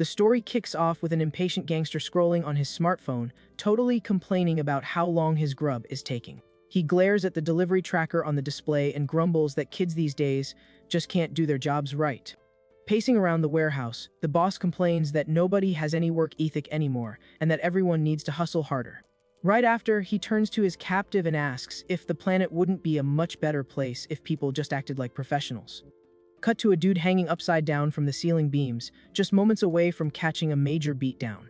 The story kicks off with an impatient gangster scrolling on his smartphone, totally complaining about how long his grub is taking. He glares at the delivery tracker on the display and grumbles that kids these days just can't do their jobs right. Pacing around the warehouse, the boss complains that nobody has any work ethic anymore and that everyone needs to hustle harder. Right after, he turns to his captive and asks if the planet wouldn't be a much better place if people just acted like professionals. Cut to a dude hanging upside down from the ceiling beams, just moments away from catching a major beatdown.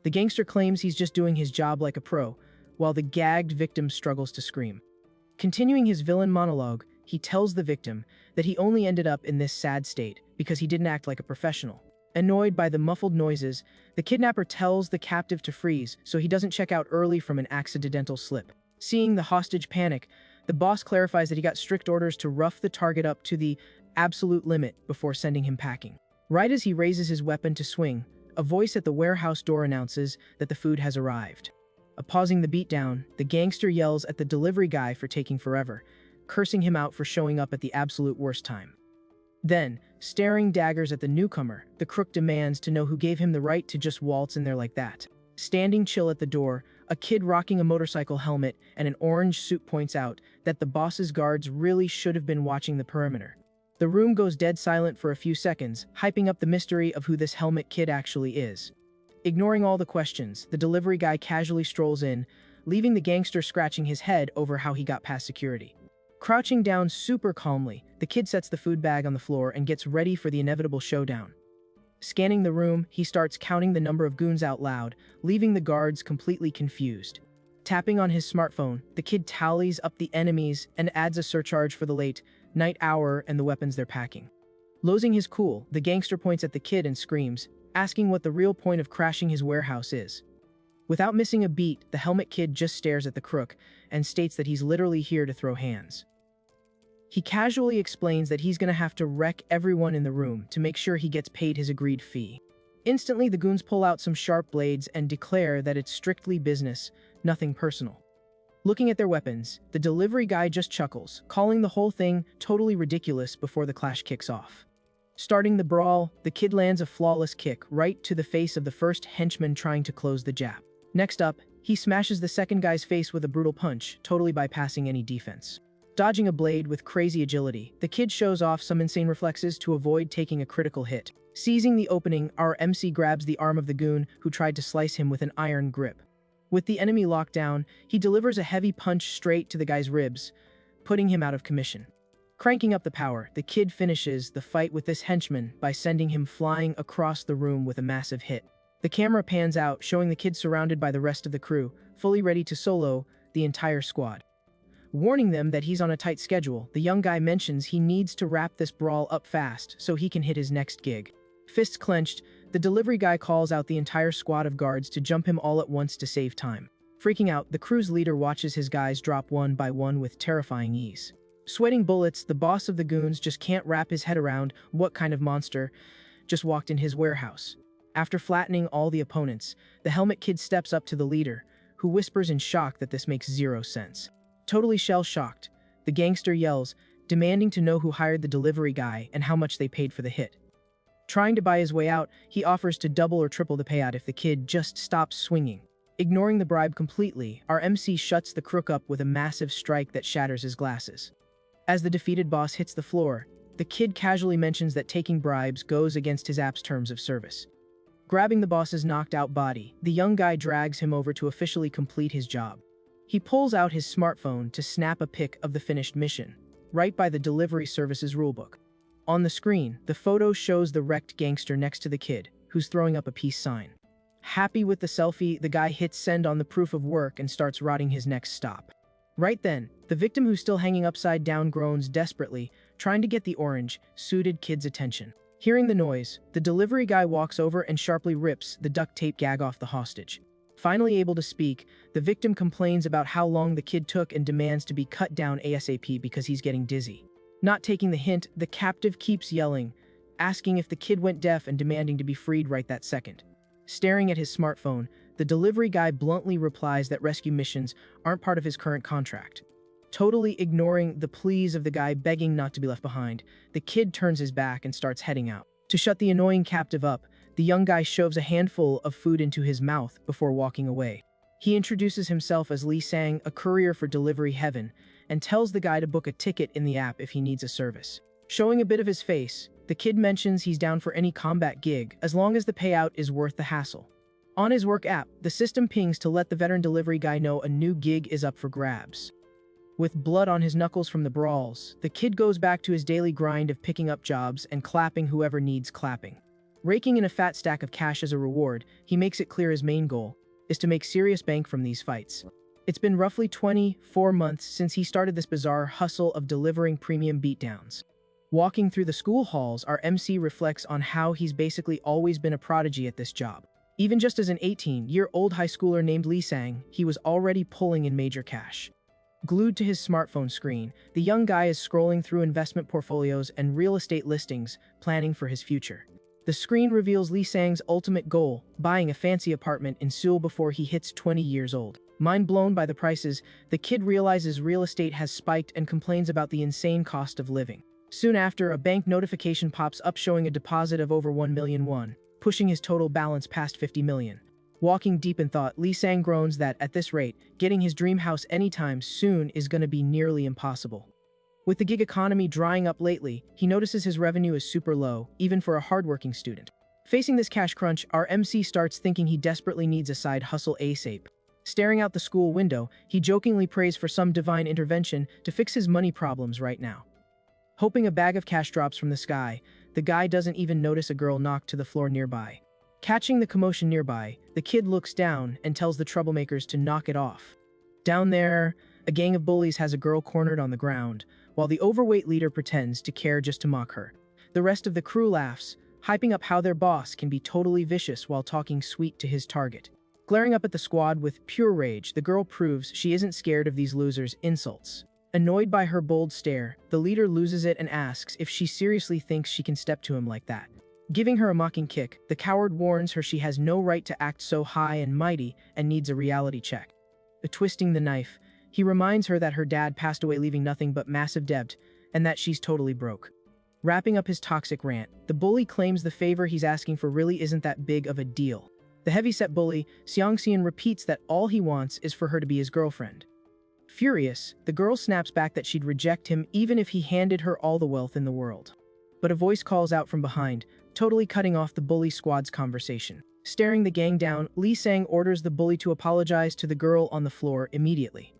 The gangster claims he's just doing his job like a pro, while the gagged victim struggles to scream. Continuing his villain monologue, he tells the victim that he only ended up in this sad state because he didn't act like a professional. Annoyed by the muffled noises, the kidnapper tells the captive to freeze so he doesn't check out early from an accidental slip. Seeing the hostage panic, the boss clarifies that he got strict orders to rough the target up to the absolute limit before sending him packing. Right as he raises his weapon to swing, a voice at the warehouse door announces that the food has arrived. Pausing the beatdown, the gangster yells at the delivery guy for taking forever, cursing him out for showing up at the absolute worst time. Then, staring daggers at the newcomer, the crook demands to know who gave him the right to just waltz in there like that. Standing chill at the door, a kid rocking a motorcycle helmet and an orange suit points out that the boss's guards really should have been watching the perimeter. The room goes dead silent for a few seconds, hyping up the mystery of who this helmet kid actually is. Ignoring all the questions, the delivery guy casually strolls in, leaving the gangster scratching his head over how he got past security. Crouching down super calmly, the kid sets the food bag on the floor and gets ready for the inevitable showdown. Scanning the room, he starts counting the number of goons out loud, leaving the guards completely confused. Tapping on his smartphone, the kid tallies up the enemies and adds a surcharge for the late night hour and the weapons they're packing. Losing his cool, the gangster points at the kid and screams, asking what the real point of crashing his warehouse is. Without missing a beat, the helmet kid just stares at the crook and states that he's literally here to throw hands. He casually explains that he's gonna have to wreck everyone in the room to make sure he gets paid his agreed fee. Instantly, the goons pull out some sharp blades and declare that it's strictly business, nothing personal. Looking at their weapons, the delivery guy just chuckles, calling the whole thing totally ridiculous before the clash kicks off. Starting the brawl, the kid lands a flawless kick right to the face of the first henchman trying to close the jab. Next up, he smashes the second guy's face with a brutal punch, totally bypassing any defense. Dodging a blade with crazy agility, the kid shows off some insane reflexes to avoid taking a critical hit. Seizing the opening, our MC grabs the arm of the goon who tried to slice him with an iron grip. With the enemy locked down, he delivers a heavy punch straight to the guy's ribs, putting him out of commission. Cranking up the power, the kid finishes the fight with this henchman by sending him flying across the room with a massive hit. The camera pans out, showing the kid surrounded by the rest of the crew, fully ready to solo the entire squad. Warning them that he's on a tight schedule, the young guy mentions he needs to wrap this brawl up fast so he can hit his next gig. Fists clenched, the delivery guy calls out the entire squad of guards to jump him all at once to save time. Freaking out, the crew's leader watches his guys drop one by one with terrifying ease. Sweating bullets, the boss of the goons just can't wrap his head around what kind of monster just walked in his warehouse. After flattening all the opponents, the helmet kid steps up to the leader, who whispers in shock that this makes zero sense. Totally shell-shocked, the gangster yells, demanding to know who hired the delivery guy and how much they paid for the hit. Trying to buy his way out, he offers to double or triple the payout if the kid just stops swinging. Ignoring the bribe completely, our MC shuts the crook up with a massive strike that shatters his glasses. As the defeated boss hits the floor, the kid casually mentions that taking bribes goes against his app's terms of service. Grabbing the boss's knocked-out body, the young guy drags him over to officially complete his job. He pulls out his smartphone to snap a pic of the finished mission, right by the delivery service's rulebook. On the screen, the photo shows the wrecked gangster next to the kid, who's throwing up a peace sign. Happy with the selfie, the guy hits send on the proof of work and starts writing his next stop. Right then, the victim who's still hanging upside down groans desperately, trying to get the orange, suited kid's attention. Hearing the noise, the delivery guy walks over and sharply rips the duct tape gag off the hostage. Finally able to speak, the victim complains about how long the kid took and demands to be cut down ASAP because he's getting dizzy. Not taking the hint, the captive keeps yelling, asking if the kid went deaf and demanding to be freed right that second. Staring at his smartphone, the delivery guy bluntly replies that rescue missions aren't part of his current contract. Totally ignoring the pleas of the guy begging not to be left behind, the kid turns his back and starts heading out. To shut the annoying captive up, the young guy shoves a handful of food into his mouth before walking away. He introduces himself as Lee Sang, a courier for Delivery Heaven, and tells the guy to book a ticket in the app if he needs a service. Showing a bit of his face, the kid mentions he's down for any combat gig as long as the payout is worth the hassle. On his work app, the system pings to let the veteran delivery guy know a new gig is up for grabs. With blood on his knuckles from the brawls, the kid goes back to his daily grind of picking up jobs and clapping whoever needs clapping. Raking in a fat stack of cash as a reward, he makes it clear his main goal is to make serious bank from these fights. It's been roughly 24 months since he started this bizarre hustle of delivering premium beatdowns. Walking through the school halls, our MC reflects on how he's basically always been a prodigy at this job. Even just as an 18-year-old high schooler named Lee Sang, he was already pulling in major cash. Glued to his smartphone screen, the young guy is scrolling through investment portfolios and real estate listings, planning for his future. The screen reveals Lee Sang's ultimate goal, buying a fancy apartment in Seoul before he hits 20 years old. Mind blown by the prices, the kid realizes real estate has spiked and complains about the insane cost of living. Soon after, a bank notification pops up showing a deposit of over 1 million won, pushing his total balance past 50 million. Walking deep in thought, Lee Sang groans that, at this rate, getting his dream house anytime soon is going to be nearly impossible. With the gig economy drying up lately, he notices his revenue is super low, even for a hardworking student. Facing this cash crunch, our MC starts thinking he desperately needs a side hustle ASAP. Staring out the school window, he jokingly prays for some divine intervention to fix his money problems right now. Hoping a bag of cash drops from the sky, the guy doesn't even notice a girl knock to the floor nearby. Catching the commotion nearby, the kid looks down and tells the troublemakers to knock it off. Down there, a gang of bullies has a girl cornered on the ground, while the overweight leader pretends to care just to mock her. The rest of the crew laughs, hyping up how their boss can be totally vicious while talking sweet to his target. Glaring up at the squad with pure rage, the girl proves she isn't scared of these losers' insults. Annoyed by her bold stare, the leader loses it and asks if she seriously thinks she can step to him like that. Giving her a mocking kick, the coward warns her she has no right to act so high and mighty and needs a reality check. Twisting the knife, he reminds her that her dad passed away leaving nothing but massive debt and that she's totally broke. Wrapping up his toxic rant, the bully claims the favor he's asking for really isn't that big of a deal. The heavyset bully, Seong-seon, repeats that all he wants is for her to be his girlfriend. Furious, the girl snaps back that she'd reject him even if he handed her all the wealth in the world. But a voice calls out from behind, totally cutting off the bully squad's conversation. Staring the gang down, Lee Sang orders the bully to apologize to the girl on the floor immediately.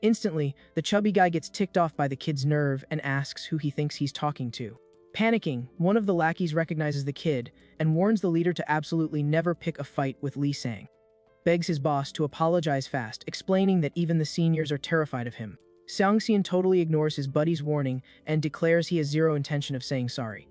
Instantly, the chubby guy gets ticked off by the kid's nerve and asks who he thinks he's talking to. Panicking, one of the lackeys recognizes the kid and warns the leader to absolutely never pick a fight with Lee Sang. Begs his boss to apologize fast, explaining that even the seniors are terrified of him. Seong-seon totally ignores his buddy's warning and declares he has zero intention of saying sorry.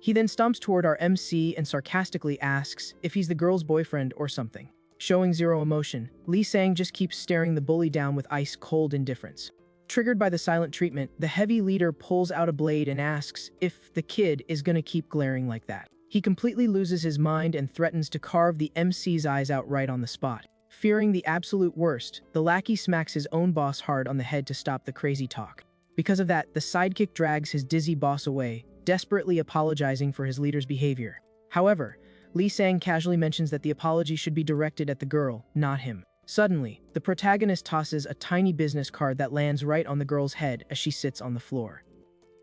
He then stomps toward our MC and sarcastically asks if he's the girl's boyfriend or something. Showing zero emotion, Lee Sang just keeps staring the bully down with ice-cold indifference. Triggered by the silent treatment, the heavy leader pulls out a blade and asks if the kid is gonna keep glaring like that. He completely loses his mind and threatens to carve the MC's eyes out right on the spot. Fearing the absolute worst, the lackey smacks his own boss hard on the head to stop the crazy talk. Because of that, the sidekick drags his dizzy boss away, desperately apologizing for his leader's behavior. However, Lee Sang casually mentions that the apology should be directed at the girl, not him. Suddenly, the protagonist tosses a tiny business card that lands right on the girl's head as she sits on the floor.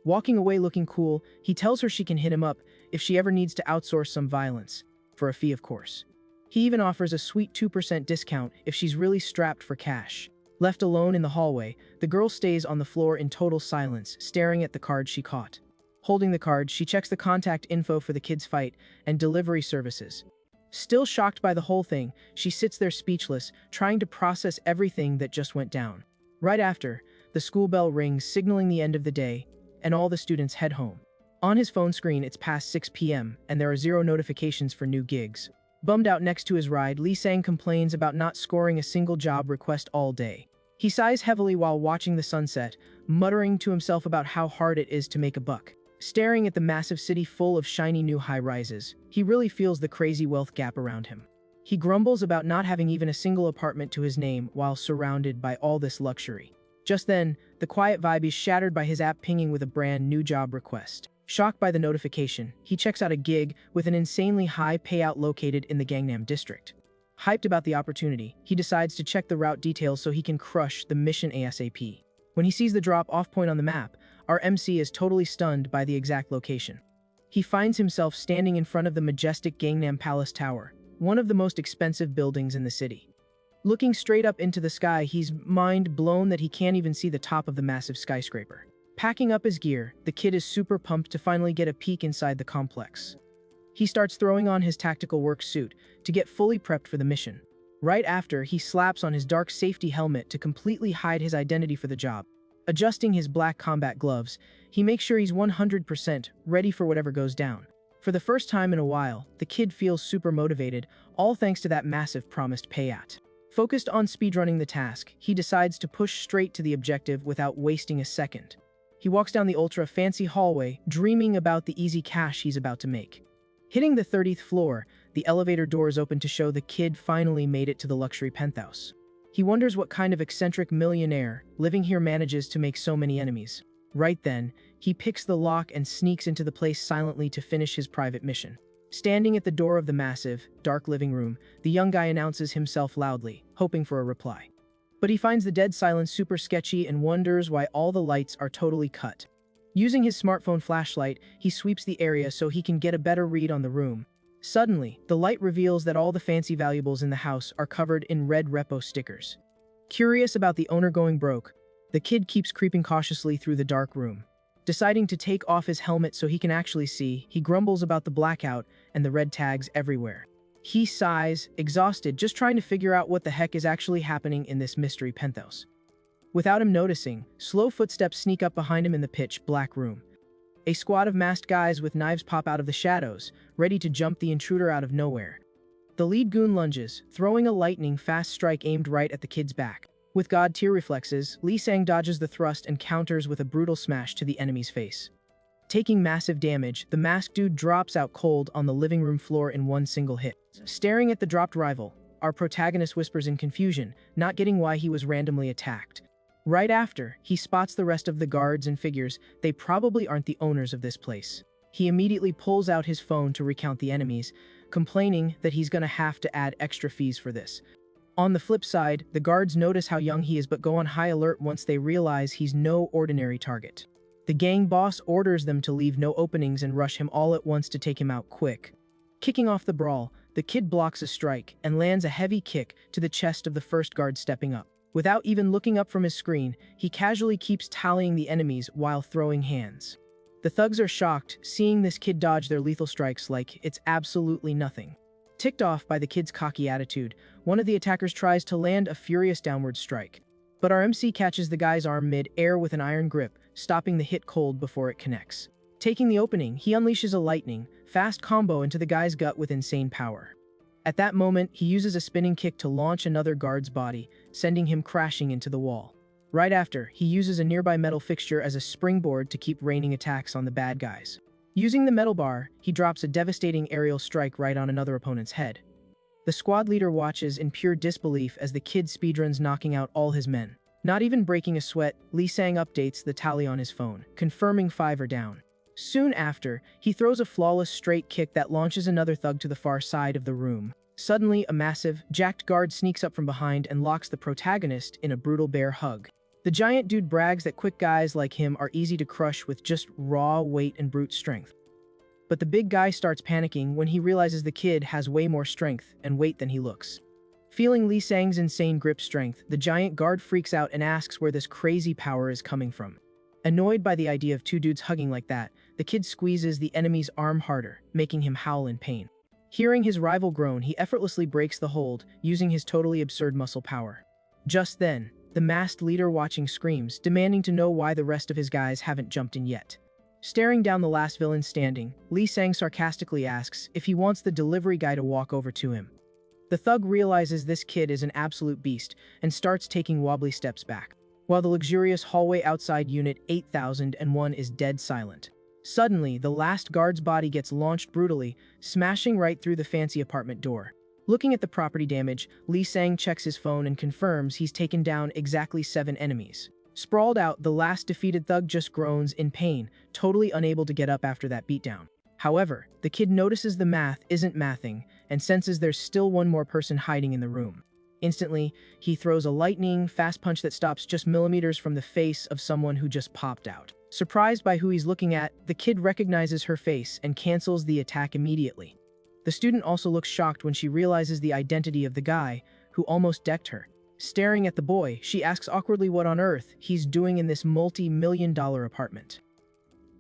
Walking away looking cool, he tells her she can hit him up if she ever needs to outsource some violence, for a fee of course. He even offers a sweet 2% discount if she's really strapped for cash. Left alone in the hallway, the girl stays on the floor in total silence, staring at the card she caught. Holding the card, she checks the contact info for the kid's fight and delivery services. Still shocked by the whole thing, she sits there speechless, trying to process everything that just went down. Right after, the school bell rings, signaling the end of the day, and all the students head home. On his phone screen, it's past 6 p.m., and there are zero notifications for new gigs. Bummed out next to his ride, Lee Sang complains about not scoring a single job request all day. He sighs heavily while watching the sunset, muttering to himself about how hard it is to make a buck. Staring at the massive city full of shiny new high-rises, he really feels the crazy wealth gap around him. He grumbles about not having even a single apartment to his name while surrounded by all this luxury. Just then, the quiet vibe is shattered by his app pinging with a brand new job request. Shocked by the notification, he checks out a gig with an insanely high payout located in the Gangnam district. Hyped about the opportunity, he decides to check the route details so he can crush the mission ASAP. When he sees the drop-off point on the map, our MC is totally stunned by the exact location. He finds himself standing in front of the majestic Gangnam Palace Tower, one of the most expensive buildings in the city. Looking straight up into the sky, he's mind blown that he can't even see the top of the massive skyscraper. Packing up his gear, the kid is super pumped to finally get a peek inside the complex. He starts throwing on his tactical work suit to get fully prepped for the mission. Right after, he slaps on his dark safety helmet to completely hide his identity for the job. Adjusting his black combat gloves, he makes sure he's 100% ready for whatever goes down. For the first time in a while, the kid feels super motivated, all thanks to that massive promised payout. Focused on speedrunning the task, he decides to push straight to the objective without wasting a second. He walks down the ultra-fancy hallway, dreaming about the easy cash he's about to make. Hitting the 30th floor, the elevator doors open to show the kid finally made it to the luxury penthouse. He wonders what kind of eccentric millionaire living here manages to make so many enemies. Right then, he picks the lock and sneaks into the place silently to finish his private mission. Standing at the door of the massive, dark living room, the young guy announces himself loudly, hoping for a reply. But he finds the dead silence super sketchy and wonders why all the lights are totally cut. Using his smartphone flashlight, he sweeps the area so he can get a better read on the room. Suddenly, the light reveals that all the fancy valuables in the house are covered in red repo stickers. Curious about the owner going broke, the kid keeps creeping cautiously through the dark room. Deciding to take off his helmet so he can actually see, he grumbles about the blackout and the red tags everywhere. He sighs, exhausted, just trying to figure out what the heck is actually happening in this mystery penthouse. Without him noticing, slow footsteps sneak up behind him in the pitch-black room. A squad of masked guys with knives pop out of the shadows, ready to jump the intruder out of nowhere. The lead goon lunges, throwing a lightning-fast strike aimed right at the kid's back. With god-tier reflexes, Lee Sang dodges the thrust and counters with a brutal smash to the enemy's face. Taking massive damage, the masked dude drops out cold on the living room floor in one single hit. Staring at the dropped rival, our protagonist whispers in confusion, not getting why he was randomly attacked. Right after, he spots the rest of the guards and figures they probably aren't the owners of this place. He immediately pulls out his phone to recount the enemies, complaining that he's gonna have to add extra fees for this. On the flip side, the guards notice how young he is but go on high alert once they realize he's no ordinary target. The gang boss orders them to leave no openings and rush him all at once to take him out quick. Kicking off the brawl, the kid blocks a strike and lands a heavy kick to the chest of the first guard stepping up. Without even looking up from his screen, he casually keeps tallying the enemies while throwing hands. The thugs are shocked, seeing this kid dodge their lethal strikes like it's absolutely nothing. Ticked off by the kid's cocky attitude, one of the attackers tries to land a furious downward strike. But our MC catches the guy's arm mid-air with an iron grip, stopping the hit cold before it connects. Taking the opening, he unleashes a lightning, fast combo into the guy's gut with insane power. At that moment, he uses a spinning kick to launch another guard's body, sending him crashing into the wall. Right after, he uses a nearby metal fixture as a springboard to keep raining attacks on the bad guys. Using the metal bar, he drops a devastating aerial strike right on another opponent's head. The squad leader watches in pure disbelief as the kid speedruns, knocking out all his men. Not even breaking a sweat, Lee Sang updates the tally on his phone, confirming 5 are down. Soon after, he throws a flawless straight kick that launches another thug to the far side of the room. Suddenly, a massive, jacked guard sneaks up from behind and locks the protagonist in a brutal bear hug. The giant dude brags that quick guys like him are easy to crush with just raw weight and brute strength. But the big guy starts panicking when he realizes the kid has way more strength and weight than he looks. Feeling Lee Sang's insane grip strength, the giant guard freaks out and asks where this crazy power is coming from. Annoyed by the idea of two dudes hugging like that, the kid squeezes the enemy's arm harder, making him howl in pain. Hearing his rival groan, he effortlessly breaks the hold, using his totally absurd muscle power. Just then, the masked leader watching screams, demanding to know why the rest of his guys haven't jumped in yet. Staring down the last villain standing, Lee Sang sarcastically asks if he wants the delivery guy to walk over to him. The thug realizes this kid is an absolute beast and starts taking wobbly steps back, while the luxurious hallway outside Unit 8001 is dead silent. Suddenly, the last guard's body gets launched brutally, smashing right through the fancy apartment door. Looking at the property damage, Lee Sang checks his phone and confirms he's taken down exactly 7 enemies. Sprawled out, the last defeated thug just groans in pain, totally unable to get up after that beatdown. However, the kid notices the math isn't mathing and senses there's still one more person hiding in the room. Instantly, he throws a lightning fast punch that stops just millimeters from the face of someone who just popped out. Surprised by who he's looking at, the kid recognizes her face and cancels the attack immediately. The student also looks shocked when she realizes the identity of the guy who almost decked her. Staring at the boy, she asks awkwardly what on earth he's doing in this multi-million-dollar apartment.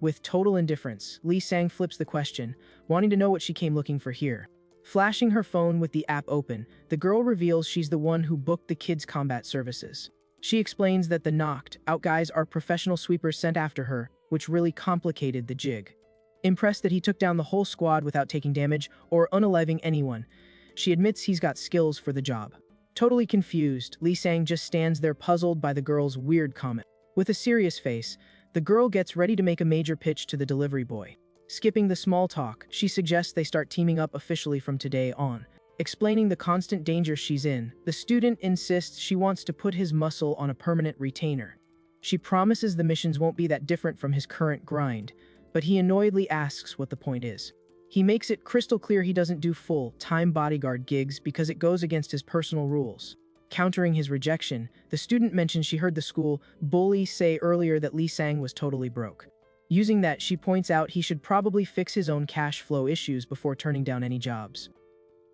With total indifference, Lee Sang flips the question, wanting to know what she came looking for here. Flashing her phone with the app open, the girl reveals she's the one who booked the kids' combat services. She explains that the knocked-out guys are professional sweepers sent after her, which really complicated the jig. Impressed that he took down the whole squad without taking damage or unaliving anyone, she admits he's got skills for the job. Totally confused, Lee Sang just stands there puzzled by the girl's weird comment. With a serious face, the girl gets ready to make a major pitch to the delivery boy. Skipping the small talk, she suggests they start teaming up officially from today on. Explaining the constant danger she's in, the student insists she wants to put his muscle on a permanent retainer. She promises the missions won't be that different from his current grind, but he annoyedly asks what the point is. He makes it crystal clear he doesn't do full-time bodyguard gigs because it goes against his personal rules. Countering his rejection, the student mentions she heard the school bully say earlier that Lee Sang was totally broke. Using that, she points out he should probably fix his own cash flow issues before turning down any jobs.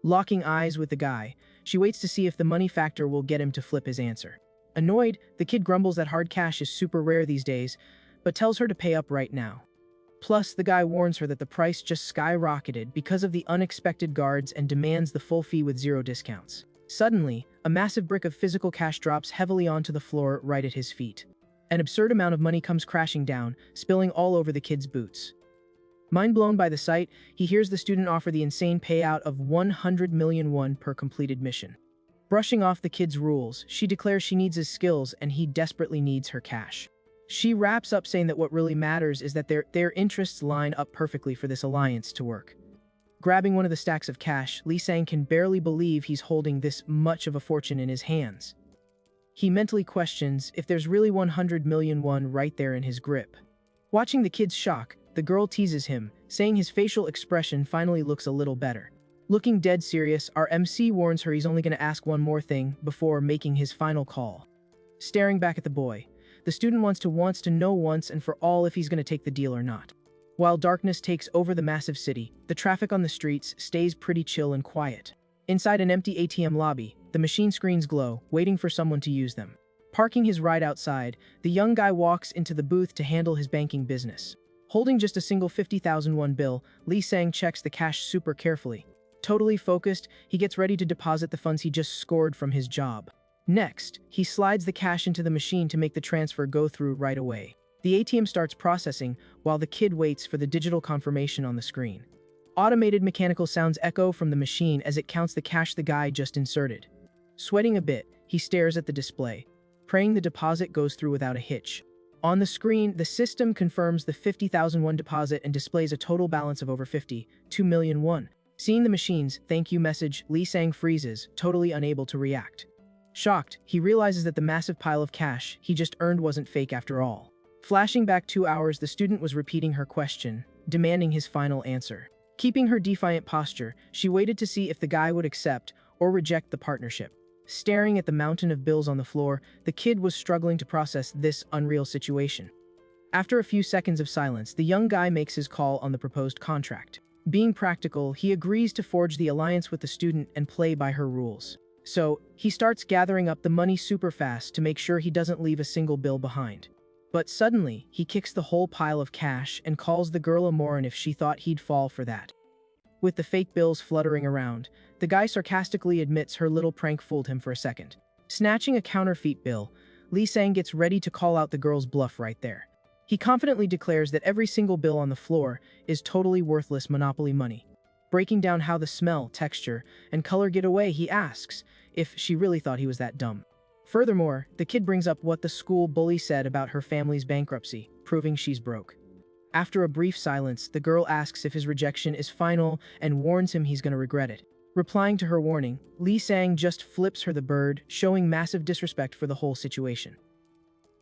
Locking eyes with the guy, she waits to see if the money factor will get him to flip his answer. Annoyed, the kid grumbles that hard cash is super rare these days, but tells her to pay up right now. Plus, the guy warns her that the price just skyrocketed because of the unexpected guards and demands the full fee with zero discounts. Suddenly, a massive brick of physical cash drops heavily onto the floor right at his feet. An absurd amount of money comes crashing down, spilling all over the kid's boots. Mind blown by the sight, he hears the student offer the insane payout of 100 million won per completed mission. Brushing off the kid's rules, she declares she needs his skills and he desperately needs her cash. She wraps up saying that what really matters is that their interests line up perfectly for this alliance to work. Grabbing one of the stacks of cash, Lee Sang can barely believe he's holding this much of a fortune in his hands. He mentally questions if there's really 100 million won right there in his grip. Watching the kid's shock, the girl teases him, saying his facial expression finally looks a little better. Looking dead serious, our MC warns her he's only going to ask one more thing before making his final call. Staring back at the boy, the student wants to know once and for all if he's going to take the deal or not. While darkness takes over the massive city, the traffic on the streets stays pretty chill and quiet. Inside an empty ATM lobby, the machine screens glow, waiting for someone to use them. Parking his ride outside, the young guy walks into the booth to handle his banking business. Holding just a single 50,000 won bill, Lee Sang checks the cash super carefully. Totally focused, he gets ready to deposit the funds he just scored from his job. Next, he slides the cash into the machine to make the transfer go through right away. The ATM starts processing while the kid waits for the digital confirmation on the screen. Automated mechanical sounds echo from the machine as it counts the cash the guy just inserted. Sweating a bit, he stares at the display, praying the deposit goes through without a hitch. On the screen, the system confirms the 50,000 won deposit and displays a total balance of over 52 million won. Seeing the machine's thank you message, Lee Sang freezes, totally unable to react. Shocked, he realizes that the massive pile of cash he just earned wasn't fake after all. Flashing back 2 hours, the student was repeating her question, demanding his final answer. Keeping her defiant posture, she waited to see if the guy would accept or reject the partnership. Staring at the mountain of bills on the floor, the kid was struggling to process this unreal situation. After a few seconds of silence, the young guy makes his call on the proposed contract. Being practical, he agrees to forge the alliance with the student and play by her rules. So, he starts gathering up the money super fast to make sure he doesn't leave a single bill behind. But suddenly, he kicks the whole pile of cash and calls the girl a moron if she thought he'd fall for that. With the fake bills fluttering around, the guy sarcastically admits her little prank fooled him for a second. Snatching a counterfeit bill, Lee Sang gets ready to call out the girl's bluff right there. He confidently declares that every single bill on the floor is totally worthless Monopoly money. Breaking down how the smell, texture, and color get away, he asks if she really thought he was that dumb. Furthermore, the kid brings up what the school bully said about her family's bankruptcy, proving she's broke. After a brief silence, the girl asks if his rejection is final and warns him he's going to regret it. Replying to her warning, Lee Sang just flips her the bird, showing massive disrespect for the whole situation.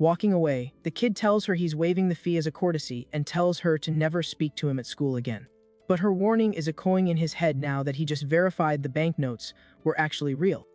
Walking away, the kid tells her he's waiving the fee as a courtesy and tells her to never speak to him at school again. But her warning is echoing in his head now that he just verified the banknotes were actually real.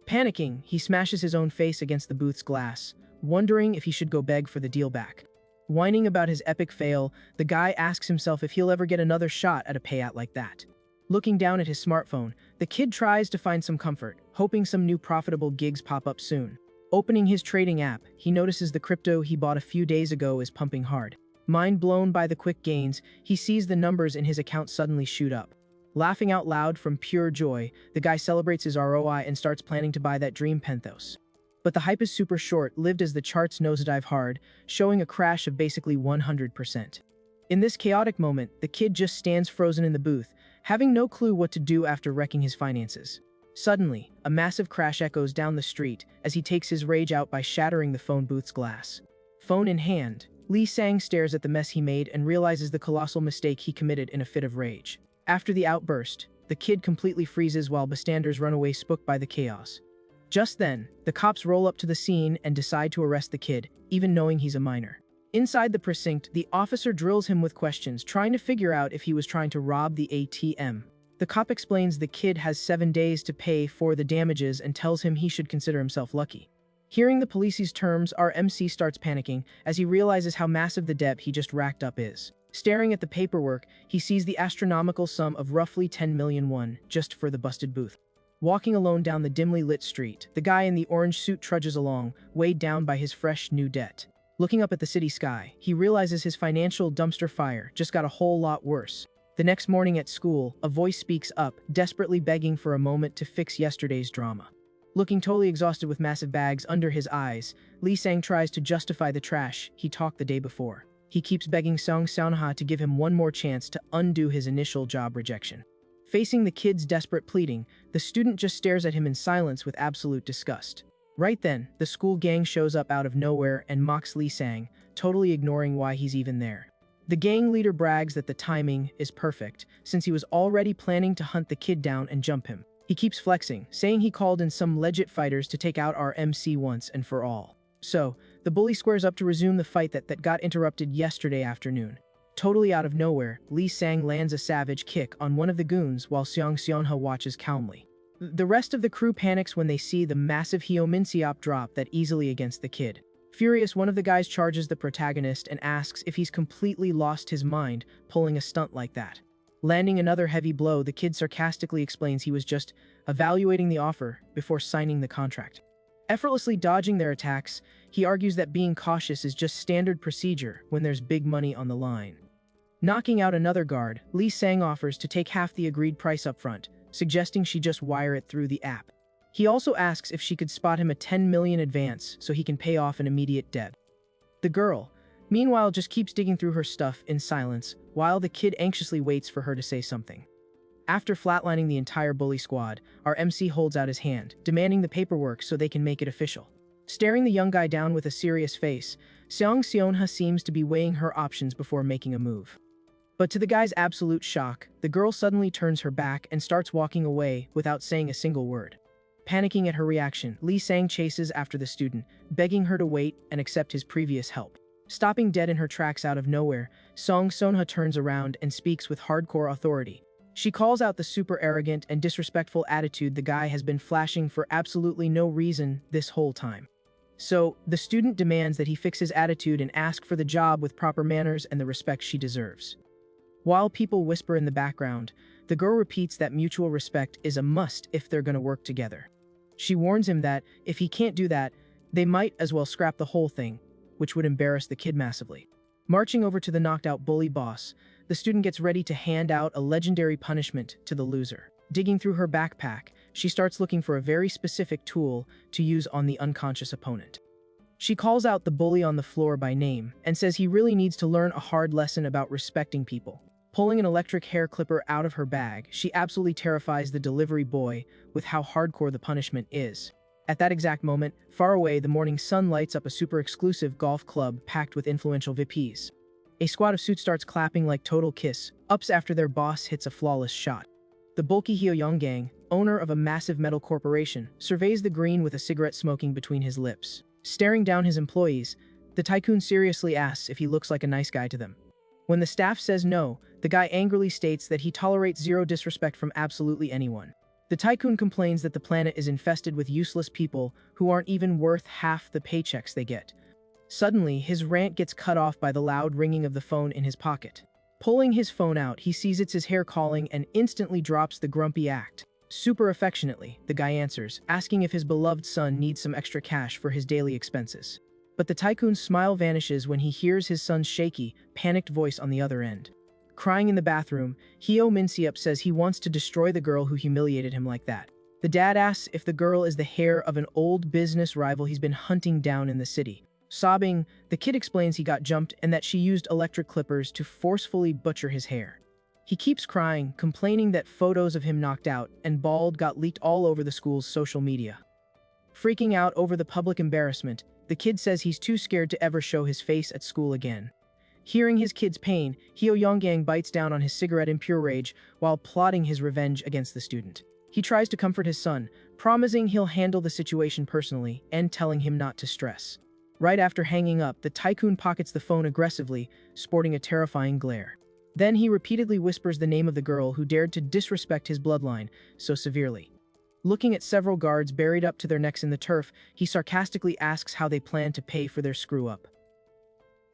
Panicking, he smashes his own face against the booth's glass, wondering if he should go beg for the deal back. Whining about his epic fail, the guy asks himself if he'll ever get another shot at a payout like that. Looking down at his smartphone, the kid tries to find some comfort, hoping some new profitable gigs pop up soon. Opening his trading app, he notices the crypto he bought a few days ago is pumping hard. Mind blown by the quick gains, he sees the numbers in his account suddenly shoot up. Laughing out loud from pure joy, the guy celebrates his ROI and starts planning to buy that dream penthos. But the hype is super short-lived as the charts nosedive hard, showing a crash of basically 100%. In this chaotic moment, the kid just stands frozen in the booth, having no clue what to do after wrecking his finances. Suddenly, a massive crash echoes down the street as he takes his rage out by shattering the phone booth's glass. Phone in hand, Lee Sang stares at the mess he made and realizes the colossal mistake he committed in a fit of rage. After the outburst, the kid completely freezes while bystanders run away spooked by the chaos. Just then, the cops roll up to the scene and decide to arrest the kid, even knowing he's a minor. Inside the precinct, the officer drills him with questions, trying to figure out if he was trying to rob the ATM. The cop explains the kid has 7 days to pay for the damages and tells him he should consider himself lucky. Hearing the police's terms, our MC starts panicking as he realizes how massive the debt he just racked up is. Staring at the paperwork, he sees the astronomical sum of roughly 10 million won just for the busted booth. Walking alone down the dimly lit street, the guy in the orange suit trudges along, weighed down by his fresh new debt. Looking up at the city sky, he realizes his financial dumpster fire just got a whole lot worse. The next morning at school, a voice speaks up, desperately begging for a moment to fix yesterday's drama. Looking totally exhausted with massive bags under his eyes, Lee Sang tries to justify the trash he talked the day before. He keeps begging Song Seonha to give him one more chance to undo his initial job rejection. Facing the kid's desperate pleading, the student just stares at him in silence with absolute disgust. Right then, the school gang shows up out of nowhere and mocks Lee Sang, totally ignoring why he's even there. The gang leader brags that the timing is perfect, since he was already planning to hunt the kid down and jump him. He keeps flexing, saying he called in some legit fighters to take out our MC once and for all. So, the bully squares up to resume the fight that got interrupted yesterday afternoon. Totally out of nowhere, Lee Sang lands a savage kick on one of the goons while Song Seonha watches calmly. The rest of the crew panics when they see the massive Hyominseop drop that easily against the kid. Furious, one of the guys charges the protagonist and asks if he's completely lost his mind pulling a stunt like that. Landing another heavy blow, the kid sarcastically explains he was just evaluating the offer before signing the contract. Effortlessly dodging their attacks, he argues that being cautious is just standard procedure when there's big money on the line. Knocking out another guard, Lee Sang offers to take half the agreed price up front, suggesting she just wire it through the app. He also asks if she could spot him a 10 million advance so he can pay off an immediate debt. The girl, meanwhile, just keeps digging through her stuff in silence, while the kid anxiously waits for her to say something. After flatlining the entire bully squad, our MC holds out his hand, demanding the paperwork so they can make it official. Staring the young guy down with a serious face, Song Seonha seems to be weighing her options before making a move. But to the guy's absolute shock, the girl suddenly turns her back and starts walking away without saying a single word. Panicking at her reaction, Lee Sang chases after the student, begging her to wait and accept his previous help. Stopping dead in her tracks out of nowhere, Song Seonha turns around and speaks with hardcore authority. She calls out the super arrogant and disrespectful attitude the guy has been flashing for absolutely no reason this whole time. So, the student demands that he fix his attitude and ask for the job with proper manners and the respect she deserves. While people whisper in the background, the girl repeats that mutual respect is a must if they're gonna work together. She warns him that, if he can't do that, they might as well scrap the whole thing, which would embarrass the kid massively. Marching over to the knocked-out bully boss, the student gets ready to hand out a legendary punishment to the loser. Digging through her backpack, she starts looking for a very specific tool to use on the unconscious opponent. She calls out the bully on the floor by name and says he really needs to learn a hard lesson about respecting people. Pulling an electric hair clipper out of her bag, she absolutely terrifies the delivery boy with how hardcore the punishment is. At that exact moment, far away, the morning sun lights up a super exclusive golf club packed with influential VIPs. A squad of suits starts clapping like total kiss ups after their boss hits a flawless shot. The bulky Hyoyoung gang, owner of a massive metal corporation, surveys the green with a cigarette smoking between his lips. Staring down his employees, The tycoon seriously asks if he looks like a nice guy to them. When the staff says no, the guy angrily states that he tolerates zero disrespect from absolutely anyone. The tycoon complains that the planet is infested with useless people who aren't even worth half the paychecks they get. Suddenly, his rant gets cut off by the loud ringing of the phone in his pocket. Pulling his phone out, he sees it's his hair calling and instantly drops the grumpy act. Super affectionately, the guy answers, asking if his beloved son needs some extra cash for his daily expenses. But the tycoon's smile vanishes when he hears his son's shaky, panicked voice on the other end. Crying in the bathroom, Hyo Min-seop says he wants to destroy the girl who humiliated him like that. The dad asks if the girl is the heir of an old business rival he's been hunting down in the city. Sobbing, the kid explains he got jumped and that she used electric clippers to forcefully butcher his hair. He keeps crying, complaining that photos of him knocked out and bald got leaked all over the school's social media. Freaking out over the public embarrassment, the kid says he's too scared to ever show his face at school again. Hearing his kid's pain, Hyo Yonggang bites down on his cigarette in pure rage while plotting his revenge against the student. He tries to comfort his son, promising he'll handle the situation personally and telling him not to stress. Right after hanging up, the tycoon pockets the phone aggressively, sporting a terrifying glare. Then he repeatedly whispers the name of the girl who dared to disrespect his bloodline so severely. Looking at several guards buried up to their necks in the turf, he sarcastically asks how they plan to pay for their screw-up.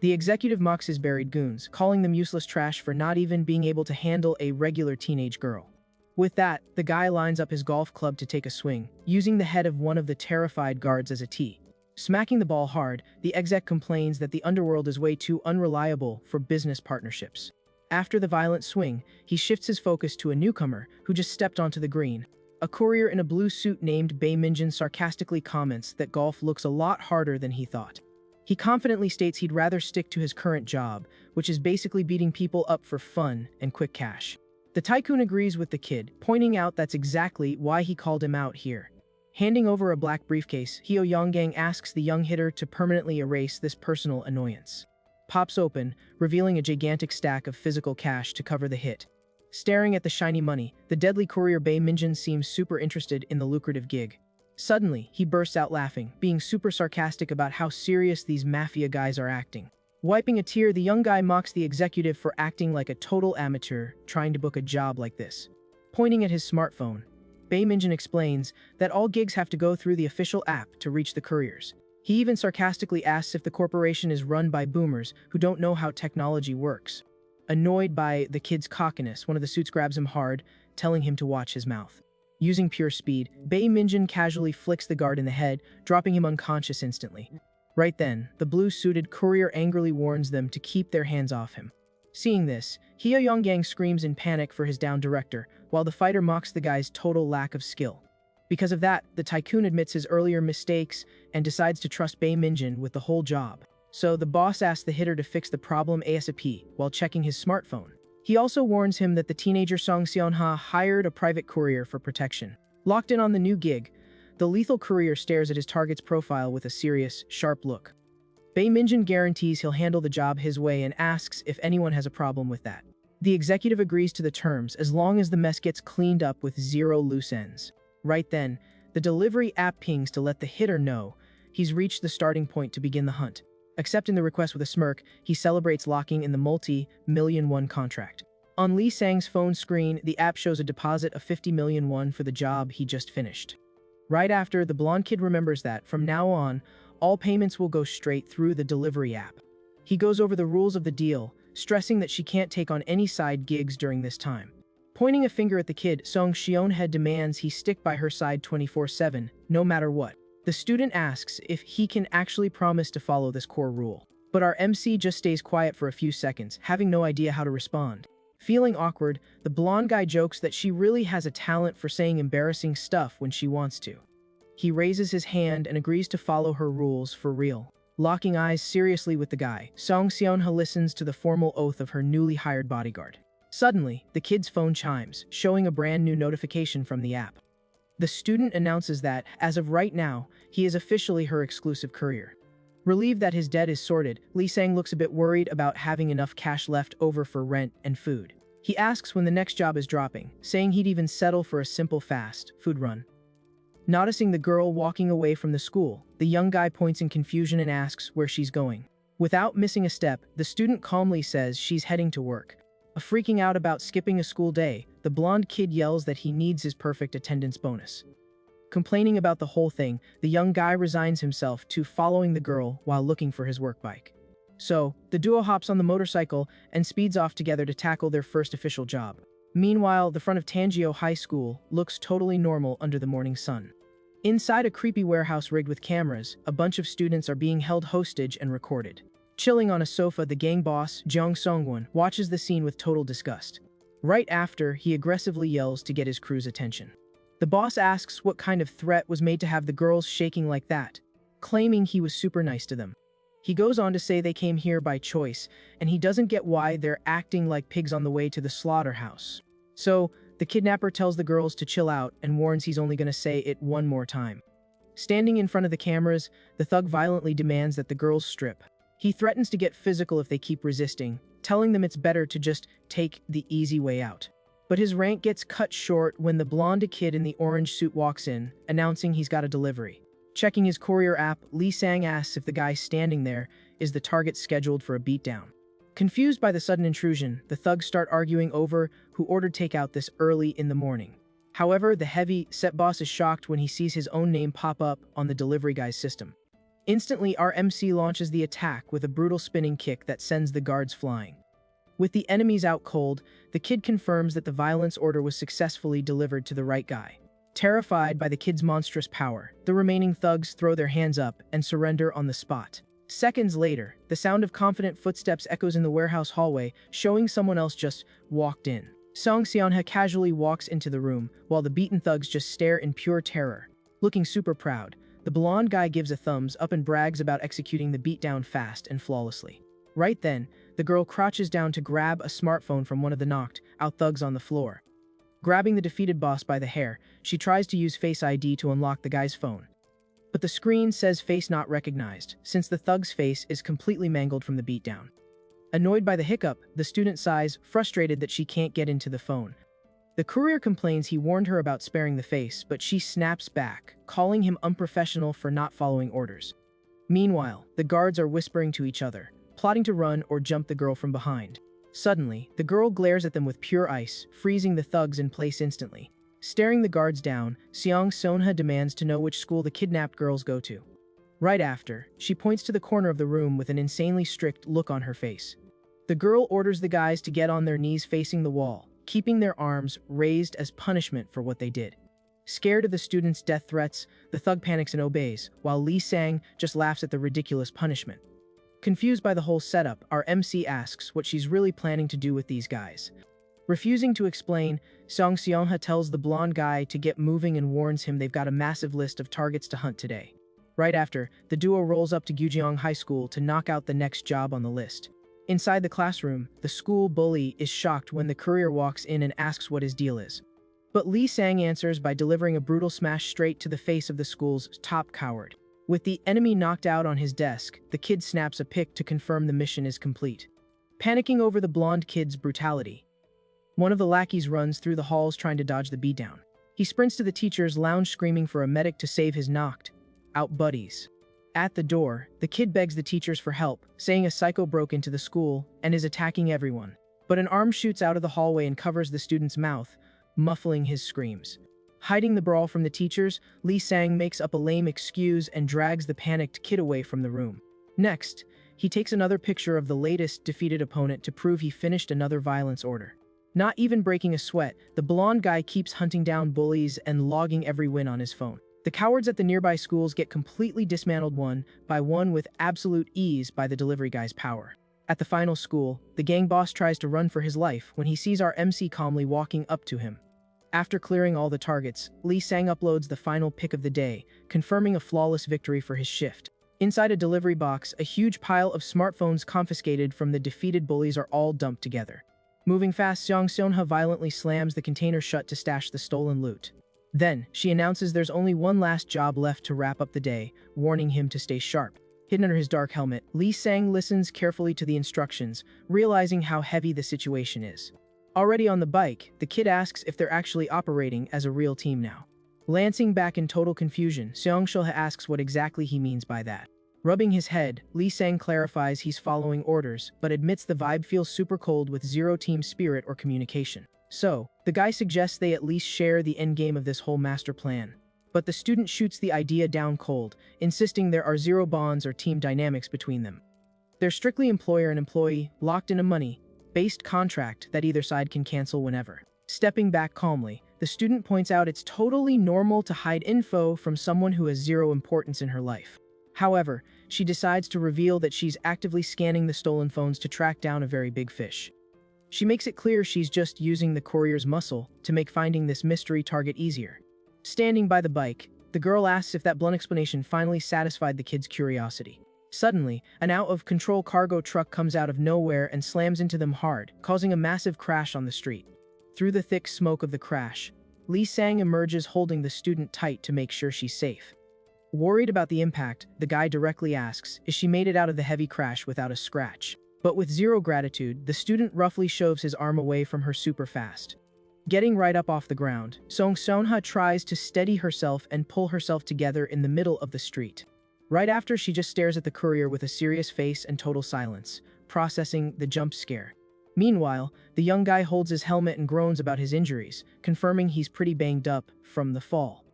The executive mocks his buried goons, calling them useless trash for not even being able to handle a regular teenage girl. With that, the guy lines up his golf club to take a swing, using the head of one of the terrified guards as a tee. Smacking the ball hard, the exec complains that the underworld is way too unreliable for business partnerships. After the violent swing, he shifts his focus to a newcomer who just stepped onto the green. A courier in a blue suit named Bae Minjin sarcastically comments that golf looks a lot harder than he thought. He confidently states he'd rather stick to his current job, which is basically beating people up for fun and quick cash. The tycoon agrees with the kid, pointing out that's exactly why he called him out here. Handing over a black briefcase, Hyo Yonggang asks the young hitter to permanently erase this personal annoyance. Pops open, revealing a gigantic stack of physical cash to cover the hit. Staring at the shiny money, the deadly courier Bae Minjin seems super interested in the lucrative gig. Suddenly, he bursts out laughing, being super sarcastic about how serious these mafia guys are acting. Wiping a tear, the young guy mocks the executive for acting like a total amateur trying to book a job like this. Pointing at his smartphone, Bae Minjin explains that all gigs have to go through the official app to reach the couriers. He even sarcastically asks if the corporation is run by boomers who don't know how technology works. Annoyed by the kid's cockiness, one of the suits grabs him hard, telling him to watch his mouth. Using pure speed, Bae Minjin casually flicks the guard in the head, dropping him unconscious instantly. Right then, the blue-suited courier angrily warns them to keep their hands off him. Seeing this, Hyo Yonggang screams in panic for his downed director, while the fighter mocks the guy's total lack of skill. Because of that, the tycoon admits his earlier mistakes and decides to trust Bae Minjin with the whole job. So the boss asks the hitter to fix the problem ASAP while checking his smartphone. He also warns him that the teenager Song Seon-ha hired a private courier for protection. Locked in on the new gig, the lethal courier stares at his target's profile with a serious, sharp look. Bae Minjin guarantees he'll handle the job his way and asks if anyone has a problem with that. The executive agrees to the terms as long as the mess gets cleaned up with zero loose ends. Right then, the delivery app pings to let the hitter know he's reached the starting point to begin the hunt. Accepting the request with a smirk, he celebrates locking in the multi-million won contract. On Lee Sang's phone screen, the app shows a deposit of 50 million won for the job he just finished. Right after, the blonde kid remembers that, from now on, all payments will go straight through the delivery app. He goes over the rules of the deal, stressing that she can't take on any side gigs during this time. Pointing a finger at the kid, Song Seon-ha demands he stick by her side 24/7, no matter what. The student asks if he can actually promise to follow this core rule. But our MC just stays quiet for a few seconds, having no idea how to respond. Feeling awkward, the blonde guy jokes that she really has a talent for saying embarrassing stuff when she wants to. He raises his hand and agrees to follow her rules for real. Locking eyes seriously with the guy, Song Seon-ha listens to the formal oath of her newly hired bodyguard. Suddenly, the kid's phone chimes, showing a brand new notification from the app. The student announces that, as of right now, he is officially her exclusive courier. Relieved that his debt is sorted, Lee Sang looks a bit worried about having enough cash left over for rent and food. He asks when the next job is dropping, saying he'd even settle for a simple fast food run. Noticing the girl walking away from the school, the young guy points in confusion and asks where she's going. Without missing a step, the student calmly says she's heading to work. Freaking out about skipping a school day, the blonde kid yells that he needs his perfect attendance bonus. Complaining about the whole thing, the young guy resigns himself to following the girl while looking for his work bike. So, the duo hops on the motorcycle and speeds off together to tackle their first official job. Meanwhile, the front of Tangio High School looks totally normal under the morning sun. Inside a creepy warehouse rigged with cameras, a bunch of students are being held hostage and recorded. Chilling on a sofa, the gang boss, Jeong Songwon, watches the scene with total disgust. Right after, he aggressively yells to get his crew's attention. The boss asks what kind of threat was made to have the girls shaking like that, claiming he was super nice to them. He goes on to say they came here by choice, and he doesn't get why they're acting like pigs on the way to the slaughterhouse. So, the kidnapper tells the girls to chill out and warns he's only going to say it one more time. Standing in front of the cameras, the thug violently demands that the girls strip. He threatens to get physical if they keep resisting, telling them it's better to just take the easy way out. But his rant gets cut short when the blonde kid in the orange suit walks in, announcing he's got a delivery. Checking his courier app, Lee Sang asks if the guy standing there is the target scheduled for a beatdown. Confused by the sudden intrusion, the thugs start arguing over who ordered takeout this early in the morning. However, the heavy-set boss is shocked when he sees his own name pop up on the delivery guy's system. Instantly, our MC launches the attack with a brutal spinning kick that sends the guards flying. With the enemies out cold, the kid confirms that the violence order was successfully delivered to the right guy. Terrified by the kid's monstrous power, the remaining thugs throw their hands up and surrender on the spot. Seconds later, the sound of confident footsteps echoes in the warehouse hallway, showing someone else just walked in. Song Seonha casually walks into the room, while the beaten thugs just stare in pure terror. Looking super proud, the blonde guy gives a thumbs up and brags about executing the beatdown fast and flawlessly. Right then, the girl crouches down to grab a smartphone from one of the knocked out thugs on the floor. Grabbing the defeated boss by the hair, she tries to use Face ID to unlock the guy's phone. But the screen says face not recognized, since the thug's face is completely mangled from the beatdown. Annoyed by the hiccup, the student sighs, frustrated that she can't get into the phone. The courier complains he warned her about sparing the face, but she snaps back, calling him unprofessional for not following orders. Meanwhile, the guards are whispering to each other, plotting to run or jump the girl from behind. Suddenly, the girl glares at them with pure ice, freezing the thugs in place instantly. Staring the guards down, Seong Seonha demands to know which school the kidnapped girls go to. Right after, she points to the corner of the room with an insanely strict look on her face. The girl orders the guys to get on their knees facing the wall, keeping their arms raised as punishment for what they did. Scared of the students' death threats, the thug panics and obeys, while Lee Sang just laughs at the ridiculous punishment. Confused by the whole setup, our MC asks what she's really planning to do with these guys. Refusing to explain, Song Seonha tells the blonde guy to get moving and warns him they've got a massive list of targets to hunt today. Right after, the duo rolls up to Gyeonggi High School to knock out the next job on the list. Inside the classroom, the school bully is shocked when the courier walks in and asks what his deal is. But Lee Sang answers by delivering a brutal smash straight to the face of the school's top coward. With the enemy knocked out on his desk, the kid snaps a pic to confirm the mission is complete. Panicking over the blonde kid's brutality, one of the lackeys runs through the halls trying to dodge the beatdown. He sprints to the teacher's lounge screaming for a medic to save his knocked out buddies. At the door, the kid begs the teachers for help, saying a psycho broke into the school and is attacking everyone. But an arm shoots out of the hallway and covers the student's mouth, muffling his screams. Hiding the brawl from the teachers, Lee Sang makes up a lame excuse and drags the panicked kid away from the room. Next, he takes another picture of the latest defeated opponent to prove he finished another violence order. Not even breaking a sweat, the blonde guy keeps hunting down bullies and logging every win on his phone. The cowards at the nearby schools get completely dismantled one by one with absolute ease by the delivery guy's power. At the final school, the gang boss tries to run for his life when he sees our MC calmly walking up to him. After clearing all the targets, Lee Sang uploads the final pic of the day, confirming a flawless victory for his shift. Inside a delivery box, a huge pile of smartphones confiscated from the defeated bullies are all dumped together. Moving fast, Seong Seonha violently slams the container shut to stash the stolen loot. Then, she announces there's only one last job left to wrap up the day, warning him to stay sharp. Hidden under his dark helmet, Lee Sang listens carefully to the instructions, realizing how heavy the situation is. Already on the bike, the kid asks if they're actually operating as a real team now. Lancing back in total confusion, Seong Seonha asks what exactly he means by that. Rubbing his head, Lee Sang clarifies he's following orders, but admits the vibe feels super cold with zero team spirit or communication. So, the guy suggests they at least share the endgame of this whole master plan. But the student shoots the idea down cold, insisting there are zero bonds or team dynamics between them. They're strictly employer and employee, locked in a money-based contract that either side can cancel whenever. Stepping back calmly, the student points out it's totally normal to hide info from someone who has zero importance in her life. However, she decides to reveal that she's actively scanning the stolen phones to track down a very big fish. She makes it clear she's just using the courier's muscle to make finding this mystery target easier. Standing by the bike, the girl asks if that blunt explanation finally satisfied the kid's curiosity. Suddenly, an out-of-control cargo truck comes out of nowhere and slams into them hard, causing a massive crash on the street. Through the thick smoke of the crash, Lee Sang emerges holding the student tight to make sure she's safe. Worried about the impact, the guy directly asks if she made it out of the heavy crash without a scratch. But with zero gratitude, the student roughly shoves his arm away from her super fast. Getting right up off the ground, Song Seonha tries to steady herself and pull herself together in the middle of the street. Right after, she just stares at the courier with a serious face and total silence, processing the jump scare. Meanwhile, the young guy holds his helmet and groans about his injuries, confirming he's pretty banged up from the fall.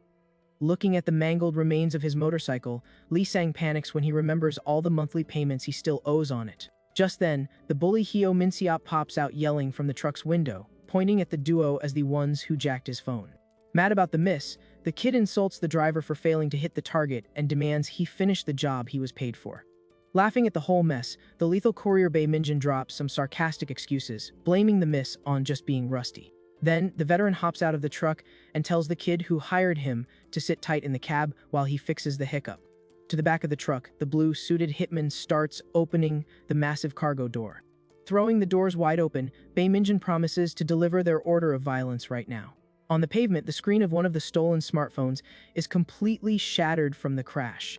Looking at the mangled remains of his motorcycle, Lee Sang panics when he remembers all the monthly payments he still owes on it. Just then, the bully Hyo Min-seop pops out yelling from the truck's window, pointing at the duo as the ones who jacked his phone. Mad about the miss, the kid insults the driver for failing to hit the target and demands he finish the job he was paid for. Laughing at the whole mess, the lethal courier Bae Minjin drops some sarcastic excuses, blaming the miss on just being rusty. Then, the veteran hops out of the truck and tells the kid who hired him to sit tight in the cab while he fixes the hiccup. To the back of the truck, the blue-suited hitman starts opening the massive cargo door. Throwing the doors wide open, Bae Minjin promises to deliver their order of violence right now. On the pavement, the screen of one of the stolen smartphones is completely shattered from the crash.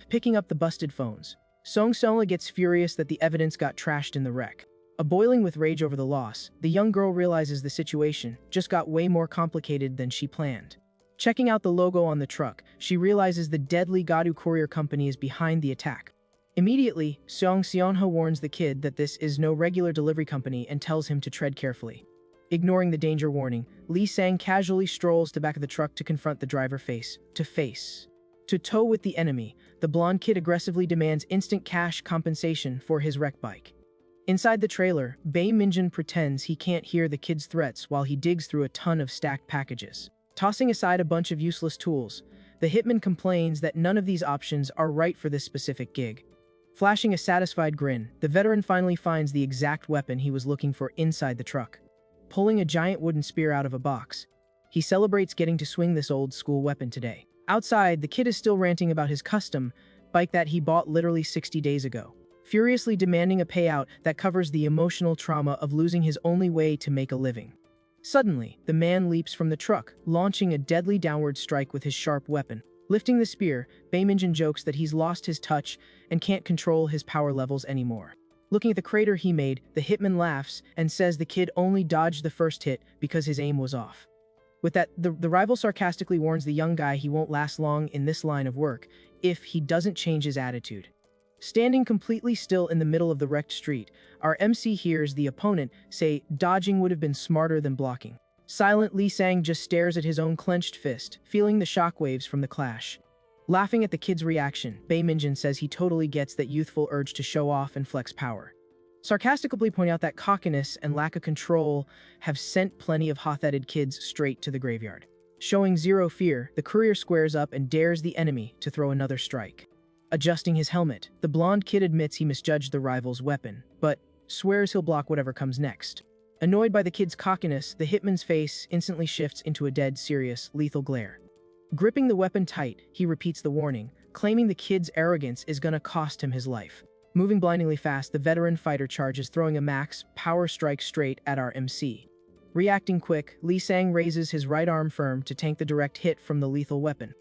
Picking up the busted phones, Song Seonha gets furious that the evidence got trashed in the wreck. Boiling with rage over the loss, the young girl realizes the situation just got way more complicated than she planned. Checking out the logo on the truck, she realizes the deadly Gadu Courier Company is behind the attack. Immediately, Song Seonha warns the kid that this is no regular delivery company and tells him to tread carefully. Ignoring the danger warning, Lee Sang casually strolls to the back of the truck to confront the driver face to toe with the enemy. The blonde kid aggressively demands instant cash compensation for his wrecked bike. Inside the trailer, Bae Minjin pretends he can't hear the kid's threats while he digs through a ton of stacked packages. Tossing aside a bunch of useless tools, the hitman complains that none of these options are right for this specific gig. Flashing a satisfied grin, the veteran finally finds the exact weapon he was looking for inside the truck. Pulling a giant wooden spear out of a box, he celebrates getting to swing this old-school weapon today. Outside, the kid is still ranting about his custom bike that he bought literally 60 days ago, furiously demanding a payout that covers the emotional trauma of losing his only way to make a living. Suddenly, the man leaps from the truck, launching a deadly downward strike with his sharp weapon. Lifting the spear, Bae Minjin jokes that he's lost his touch and can't control his power levels anymore. Looking at the crater he made, the hitman laughs and says the kid only dodged the first hit because his aim was off. With that, the rival sarcastically warns the young guy he won't last long in this line of work if he doesn't change his attitude. Standing completely still in the middle of the wrecked street, our MC hears the opponent say dodging would have been smarter than blocking. Silent, Lee Sang just stares at his own clenched fist, feeling the shockwaves from the clash. Laughing at the kid's reaction, Bae Minjin says he totally gets that youthful urge to show off and flex power. Sarcastically pointing out that cockiness and lack of control have sent plenty of hot-headed kids straight to the graveyard. Showing zero fear, the courier squares up and dares the enemy to throw another strike. Adjusting his helmet, the blonde kid admits he misjudged the rival's weapon, but swears he'll block whatever comes next. Annoyed by the kid's cockiness, the hitman's face instantly shifts into a dead serious, lethal glare. Gripping the weapon tight, he repeats the warning, claiming the kid's arrogance is gonna cost him his life. Moving blindingly fast, the veteran fighter charges, throwing a max power strike straight at our MC. Reacting quick, Lee Sang raises his right arm firm to tank the direct hit from the lethal weapon.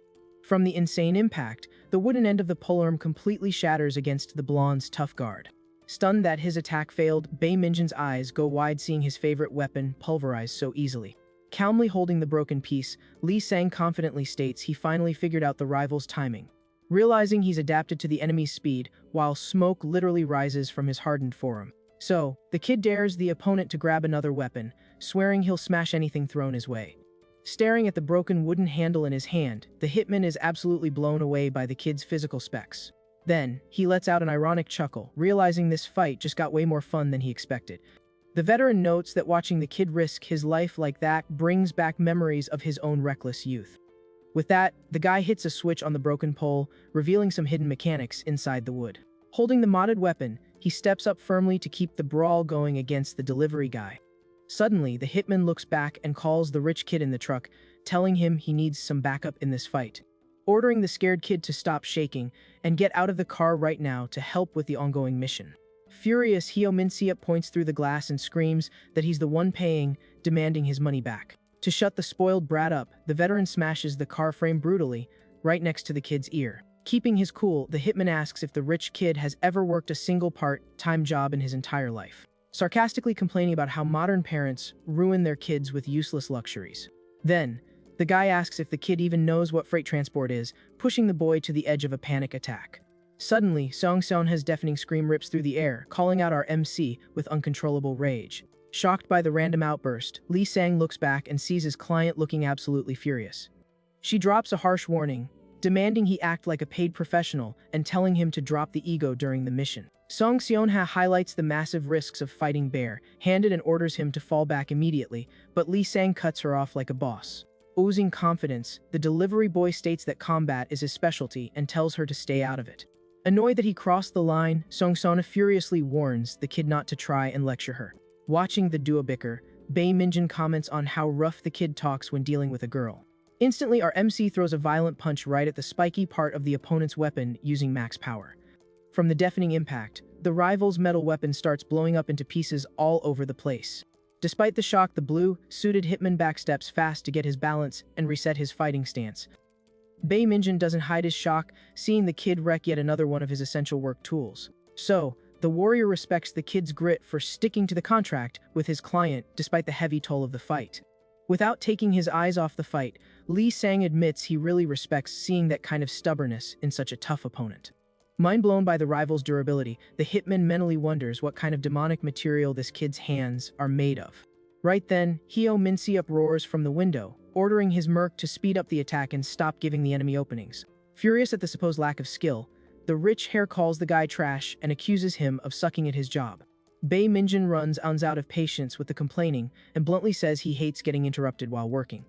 From the insane impact, the wooden end of the polearm completely shatters against the blonde's tough guard. Stunned that his attack failed, Bae Minjin's eyes go wide, seeing his favorite weapon pulverized so easily. Calmly holding the broken piece, Lee Sang confidently states he finally figured out the rival's timing. realizing he's adapted to the enemy's speed, while smoke literally rises from his hardened forearm. So, the kid dares the opponent to grab another weapon, swearing he'll smash anything thrown his way. Staring at the broken wooden handle in his hand, the hitman is absolutely blown away by the kid's physical specs. Then, he lets out an ironic chuckle, realizing this fight just got way more fun than he expected. The veteran notes that watching the kid risk his life like that brings back memories of his own reckless youth. With that, the guy hits a switch on the broken pole, revealing some hidden mechanics inside the wood. Holding the modded weapon, he steps up firmly to keep the brawl going against the delivery guy. Suddenly, the hitman looks back and calls the rich kid in the truck, telling him he needs some backup in this fight, ordering the scared kid to stop shaking and get out of the car right now to help with the ongoing mission. Furious, Hyo-min-seop points through the glass and screams that he's the one paying, demanding his money back. To shut the spoiled brat up, the veteran smashes the car frame brutally, right next to the kid's ear. Keeping his cool, the hitman asks if the rich kid has ever worked a single part-time job in his entire life, sarcastically complaining about how modern parents ruin their kids with useless luxuries. Then, the guy asks if the kid even knows what freight transport is, pushing the boy to the edge of a panic attack. Suddenly, Song-seon's deafening scream rips through the air, calling out our MC with uncontrollable rage. Shocked by the random outburst, Lee Sang looks back and sees his client looking absolutely furious. She drops a harsh warning, demanding he act like a paid professional and telling him to drop the ego during the mission. Song Seon-ha highlights the massive risks of fighting bare-handed and orders him to fall back immediately, but Lee Sang cuts her off like a boss. Oozing confidence, the delivery boy states that combat is his specialty and tells her to stay out of it. Annoyed that he crossed the line, Song Seon furiously warns the kid not to try and lecture her. Watching the duo bicker, Bae Minjin comments on how rough the kid talks when dealing with a girl. Instantly, our MC throws a violent punch right at the spiky part of the opponent's weapon using max power. From the deafening impact, the rival's metal weapon starts blowing up into pieces all over the place. Despite the shock, the blue-suited hitman backsteps fast to get his balance and reset his fighting stance. Bae Minjin doesn't hide his shock, seeing the kid wreck yet another one of his essential work tools. So, the warrior respects the kid's grit for sticking to the contract with his client despite the heavy toll of the fight. Without taking his eyes off the fight, Lee Sang admits he really respects seeing that kind of stubbornness in such a tough opponent. Mind blown by the rival's durability, the hitman mentally wonders what kind of demonic material this kid's hands are made of. Right then, Hyo-min-seop roars from the window, ordering his merc to speed up the attack and stop giving the enemy openings. Furious at the supposed lack of skill, the rich hair calls the guy trash and accuses him of sucking at his job. Bae Minjin runs out of patience with the complaining and bluntly says he hates getting interrupted while working.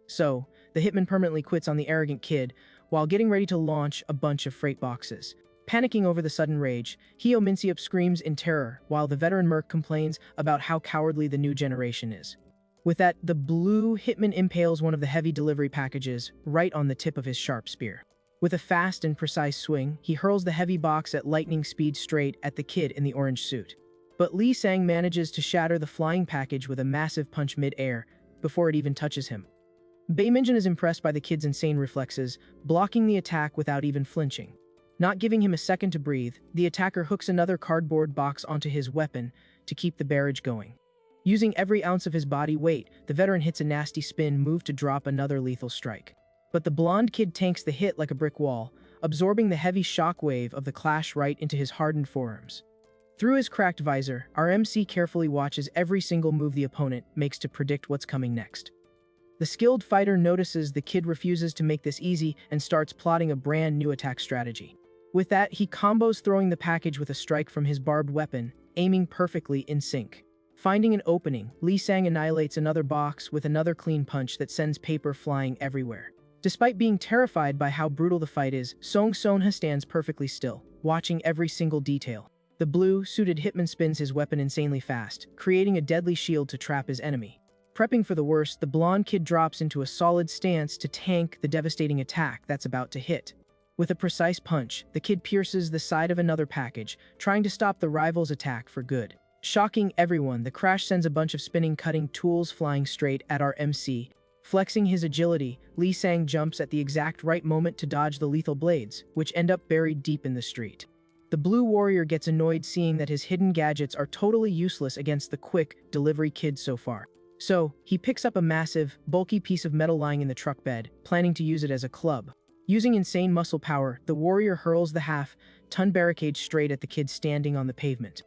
So, the hitman permanently quits on the arrogant kid while getting ready to launch a bunch of freight boxes. Panicking over the sudden rage, Hyo-min-seop screams in terror while the veteran merc complains about how cowardly the new generation is. With that, the blue hitman impales one of the heavy delivery packages right on the tip of his sharp spear. With a fast and precise swing, he hurls the heavy box at lightning speed straight at the kid in the orange suit. But Lee Sang manages to shatter the flying package with a massive punch mid-air before it even touches him. Bae Minjin is impressed by the kid's insane reflexes, blocking the attack without even flinching. Not giving him a second to breathe, the attacker hooks another cardboard box onto his weapon to keep the barrage going. Using every ounce of his body weight, the veteran hits a nasty spin move to drop another lethal strike. But the blonde kid tanks the hit like a brick wall, absorbing the heavy shockwave of the clash right into his hardened forearms. Through his cracked visor, our MC carefully watches every single move the opponent makes to predict what's coming next. The skilled fighter notices the kid refuses to make this easy and starts plotting a brand new attack strategy. With that, he combos throwing the package with a strike from his barbed weapon, aiming perfectly in sync. Finding an opening, Lee Sang annihilates another box with another clean punch that sends paper flying everywhere. Despite being terrified by how brutal the fight is, Song Seon-ha stands perfectly still, watching every single detail. The blue-suited hitman spins his weapon insanely fast, creating a deadly shield to trap his enemy. Prepping for the worst, the blonde kid drops into a solid stance to tank the devastating attack that's about to hit. With a precise punch, the kid pierces the side of another package, trying to stop the rival's attack for good. Shocking everyone, the crash sends a bunch of spinning cutting tools flying straight at our MC. Flexing his agility, Lee Sang jumps at the exact right moment to dodge the lethal blades, which end up buried deep in the street. The blue warrior gets annoyed seeing that his hidden gadgets are totally useless against the quick delivery kid so far. So, he picks up a massive, bulky piece of metal lying in the truck bed, planning to use it as a club. Using insane muscle power, the warrior hurls the half-ton barricade straight at the kid standing on the pavement.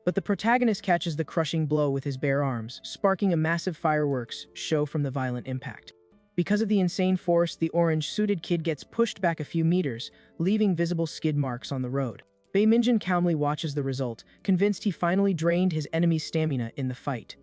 But the protagonist catches the crushing blow with his bare arms, sparking a massive fireworks show from the violent impact. Because of the insane force, the orange-suited kid gets pushed back a few meters, leaving visible skid marks on the road. Baeminjin calmly watches the result, convinced he finally drained his enemy's stamina in the fight.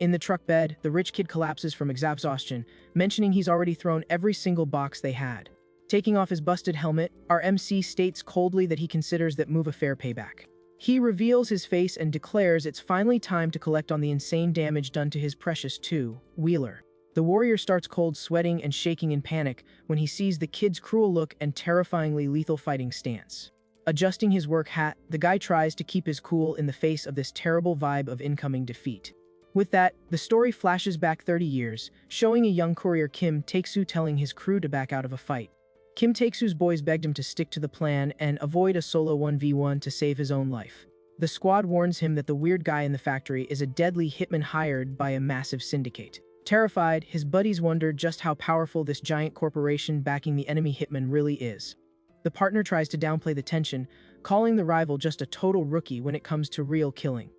In the truck bed, the rich kid collapses from exhaustion, mentioning he's already thrown every single box they had. Taking off his busted helmet, our MC states coldly that he considers that move a fair payback. He reveals his face and declares it's finally time to collect on the insane damage done to his precious two-wheeler. The warrior starts cold sweating and shaking in panic when he sees the kid's cruel look and terrifyingly lethal fighting stance. Adjusting his work hat, the guy tries to keep his cool in the face of this terrible vibe of incoming defeat. With that, the story flashes back 30 years, showing a young courier Kim Tae-soo telling his crew to back out of a fight. Kim Tae-soo's boys begged him to stick to the plan and avoid a solo 1v1 to save his own life. The squad warns him that the weird guy in the factory is a deadly hitman hired by a massive syndicate. Terrified, his buddies wonder just how powerful this giant corporation backing the enemy hitman really is. The partner tries to downplay the tension, calling the rival just a total rookie when it comes to real killing.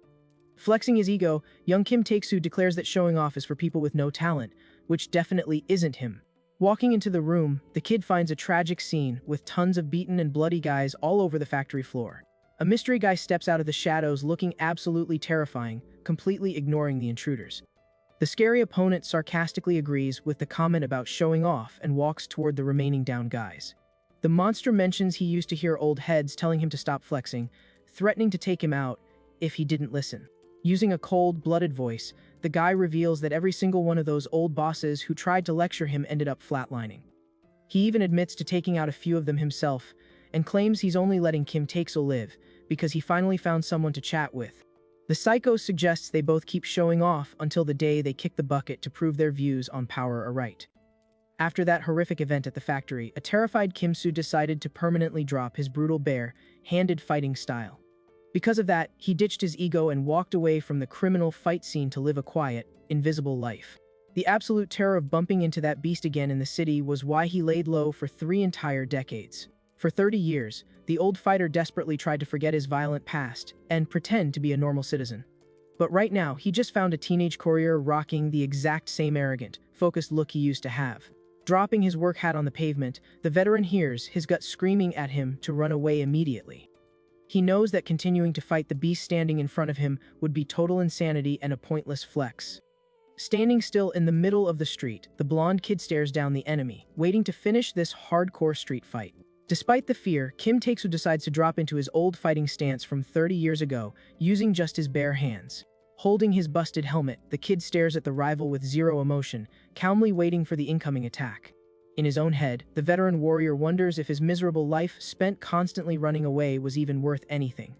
Flexing his ego, young Kim Tae-soo declares that showing off is for people with no talent, which definitely isn't him. Walking into the room, the kid finds a tragic scene with tons of beaten and bloody guys all over the factory floor. A mystery guy steps out of the shadows looking absolutely terrifying, completely ignoring the intruders. The scary opponent sarcastically agrees with the comment about showing off and walks toward the remaining down guys. The monster mentions he used to hear old heads telling him to stop flexing, threatening to take him out if he didn't listen. Using a cold-blooded voice, the guy reveals that every single one of those old bosses who tried to lecture him ended up flatlining. He even admits to taking out a few of them himself, and claims he's only letting Kim Tae-soo live because he finally found someone to chat with. The psycho suggests they both keep showing off until the day they kick the bucket to prove their views on power are right. After that horrific event at the factory, a terrified Kim Soo decided to permanently drop his brutal bare-handed fighting style. Because of that, he ditched his ego and walked away from the criminal fight scene to live a quiet, invisible life. The absolute terror of bumping into that beast again in the city was why he laid low for 3 entire decades. For 30 years, the old fighter desperately tried to forget his violent past and pretend to be a normal citizen. But right now, he just found a teenage courier rocking the exact same arrogant, focused look he used to have. Dropping his work hat on the pavement, the veteran hears his gut screaming at him to run away immediately. He knows that continuing to fight the beast standing in front of him would be total insanity and a pointless flex. Standing still in the middle of the street, the blonde kid stares down the enemy, waiting to finish this hardcore street fight. Despite the fear, Kim Tae-soo decides to drop into his old fighting stance from 30 years ago, using just his bare hands. Holding his busted helmet, the kid stares at the rival with zero emotion, calmly waiting for the incoming attack. In his own head, the veteran warrior wonders if his miserable life spent constantly running away was even worth anything.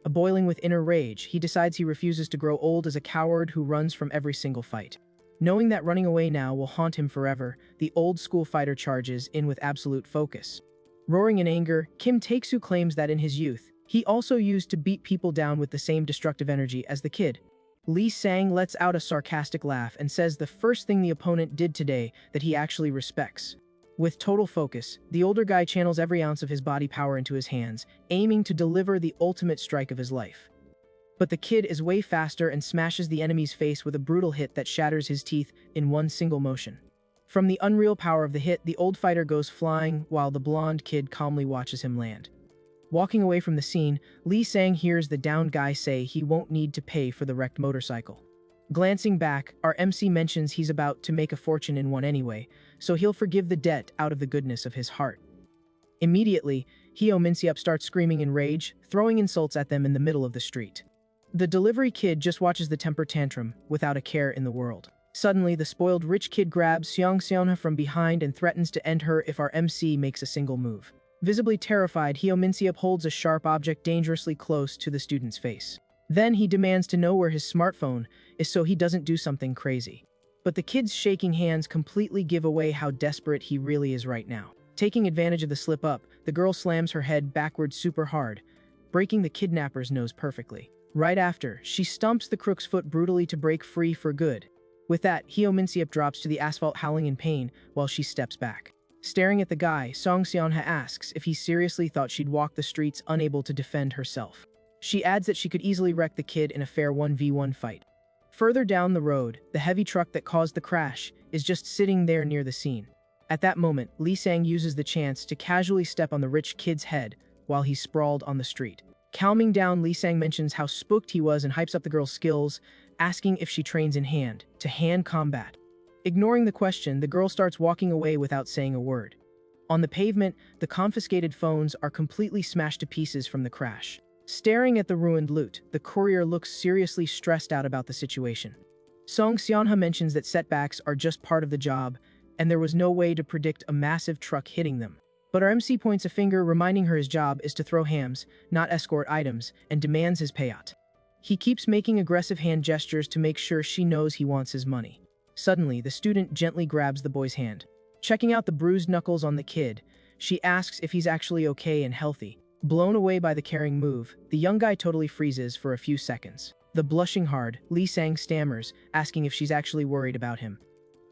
Boiling with inner rage, he decides he refuses to grow old as a coward who runs from every single fight. Knowing that running away now will haunt him forever, the old-school fighter charges in with absolute focus. Roaring in anger, Kim Tae-soo claims that in his youth, he also used to beat people down with the same destructive energy as the kid. Lee Sang lets out a sarcastic laugh and says the first thing the opponent did today that he actually respects. With total focus, the older guy channels every ounce of his body power into his hands, aiming to deliver the ultimate strike of his life. But the kid is way faster and smashes the enemy's face with a brutal hit that shatters his teeth in one single motion. From the unreal power of the hit, the old fighter goes flying while the blonde kid calmly watches him land. Walking away from the scene, Lee Sang hears the downed guy say he won't need to pay for the wrecked motorcycle. Glancing back, our MC mentions he's about to make a fortune in one anyway, so he'll forgive the debt out of the goodness of his heart. Immediately, Hyo Min-seop starts screaming in rage, throwing insults at them in the middle of the street. The delivery kid just watches the temper tantrum without a care in the world. Suddenly, the spoiled rich kid grabs Seong Seonha from behind and threatens to end her if our MC makes a single move. Visibly terrified, Hyo Min-seop holds a sharp object dangerously close to the student's face. Then he demands to know where his smartphone is so he doesn't do something crazy. But the kid's shaking hands completely give away how desperate he really is right now. Taking advantage of the slip-up, the girl slams her head backwards super hard, breaking the kidnapper's nose perfectly. Right after, she stomps the crook's foot brutally to break free for good. With that, Hyo Min-seop drops to the asphalt howling in pain while she steps back. Staring at the guy, Song Seonha asks if he seriously thought she'd walk the streets unable to defend herself. She adds that she could easily wreck the kid in a fair 1v1 fight. Further down the road, the heavy truck that caused the crash is just sitting there near the scene. At that moment, Lee Sang uses the chance to casually step on the rich kid's head while he's sprawled on the street. Calming down, Lee Sang mentions how spooked he was and hypes up the girl's skills, asking if she trains in hand-to-hand combat. Ignoring the question, the girl starts walking away without saying a word. On the pavement, the confiscated phones are completely smashed to pieces from the crash. Staring at the ruined loot, the courier looks seriously stressed out about the situation. Song Seonha mentions that setbacks are just part of the job, and there was no way to predict a massive truck hitting them. But our MC points a finger, reminding her his job is to throw hams, not escort items, and demands his payout. He keeps making aggressive hand gestures to make sure she knows he wants his money. Suddenly, the student gently grabs the boy's hand. Checking out the bruised knuckles on the kid, she asks if he's actually okay and healthy. Blown away by the caring move, the young guy totally freezes for a few seconds. The blushing hard, Lee Sang stammers, asking if she's actually worried about him.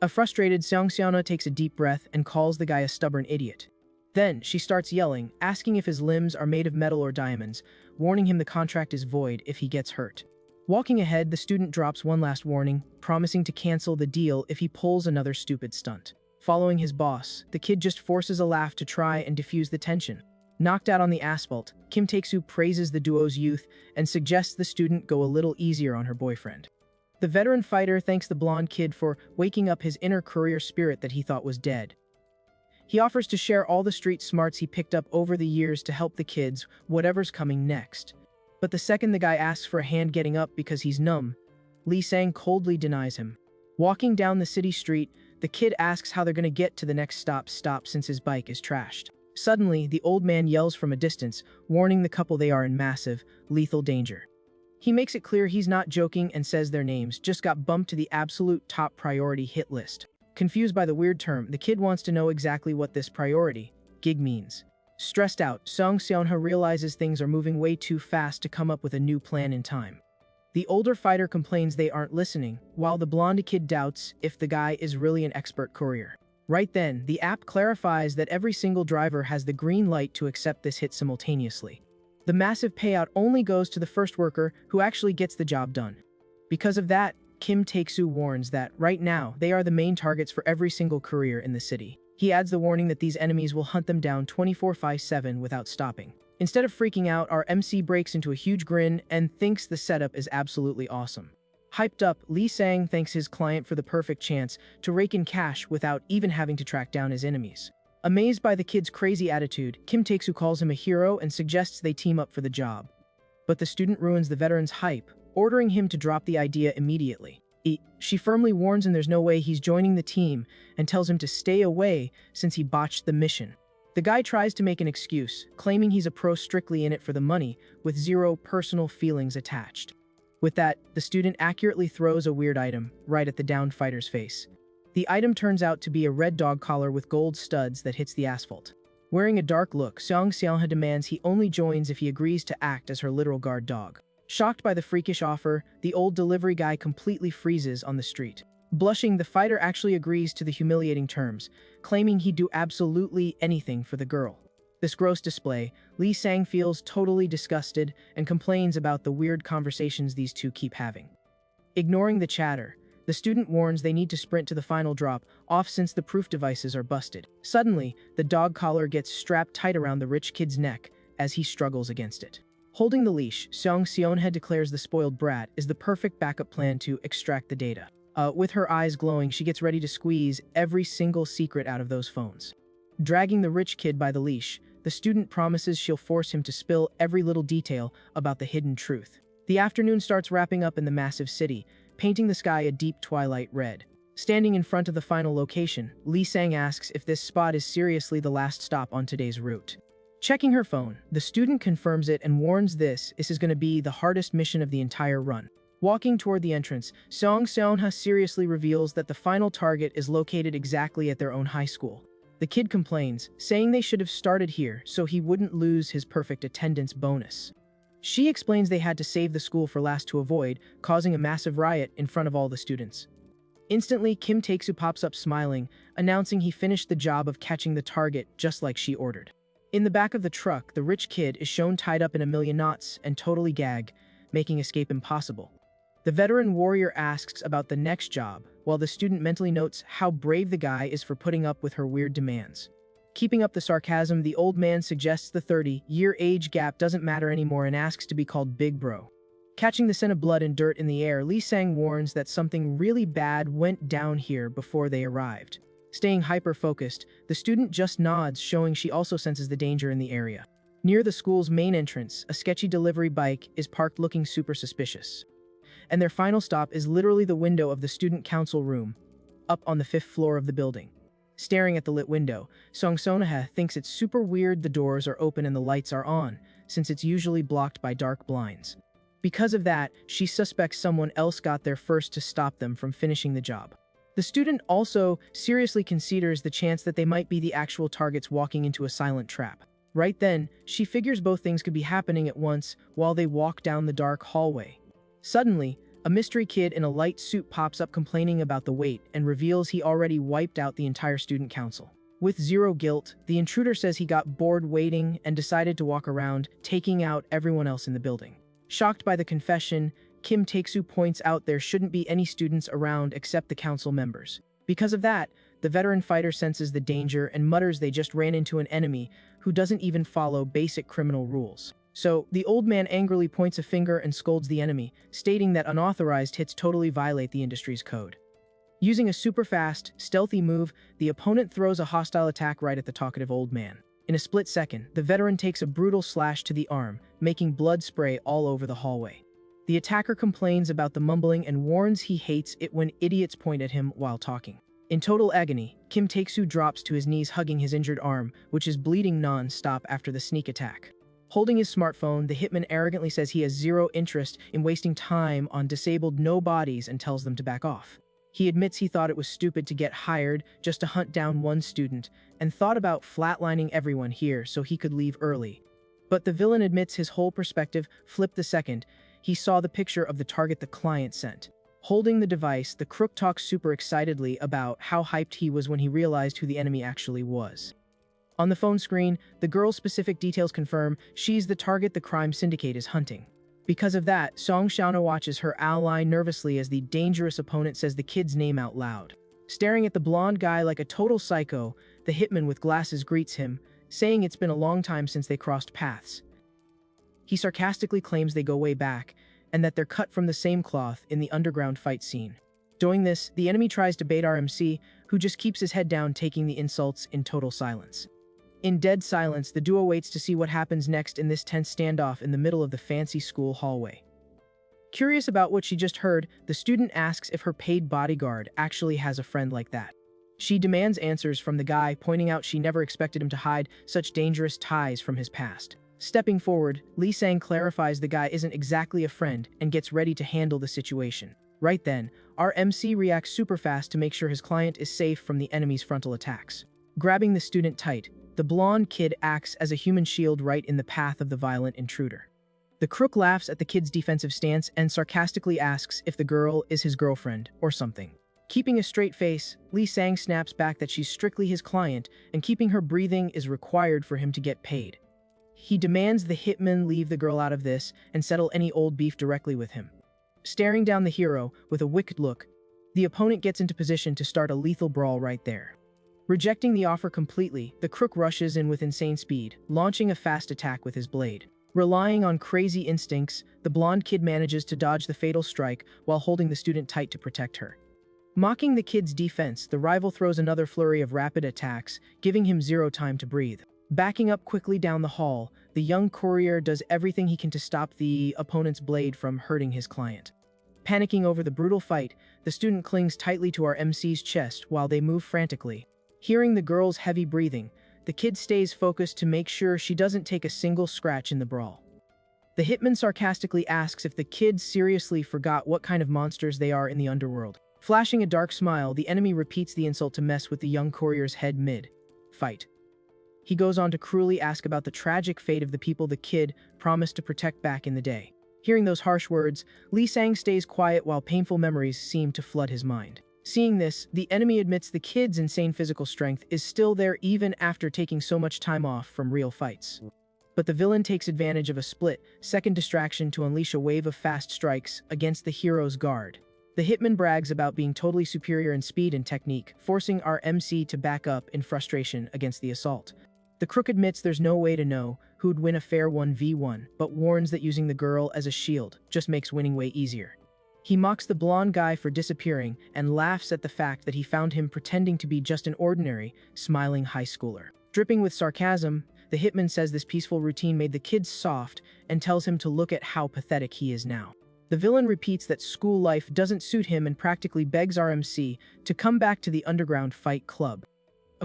A frustrated Song Seonha takes a deep breath and calls the guy a stubborn idiot. Then, she starts yelling, asking if his limbs are made of metal or diamonds, warning him the contract is void if he gets hurt. Walking ahead, the student drops one last warning, promising to cancel the deal if he pulls another stupid stunt. Following his boss, the kid just forces a laugh to try and diffuse the tension. Knocked out on the asphalt, Kim Tae-soo praises the duo's youth and suggests the student go a little easier on her boyfriend. The veteran fighter thanks the blonde kid for waking up his inner courier spirit that he thought was dead. He offers to share all the street smarts he picked up over the years to help the kids, whatever's coming next. But the second the guy asks for a hand getting up because he's numb, Lee Sang coldly denies him. Walking down the city street, the kid asks how they're going to get to the next stop since his bike is trashed. Suddenly, the old man yells from a distance, warning the couple they are in massive, lethal danger. He makes it clear he's not joking and says their names just got bumped to the absolute top priority hit list. Confused by the weird term, the kid wants to know exactly what this priority gig means. Stressed out, Song Seonha realizes things are moving way too fast to come up with a new plan in time. The older fighter complains they aren't listening, while the blonde kid doubts if the guy is really an expert courier. Right then, the app clarifies that every single driver has the green light to accept this hit simultaneously. The massive payout only goes to the first worker who actually gets the job done. Because of that, Kim Tae-soo warns that, right now, they are the main targets for every single courier in the city. He adds the warning that these enemies will hunt them down 24/7 without stopping. Instead of freaking out, our MC breaks into a huge grin and thinks the setup is absolutely awesome. Hyped up, Lee Sang thanks his client for the perfect chance to rake in cash without even having to track down his enemies. Amazed by the kid's crazy attitude, Kim Tae-soo calls him a hero and suggests they team up for the job. But the student ruins the veteran's hype, ordering him to drop the idea immediately. She firmly warns him there's no way he's joining the team and tells him to stay away since he botched the mission. The guy tries to make an excuse, claiming he's a pro strictly in it for the money, with zero personal feelings attached. With that, the student accurately throws a weird item right at the downed fighter's face. The item turns out to be a red dog collar with gold studs that hits the asphalt. Wearing a dark look, Song Seonha demands he only joins if he agrees to act as her literal guard dog. Shocked by the freakish offer, the old delivery guy completely freezes on the street. Blushing, the fighter actually agrees to the humiliating terms, claiming he'd do absolutely anything for the girl. This gross display, Lee Sang feels totally disgusted and complains about the weird conversations these two keep having. Ignoring the chatter, the student warns they need to sprint to the final drop off since the proof devices are busted. Suddenly, the dog collar gets strapped tight around the rich kid's neck as he struggles against it. Holding the leash, Song Seonha declares the spoiled brat is the perfect backup plan to extract the data. With her eyes glowing, she gets ready to squeeze every single secret out of those phones. Dragging the rich kid by the leash, the student promises she'll force him to spill every little detail about the hidden truth. The afternoon starts wrapping up in the massive city, painting the sky a deep twilight red. Standing in front of the final location, Lee Sang asks if this spot is seriously the last stop on today's route. Checking her phone, the student confirms it and warns this is going to be the hardest mission of the entire run. Walking toward the entrance, Song Seonha seriously reveals that the final target is located exactly at their own high school. The kid complains, saying they should have started here so he wouldn't lose his perfect attendance bonus. She explains they had to save the school for last to avoid causing a massive riot in front of all the students. Instantly, Kim Tae-soo pops up smiling, announcing he finished the job of catching the target just like she ordered. In the back of the truck, the rich kid is shown tied up in a million knots and totally gagged, making escape impossible. The veteran warrior asks about the next job, while the student mentally notes how brave the guy is for putting up with her weird demands. Keeping up the sarcasm, the old man suggests the 30-year age gap doesn't matter anymore and asks to be called Big Bro. Catching the scent of blood and dirt in the air, Lee Sang warns that something really bad went down here before they arrived. Staying hyper-focused, the student just nods, showing she also senses the danger in the area. Near the school's main entrance, a sketchy delivery bike is parked looking super suspicious. And their final stop is literally the window of the student council room, up on the 5th floor of the building. Staring at the lit window, Song Sonaha thinks it's super weird the doors are open and the lights are on, since it's usually blocked by dark blinds. Because of that, she suspects someone else got there first to stop them from finishing the job. The student also seriously considers the chance that they might be the actual targets walking into a silent trap. Right then, she figures both things could be happening at once while they walk down the dark hallway. Suddenly, a mystery kid in a light suit pops up complaining about the wait and reveals he already wiped out the entire student council. With zero guilt, the intruder says he got bored waiting and decided to walk around, taking out everyone else in the building. Shocked by the confession, Kim Tae-soo points out there shouldn't be any students around except the council members. Because of that, the veteran fighter senses the danger and mutters they just ran into an enemy who doesn't even follow basic criminal rules. So, the old man angrily points a finger and scolds the enemy, stating that unauthorized hits totally violate the industry's code. Using a super fast, stealthy move, the opponent throws a hostile attack right at the talkative old man. In a split second, the veteran takes a brutal slash to the arm, making blood spray all over the hallway. The attacker complains about the mumbling and warns he hates it when idiots point at him while talking. In total agony, Kim Tae-soo drops to his knees hugging his injured arm, which is bleeding non-stop after the sneak attack. Holding his smartphone, the hitman arrogantly says he has zero interest in wasting time on disabled nobodies and tells them to back off. He admits he thought it was stupid to get hired just to hunt down one student and thought about flatlining everyone here so he could leave early. But the villain admits his whole perspective flipped the second he saw the picture of the target the client sent. Holding the device, the crook talks super excitedly about how hyped he was when he realized who the enemy actually was. On the phone screen, the girl's specific details confirm she's the target the crime syndicate is hunting. Because of that, Song Xiaona watches her ally nervously as the dangerous opponent says the kid's name out loud. Staring at the blonde guy like a total psycho, the hitman with glasses greets him, saying it's been a long time since they crossed paths. He sarcastically claims they go way back, and that they're cut from the same cloth in the underground fight scene. Doing this, the enemy tries to bait our MC, who just keeps his head down, taking the insults in total silence. In dead silence, the duo waits to see what happens next in this tense standoff in the middle of the fancy school hallway. Curious about what she just heard, the student asks if her paid bodyguard actually has a friend like that. She demands answers from the guy, pointing out she never expected him to hide such dangerous ties from his past. Stepping forward, Lee Sang clarifies the guy isn't exactly a friend and gets ready to handle the situation. Right then, our MC reacts super fast to make sure his client is safe from the enemy's frontal attacks. Grabbing the student tight, the blonde kid acts as a human shield right in the path of the violent intruder. The crook laughs at the kid's defensive stance and sarcastically asks if the girl is his girlfriend or something. Keeping a straight face, Lee Sang snaps back that she's strictly his client and keeping her breathing is required for him to get paid. He demands the hitman leave the girl out of this and settle any old beef directly with him. Staring down the hero with a wicked look, the opponent gets into position to start a lethal brawl right there. Rejecting the offer completely, the crook rushes in with insane speed, launching a fast attack with his blade. Relying on crazy instincts, the blonde kid manages to dodge the fatal strike while holding the student tight to protect her. Mocking the kid's defense, the rival throws another flurry of rapid attacks, giving him zero time to breathe. Backing up quickly down the hall, the young courier does everything he can to stop the opponent's blade from hurting his client. Panicking over the brutal fight, the student clings tightly to our MC's chest while they move frantically. Hearing the girl's heavy breathing, the kid stays focused to make sure she doesn't take a single scratch in the brawl. The hitman sarcastically asks if the kids seriously forgot what kind of monsters they are in the underworld. Flashing a dark smile, the enemy repeats the insult to mess with the young courier's head mid-fight. He goes on to cruelly ask about the tragic fate of the people the kid promised to protect back in the day. Hearing those harsh words, Lee Sang stays quiet while painful memories seem to flood his mind. Seeing this, the enemy admits the kid's insane physical strength is still there even after taking so much time off from real fights. But the villain takes advantage of a split-second distraction to unleash a wave of fast strikes against the hero's guard. The hitman brags about being totally superior in speed and technique, forcing our MC to back up in frustration against the assault. The crook admits there's no way to know who'd win a fair 1v1, but warns that using the girl as a shield just makes winning way easier. He mocks the blonde guy for disappearing and laughs at the fact that he found him pretending to be just an ordinary, smiling high schooler. Dripping with sarcasm, the hitman says this peaceful routine made the kid soft and tells him to look at how pathetic he is now. The villain repeats that school life doesn't suit him and practically begs our MC to come back to the underground fight club.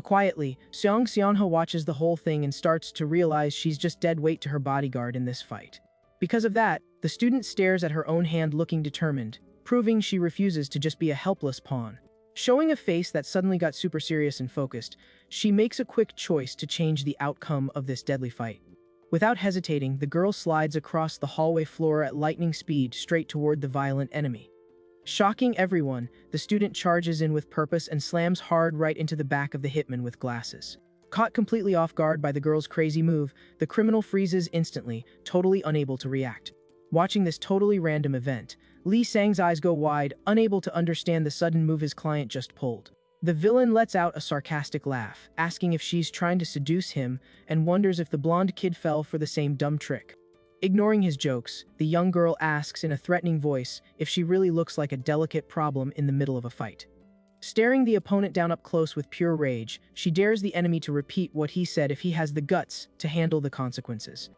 Quietly, Seong Seonha watches the whole thing and starts to realize she's just dead weight to her bodyguard in this fight. Because of that, the student stares at her own hand looking determined, proving she refuses to just be a helpless pawn. Showing a face that suddenly got super serious and focused, she makes a quick choice to change the outcome of this deadly fight. Without hesitating, the girl slides across the hallway floor at lightning speed straight toward the violent enemy. Shocking everyone, the student charges in with purpose and slams hard right into the back of the hitman with glasses. Caught completely off guard by the girl's crazy move, the criminal freezes instantly, totally unable to react. Watching this totally random event, Lee Sang's eyes go wide, unable to understand the sudden move his client just pulled. The villain lets out a sarcastic laugh, asking if she's trying to seduce him, and wonders if the blonde kid fell for the same dumb trick. Ignoring his jokes, the young girl asks in a threatening voice if she really looks like a delicate problem in the middle of a fight. Staring the opponent down up close with pure rage, she dares the enemy to repeat what he said if he has the guts to handle the consequences.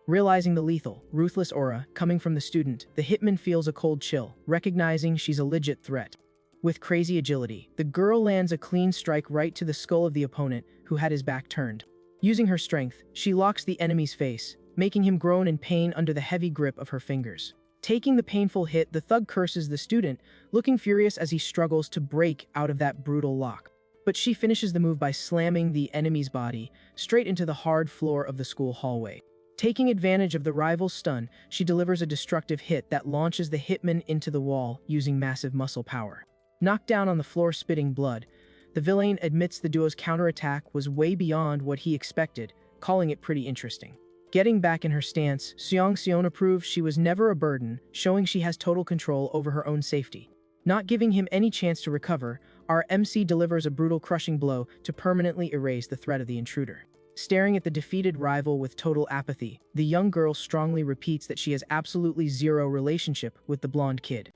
Realizing the lethal, ruthless aura coming from the student, the hitman feels a cold chill, recognizing she's a legit threat. With crazy agility, the girl lands a clean strike right to the skull of the opponent, who had his back turned. Using her strength, she locks the enemy's face, making him groan in pain under the heavy grip of her fingers. Taking the painful hit, the thug curses the student, looking furious as he struggles to break out of that brutal lock. But she finishes the move by slamming the enemy's body straight into the hard floor of the school hallway. Taking advantage of the rival's stun, she delivers a destructive hit that launches the hitman into the wall using massive muscle power. Knocked down on the floor spitting blood, the villain admits the duo's counterattack was way beyond what he expected, calling it pretty interesting. Getting back in her stance, Seong Seona proves she was never a burden, showing she has total control over her own safety. Not giving him any chance to recover, our MC delivers a brutal crushing blow to permanently erase the threat of the intruder. Staring at the defeated rival with total apathy, the young girl strongly repeats that she has absolutely zero relationship with the blonde kid.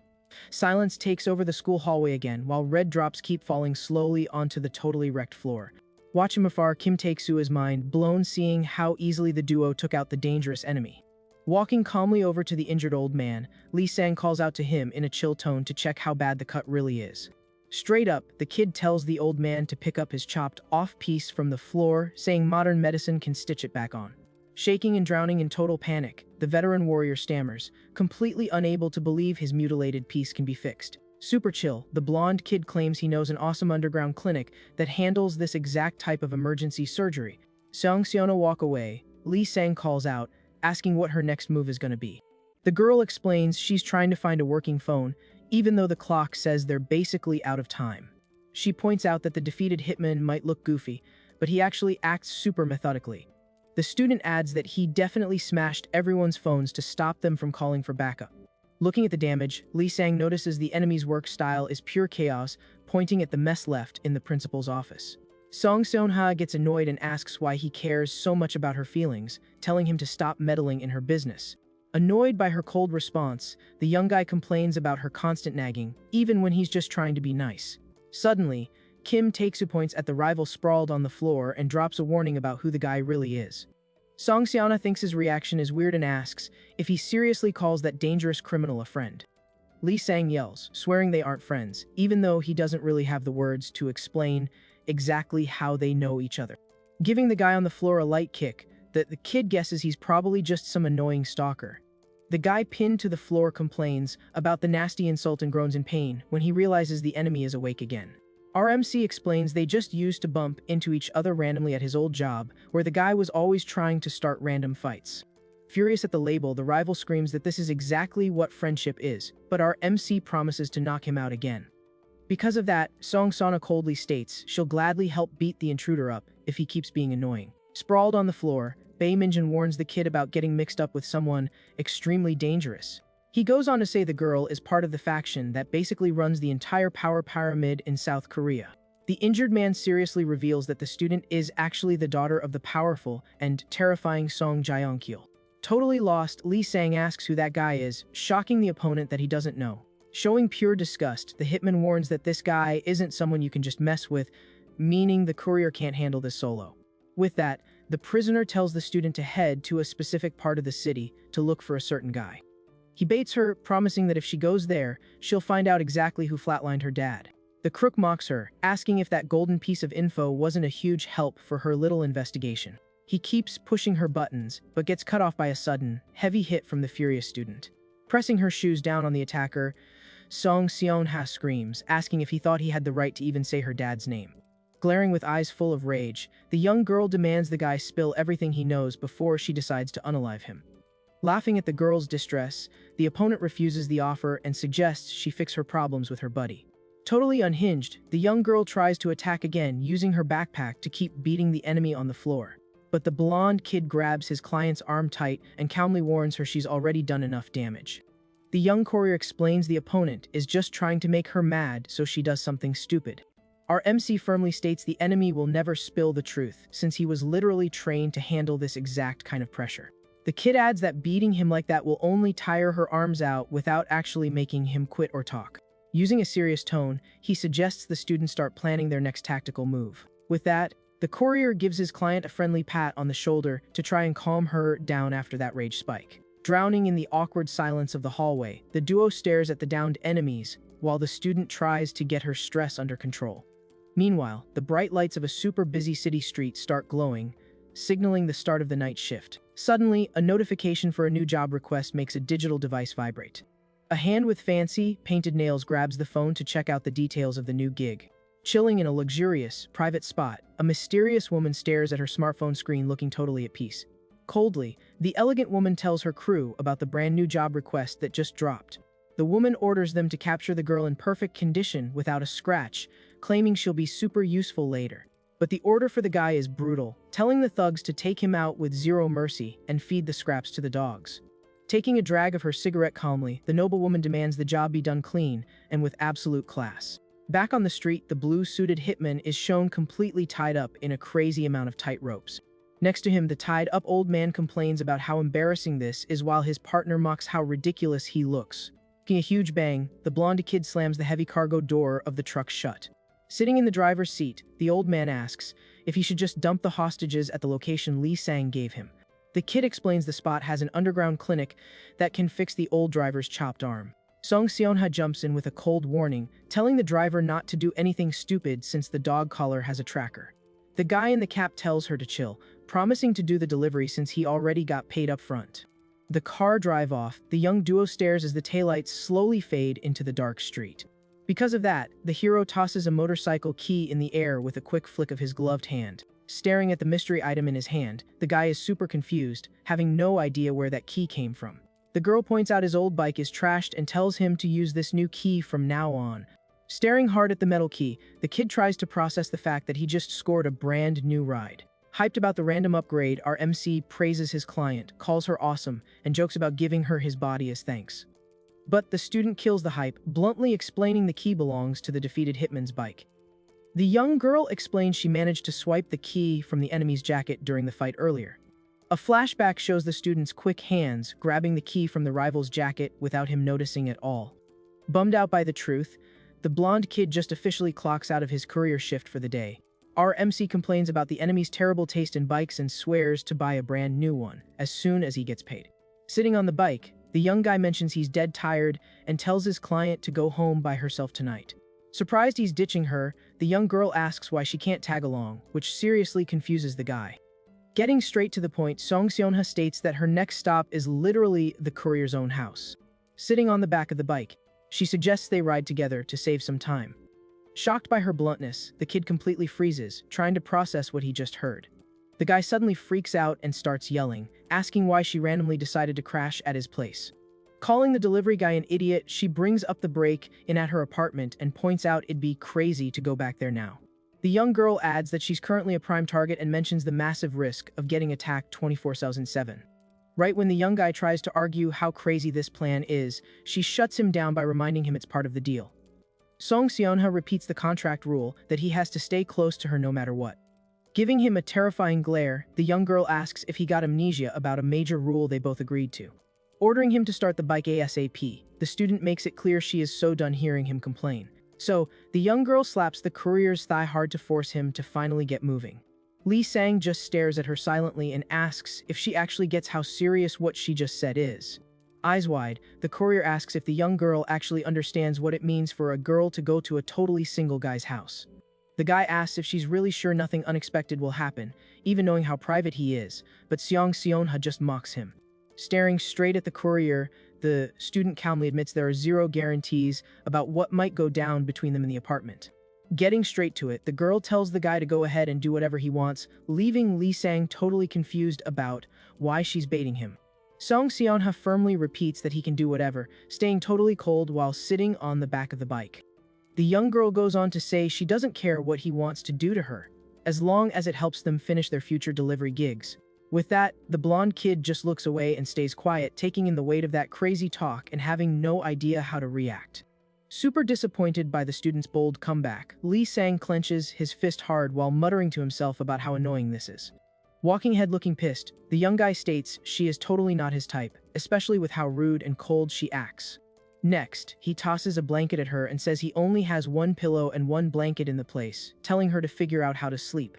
Silence takes over the school hallway again, while red drops keep falling slowly onto the totally wrecked floor. Watching afar, Kim Tae-soo is mind blown seeing how easily the duo took out the dangerous enemy. Walking calmly over to the injured old man, Lee Sang calls out to him in a chill tone to check how bad the cut really is. Straight up, the kid tells the old man to pick up his chopped off piece from the floor, saying modern medicine can stitch it back on. Shaking and drowning in total panic, the veteran warrior stammers, completely unable to believe his mutilated piece can be fixed. Super chill, the blonde kid claims he knows an awesome underground clinic that handles this exact type of emergency surgery. Seong Seona walk away, Lee Sang calls out, asking what her next move is going to be. The girl explains she's trying to find a working phone, even though the clock says they're basically out of time. She points out that the defeated hitman might look goofy, but he actually acts super methodically. The student adds that he definitely smashed everyone's phones to stop them from calling for backup. Looking at the damage, Lee Sang notices the enemy's work style is pure chaos, pointing at the mess left in the principal's office. Song Seon-ha gets annoyed and asks why he cares so much about her feelings, telling him to stop meddling in her business. Annoyed by her cold response, the young guy complains about her constant nagging, even when he's just trying to be nice. Suddenly, Kim Tae-soo points at the rival sprawled on the floor and drops a warning about who the guy really is. Song Seona thinks his reaction is weird and asks if he seriously calls that dangerous criminal a friend. Lee Sang yells, swearing they aren't friends, even though he doesn't really have the words to explain exactly how they know each other. Giving the guy on the floor a light kick, the kid guesses he's probably just some annoying stalker. The guy pinned to the floor complains about the nasty insult and groans in pain when he realizes the enemy is awake again. RMC explains they just used to bump into each other randomly at his old job, where the guy was always trying to start random fights. Furious at the label, the rival screams that this is exactly what friendship is, but our MC promises to knock him out again. Because of that, Song Sana coldly states she'll gladly help beat the intruder up if he keeps being annoying. Sprawled on the floor, Bae Minjin warns the kid about getting mixed up with someone extremely dangerous. He goes on to say the girl is part of the faction that basically runs the entire power pyramid in South Korea. The injured man seriously reveals that the student is actually the daughter of the powerful and terrifying Song Jae-kyul. Totally lost, Lee Sang asks who that guy is, shocking the opponent that he doesn't know. Showing pure disgust, the hitman warns that this guy isn't someone you can just mess with, meaning the courier can't handle this solo. With that, the prisoner tells the student to head to a specific part of the city to look for a certain guy. He baits her, promising that if she goes there, she'll find out exactly who flatlined her dad. The crook mocks her, asking if that golden piece of info wasn't a huge help for her little investigation. He keeps pushing her buttons, but gets cut off by a sudden, heavy hit from the furious student. Pressing her shoes down on the attacker, Song Seon-ha screams, asking if he thought he had the right to even say her dad's name. Glaring with eyes full of rage, the young girl demands the guy spill everything he knows before she decides to unalive him. Laughing at the girl's distress, the opponent refuses the offer and suggests she fix her problems with her buddy. Totally unhinged, the young girl tries to attack again, using her backpack to keep beating the enemy on the floor. But the blonde kid grabs his client's arm tight and calmly warns her she's already done enough damage. The young courier explains the opponent is just trying to make her mad so she does something stupid. Our MC firmly states the enemy will never spill the truth, since he was literally trained to handle this exact kind of pressure. The kid adds that beating him like that will only tire her arms out without actually making him quit or talk. Using a serious tone, he suggests the students start planning their next tactical move. With that, the courier gives his client a friendly pat on the shoulder to try and calm her down after that rage spike. Drowning in the awkward silence of the hallway, the duo stares at the downed enemies while the student tries to get her stress under control. Meanwhile, the bright lights of a super busy city street start glowing, signaling the start of the night shift. Suddenly, a notification for a new job request makes a digital device vibrate. A hand with fancy, painted nails grabs the phone to check out the details of the new gig. Chilling in a luxurious, private spot, a mysterious woman stares at her smartphone screen looking totally at peace. Coldly, the elegant woman tells her crew about the brand new job request that just dropped. The woman orders them to capture the girl in perfect condition without a scratch, claiming she'll be super useful later. But the order for the guy is brutal, telling the thugs to take him out with zero mercy and feed the scraps to the dogs. Taking a drag of her cigarette calmly, the noblewoman demands the job be done clean and with absolute class. Back on the street, the blue-suited hitman is shown completely tied up in a crazy amount of tight ropes. Next to him, the tied-up old man complains about how embarrassing this is while his partner mocks how ridiculous he looks. Making a huge bang, the blonde kid slams the heavy cargo door of the truck shut. Sitting in the driver's seat, the old man asks if he should just dump the hostages at the location Lee Sang gave him. The kid explains the spot has an underground clinic that can fix the old driver's chopped arm. Song Seon-ha jumps in with a cold warning, telling the driver not to do anything stupid since the dog collar has a tracker. The guy in the cap tells her to chill, promising to do the delivery since he already got paid up front. The car drive off, the young duo stares as the taillights slowly fade into the dark street. Because of that, the hero tosses a motorcycle key in the air with a quick flick of his gloved hand. Staring at the mystery item in his hand, the guy is super confused, having no idea where that key came from. The girl points out his old bike is trashed and tells him to use this new key from now on. Staring hard at the metal key, the kid tries to process the fact that he just scored a brand new ride. Hyped about the random upgrade, our MC praises his client, calls her awesome, and jokes about giving her his body as thanks. But the student kills the hype, bluntly explaining the key belongs to the defeated hitman's bike. The young girl explains she managed to swipe the key from the enemy's jacket during the fight earlier. A flashback shows the student's quick hands grabbing the key from the rival's jacket without him noticing at all. Bummed out by the truth, the blonde kid just officially clocks out of his courier shift for the day. Our MC complains about the enemy's terrible taste in bikes and swears to buy a brand new one as soon as he gets paid. Sitting on the bike, the young guy mentions he's dead tired and tells his client to go home by herself tonight. Surprised he's ditching her, the young girl asks why she can't tag along, which seriously confuses the guy. Getting straight to the point, Song Seon-ha states that her next stop is literally the courier's own house. Sitting on the back of the bike, she suggests they ride together to save some time. Shocked by her bluntness, the kid completely freezes, trying to process what he just heard. The guy suddenly freaks out and starts yelling, asking why she randomly decided to crash at his place. Calling the delivery guy an idiot, she brings up the break-in at her apartment and points out it'd be crazy to go back there now. The young girl adds that she's currently a prime target and mentions the massive risk of getting attacked 24/7. Right when the young guy tries to argue how crazy this plan is, she shuts him down by reminding him it's part of the deal. Song Seonha repeats the contract rule that he has to stay close to her no matter what. Giving him a terrifying glare, the young girl asks if he got amnesia about a major rule they both agreed to. Ordering him to start the bike ASAP, the student makes it clear she is so done hearing him complain. So, the young girl slaps the courier's thigh hard to force him to finally get moving. Lee Sang just stares at her silently and asks if she actually gets how serious what she just said is. Eyes wide, the courier asks if the young girl actually understands what it means for a girl to go to a totally single guy's house. The guy asks if she's really sure nothing unexpected will happen, even knowing how private he is, but Seong Seonha just mocks him. Staring straight at the courier, the student calmly admits there are zero guarantees about what might go down between them in the apartment. Getting straight to it, the girl tells the guy to go ahead and do whatever he wants, leaving Lee Sang totally confused about why she's baiting him. Song Seonha firmly repeats that he can do whatever, staying totally cold while sitting on the back of the bike. The young girl goes on to say she doesn't care what he wants to do to her, as long as it helps them finish their future delivery gigs. With that, the blonde kid just looks away and stays quiet, taking in the weight of that crazy talk and having no idea how to react. Super disappointed by the student's bold comeback, Lee Sang clenches his fist hard while muttering to himself about how annoying this is. Walking ahead looking pissed, the young guy states she is totally not his type, especially with how rude and cold she acts. Next, he tosses a blanket at her and says he only has one pillow and one blanket in the place, telling her to figure out how to sleep.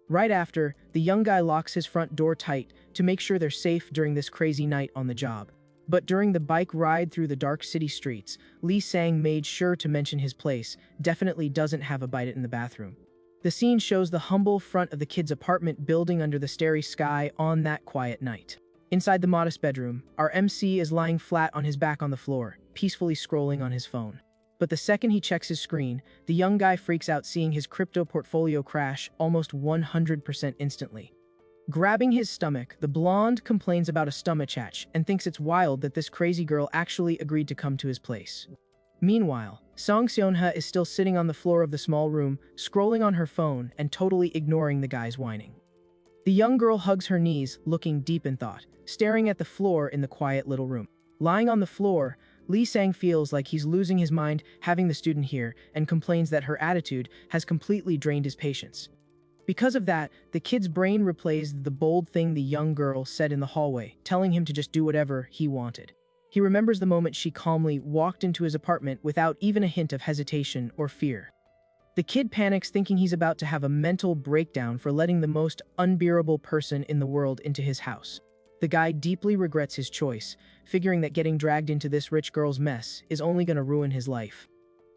Right after, the young guy locks his front door tight to make sure they're safe during this crazy night on the job. But during the bike ride through the dark city streets, Lee Sang made sure to mention his place definitely doesn't have a bite in the bathroom. The scene shows the humble front of the kid's apartment building under the starry sky on that quiet night. Inside the modest bedroom, our MC is lying flat on his back on the floor, peacefully scrolling on his phone. But the second he checks his screen, the young guy freaks out seeing his crypto portfolio crash almost 100% instantly. Grabbing his stomach, the blonde complains about a stomachache and thinks it's wild that this crazy girl actually agreed to come to his place. Meanwhile, Song Seonha is still sitting on the floor of the small room, scrolling on her phone and totally ignoring the guy's whining. The young girl hugs her knees, looking deep in thought, staring at the floor in the quiet little room. Lying on the floor, Lee Sang feels like he's losing his mind having the student here and complains that her attitude has completely drained his patience. Because of that, the kid's brain replays the bold thing the young girl said in the hallway, telling him to just do whatever he wanted. He remembers the moment she calmly walked into his apartment without even a hint of hesitation or fear. The kid panics thinking he's about to have a mental breakdown for letting the most unbearable person in the world into his house. The guy deeply regrets his choice, figuring that getting dragged into this rich girl's mess is only going to ruin his life.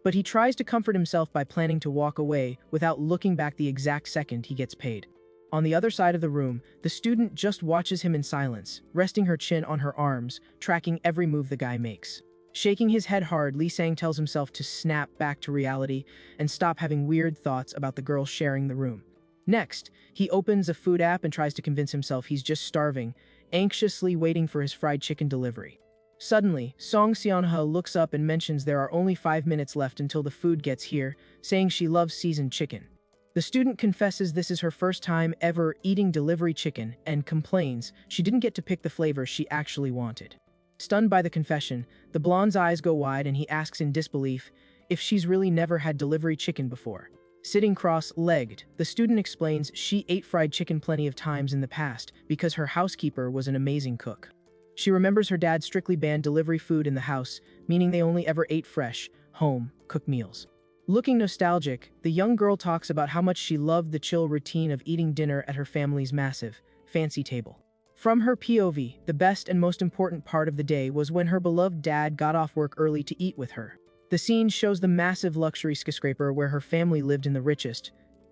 But he tries to comfort himself by planning to walk away without looking back the exact second he gets paid. On the other side of the room, the student just watches him in silence, resting her chin on her arms, tracking every move the guy makes. Shaking his head hard, Lee Sang tells himself to snap back to reality and stop having weird thoughts about the girl sharing the room. Next, he opens a food app and tries to convince himself he's just starving, anxiously waiting for his fried chicken delivery. Suddenly, Song Seonha looks up and mentions there are only 5 minutes left until the food gets here, saying she loves seasoned chicken. The student confesses this is her first time ever eating delivery chicken and complains she didn't get to pick the flavor she actually wanted. Stunned by the confession, the blonde's eyes go wide and he asks in disbelief if she's really never had delivery chicken before. Sitting cross-legged, the student explains she ate fried chicken plenty of times in the past because her housekeeper was an amazing cook. She remembers her dad strictly banned delivery food in the house, meaning they only ever ate fresh, home-cooked meals. Looking nostalgic, the young girl talks about how much she loved the chill routine of eating dinner at her family's massive, fancy table. From her POV, the best and most important part of the day was when her beloved dad got off work early to eat with her. The scene shows the massive luxury skyscraper where her family lived in the richest,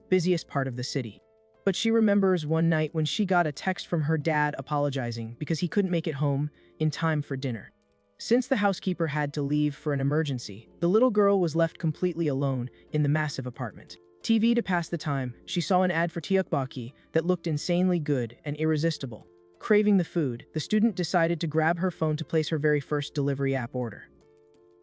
busiest part of the city. But she remembers one night when she got a text from her dad apologizing because he couldn't make it home in time for dinner. Since the housekeeper had to leave for an emergency, the little girl was left completely alone in the massive apartment. TV to pass the time, she saw an ad for tteokbokki that looked insanely good and irresistible. Craving the food, the student decided to grab her phone to place her very first delivery app order.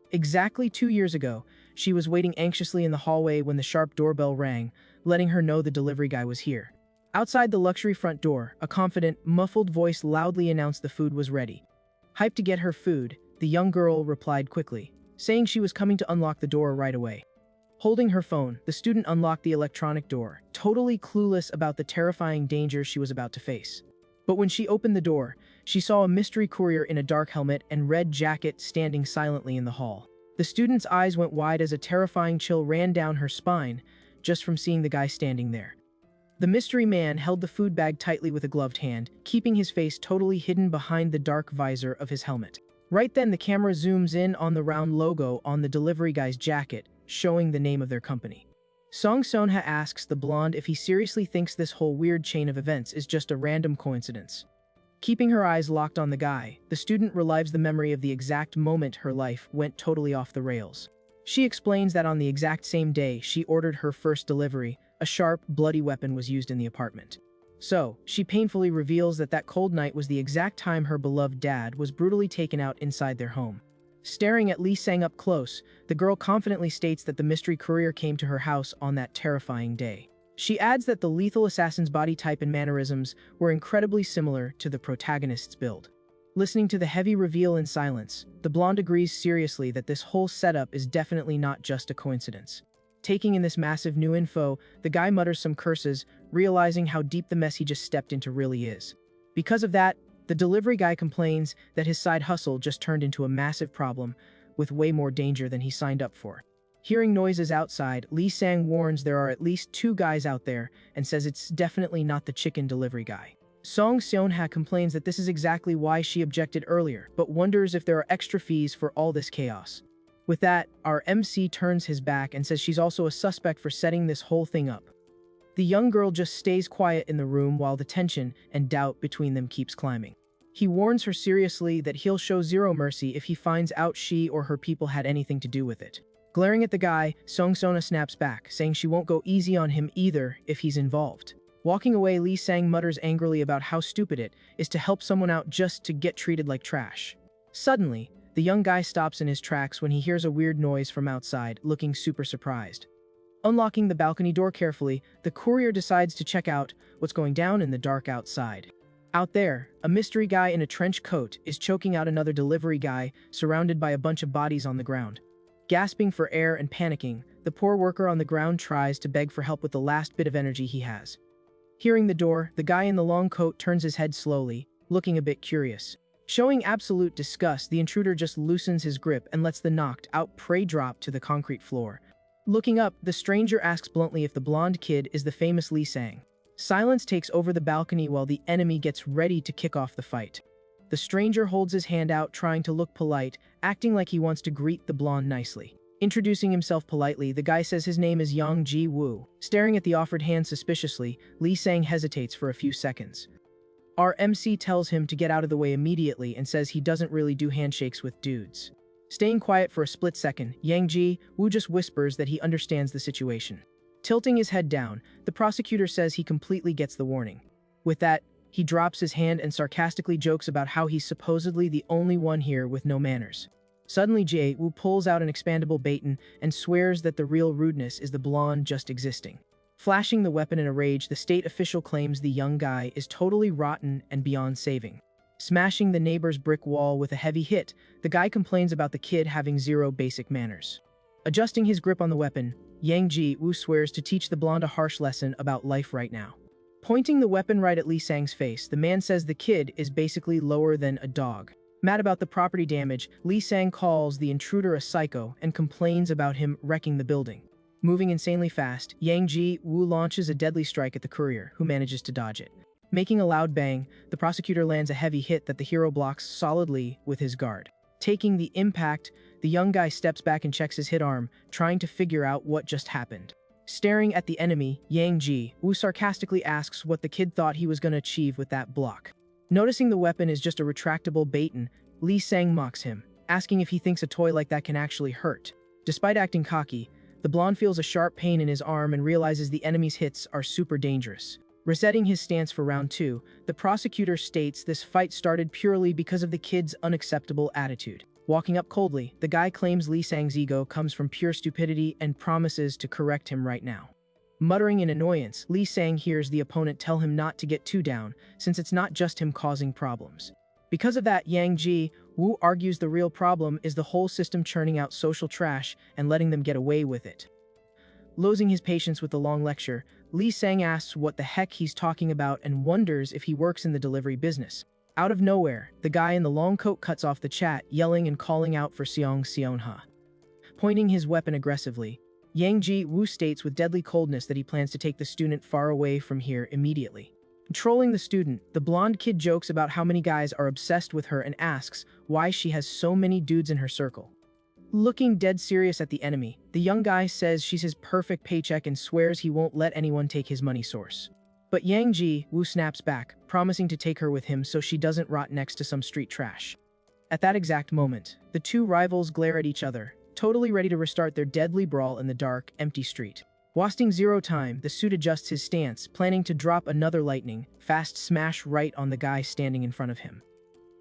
Exactly 2 years ago, she was waiting anxiously in the hallway when the sharp doorbell rang, letting her know the delivery guy was here. Outside the luxury front door, a confident, muffled voice loudly announced the food was ready. Hyped to get her food, the young girl replied quickly, saying she was coming to unlock the door right away. Holding her phone, the student unlocked the electronic door, totally clueless about the terrifying danger she was about to face. But when she opened the door, she saw a mystery courier in a dark helmet and red jacket standing silently in the hall. The student's eyes went wide as a terrifying chill ran down her spine just from seeing the guy standing there. The mystery man held the food bag tightly with a gloved hand, keeping his face totally hidden behind the dark visor of his helmet. Right then, the camera zooms in on the round logo on the delivery guy's jacket, showing the name of their company. Song Seon-ha asks the blonde if he seriously thinks this whole weird chain of events is just a random coincidence. Keeping her eyes locked on the guy, the student relives the memory of the exact moment her life went totally off the rails. She explains that on the exact same day she ordered her first delivery, a sharp, bloody weapon was used in the apartment. So, she painfully reveals that that cold night was the exact time her beloved dad was brutally taken out inside their home. Staring at Lee Sang up close, the girl confidently states that the mystery courier came to her house on that terrifying day. She adds that the lethal assassin's body type and mannerisms were incredibly similar to the protagonist's build. Listening to the heavy reveal in silence, the blonde agrees seriously that this whole setup is definitely not just a coincidence. Taking in this massive new info, the guy mutters some curses, realizing how deep the mess he just stepped into really is. Because of that, the delivery guy complains that his side hustle just turned into a massive problem, with way more danger than he signed up for. Hearing noises outside, Lee Sang warns there are at least 2 guys out there and says it's definitely not the chicken delivery guy. Song Seon-ha complains that this is exactly why she objected earlier, but wonders if there are extra fees for all this chaos. With that, our MC turns his back and says she's also a suspect for setting this whole thing up. The young girl just stays quiet in the room while the tension and doubt between them keeps climbing. He warns her seriously that he'll show zero mercy if he finds out she or her people had anything to do with it. Glaring at the guy, Song Sona snaps back, saying she won't go easy on him either if he's involved. Walking away, Lee Sang mutters angrily about how stupid it is to help someone out just to get treated like trash. Suddenly, the young guy stops in his tracks when he hears a weird noise from outside, looking super surprised. Unlocking the balcony door carefully, the courier decides to check out what's going down in the dark outside. Out there, a mystery guy in a trench coat is choking out another delivery guy, surrounded by a bunch of bodies on the ground. Gasping for air and panicking, the poor worker on the ground tries to beg for help with the last bit of energy he has. Hearing the door, the guy in the long coat turns his head slowly, looking a bit curious. Showing absolute disgust, the intruder just loosens his grip and lets the knocked-out prey drop to the concrete floor. Looking up, the stranger asks bluntly if the blonde kid is the famous Lee Sang. Silence takes over the balcony while the enemy gets ready to kick off the fight. The stranger holds his hand out, trying to look polite, acting like he wants to greet the blonde nicely. Introducing himself politely, the guy says his name is Yang Ji Woo. Staring at the offered hand suspiciously, Lee Sang hesitates for a few seconds. Our MC tells him to get out of the way immediately and says he doesn't really do handshakes with dudes. Staying quiet for a split second, Yang Ji Woo just whispers that he understands the situation. Tilting his head down, the prosecutor says he completely gets the warning. With that, he drops his hand and sarcastically jokes about how he's supposedly the only one here with no manners. Suddenly, Jae Woo pulls out an expandable baton and swears that the real rudeness is the blonde just existing. Flashing the weapon in a rage, the state official claims the young guy is totally rotten and beyond saving. Smashing the neighbor's brick wall with a heavy hit, the guy complains about the kid having zero basic manners. Adjusting his grip on the weapon, Yang Ji Woo swears to teach the blonde a harsh lesson about life right now. Pointing the weapon right at Lee Sang's face, the man says the kid is basically lower than a dog. Mad about the property damage, Lee Sang calls the intruder a psycho and complains about him wrecking the building. Moving insanely fast, Yang Ji Woo launches a deadly strike at the courier, who manages to dodge it. Making a loud bang, the prosecutor lands a heavy hit that the hero blocks solidly with his guard. Taking the impact, the young guy steps back and checks his hit arm, trying to figure out what just happened. Staring at the enemy, Yang Ji Woo sarcastically asks what the kid thought he was going to achieve with that block. Noticing the weapon is just a retractable baton, Lee Sang mocks him, asking if he thinks a toy like that can actually hurt. Despite acting cocky, the blonde feels a sharp pain in his arm and realizes the enemy's hits are super dangerous. Resetting his stance for round 2, the prosecutor states this fight started purely because of the kid's unacceptable attitude. Walking up coldly, the guy claims Lee Sang's ego comes from pure stupidity and promises to correct him right now. Muttering in annoyance, Lee Sang hears the opponent tell him not to get too down, since it's not just him causing problems. Because of that, Yang Ji Woo argues the real problem is the whole system churning out social trash and letting them get away with it. Losing his patience with the long lecture, Lee Sang asks what the heck he's talking about and wonders if he works in the delivery business. Out of nowhere, the guy in the long coat cuts off the chat, yelling and calling out for Seong Seonha. Pointing his weapon aggressively, Yang Ji Woo states with deadly coldness that he plans to take the student far away from here immediately. Trolling the student, the blonde kid jokes about how many guys are obsessed with her and asks why she has so many dudes in her circle. Looking dead serious at the enemy, the young guy says she's his perfect paycheck and swears he won't let anyone take his money source. But Yang Ji Woo snaps back, promising to take her with him so she doesn't rot next to some street trash. At that exact moment, the two rivals glare at each other, totally ready to restart their deadly brawl in the dark, empty street. Wasting zero time, the suit adjusts his stance, planning to drop another lightning, fast smash right on the guy standing in front of him.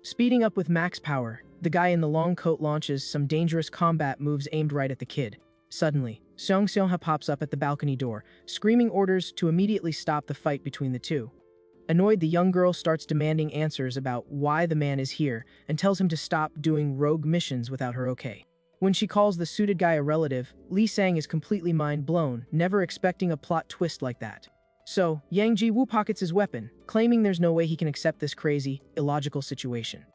Speeding up with max power, the guy in the long coat launches some dangerous combat moves aimed right at the kid. Suddenly, Seong Seonha pops up at the balcony door, screaming orders to immediately stop the fight between the two. Annoyed, the young girl starts demanding answers about why the man is here and tells him to stop doing rogue missions without her okay. When she calls the suited guy a relative, Lee Sang is completely mind-blown, never expecting a plot twist like that. So, Yang Ji Woo pockets his weapon, claiming there's no way he can accept this crazy, illogical situation.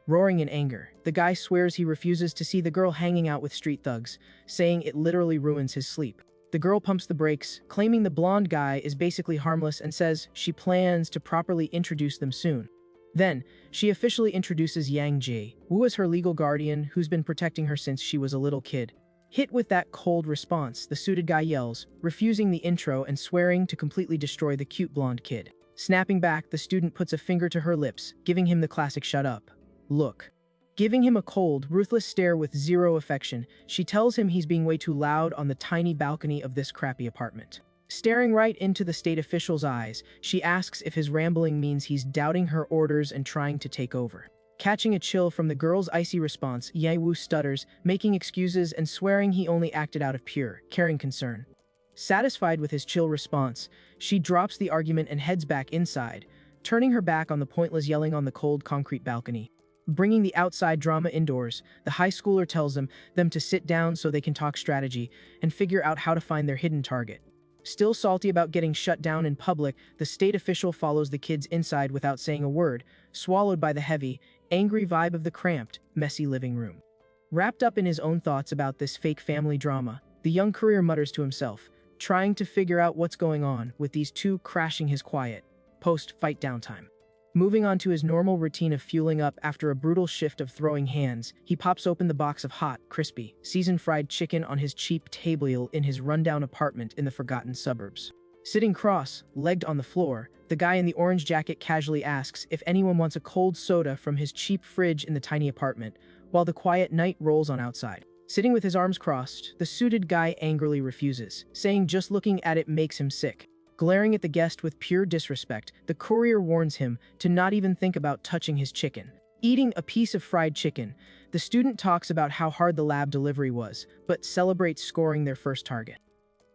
Roaring in anger, the guy swears he refuses to see the girl hanging out with street thugs, saying it literally ruins his sleep. The girl pumps the brakes, claiming the blonde guy is basically harmless and says she plans to properly introduce them soon. Then, she officially introduces Yang Ji Woo as her legal guardian who's been protecting her since she was a little kid. Hit with that cold response, the suited guy yells, refusing the intro and swearing to completely destroy the cute blonde kid. Snapping back, the student puts a finger to her lips, giving him the classic shut up look. Giving him a cold, ruthless stare with zero affection, she tells him he's being way too loud on the tiny balcony of this crappy apartment. Staring right into the state official's eyes, she asks if his rambling means he's doubting her orders and trying to take over. Catching a chill from the girl's icy response, Ye Woo stutters, making excuses and swearing he only acted out of pure, caring concern. Satisfied with his chill response, she drops the argument and heads back inside, turning her back on the pointless yelling on the cold concrete balcony. Bringing the outside drama indoors, the high schooler tells them to sit down so they can talk strategy and figure out how to find their hidden target. Still salty about getting shut down in public, the state official follows the kids inside without saying a word, swallowed by the heavy, angry vibe of the cramped, messy living room. Wrapped up in his own thoughts about this fake family drama, the young courier mutters to himself, trying to figure out what's going on with these two crashing his quiet, post-fight downtime. Moving on to his normal routine of fueling up after a brutal shift of throwing hands, he pops open the box of hot, crispy, seasoned fried chicken on his cheap table in his rundown apartment in the forgotten suburbs. Sitting cross-legged on the floor, the guy in the orange jacket casually asks if anyone wants a cold soda from his cheap fridge in the tiny apartment, while the quiet night rolls on outside. Sitting with his arms crossed, the suited guy angrily refuses, saying just looking at it makes him sick. Glaring at the guest with pure disrespect, the courier warns him to not even think about touching his chicken. Eating a piece of fried chicken, the student talks about how hard the lab delivery was, but celebrates scoring their first target.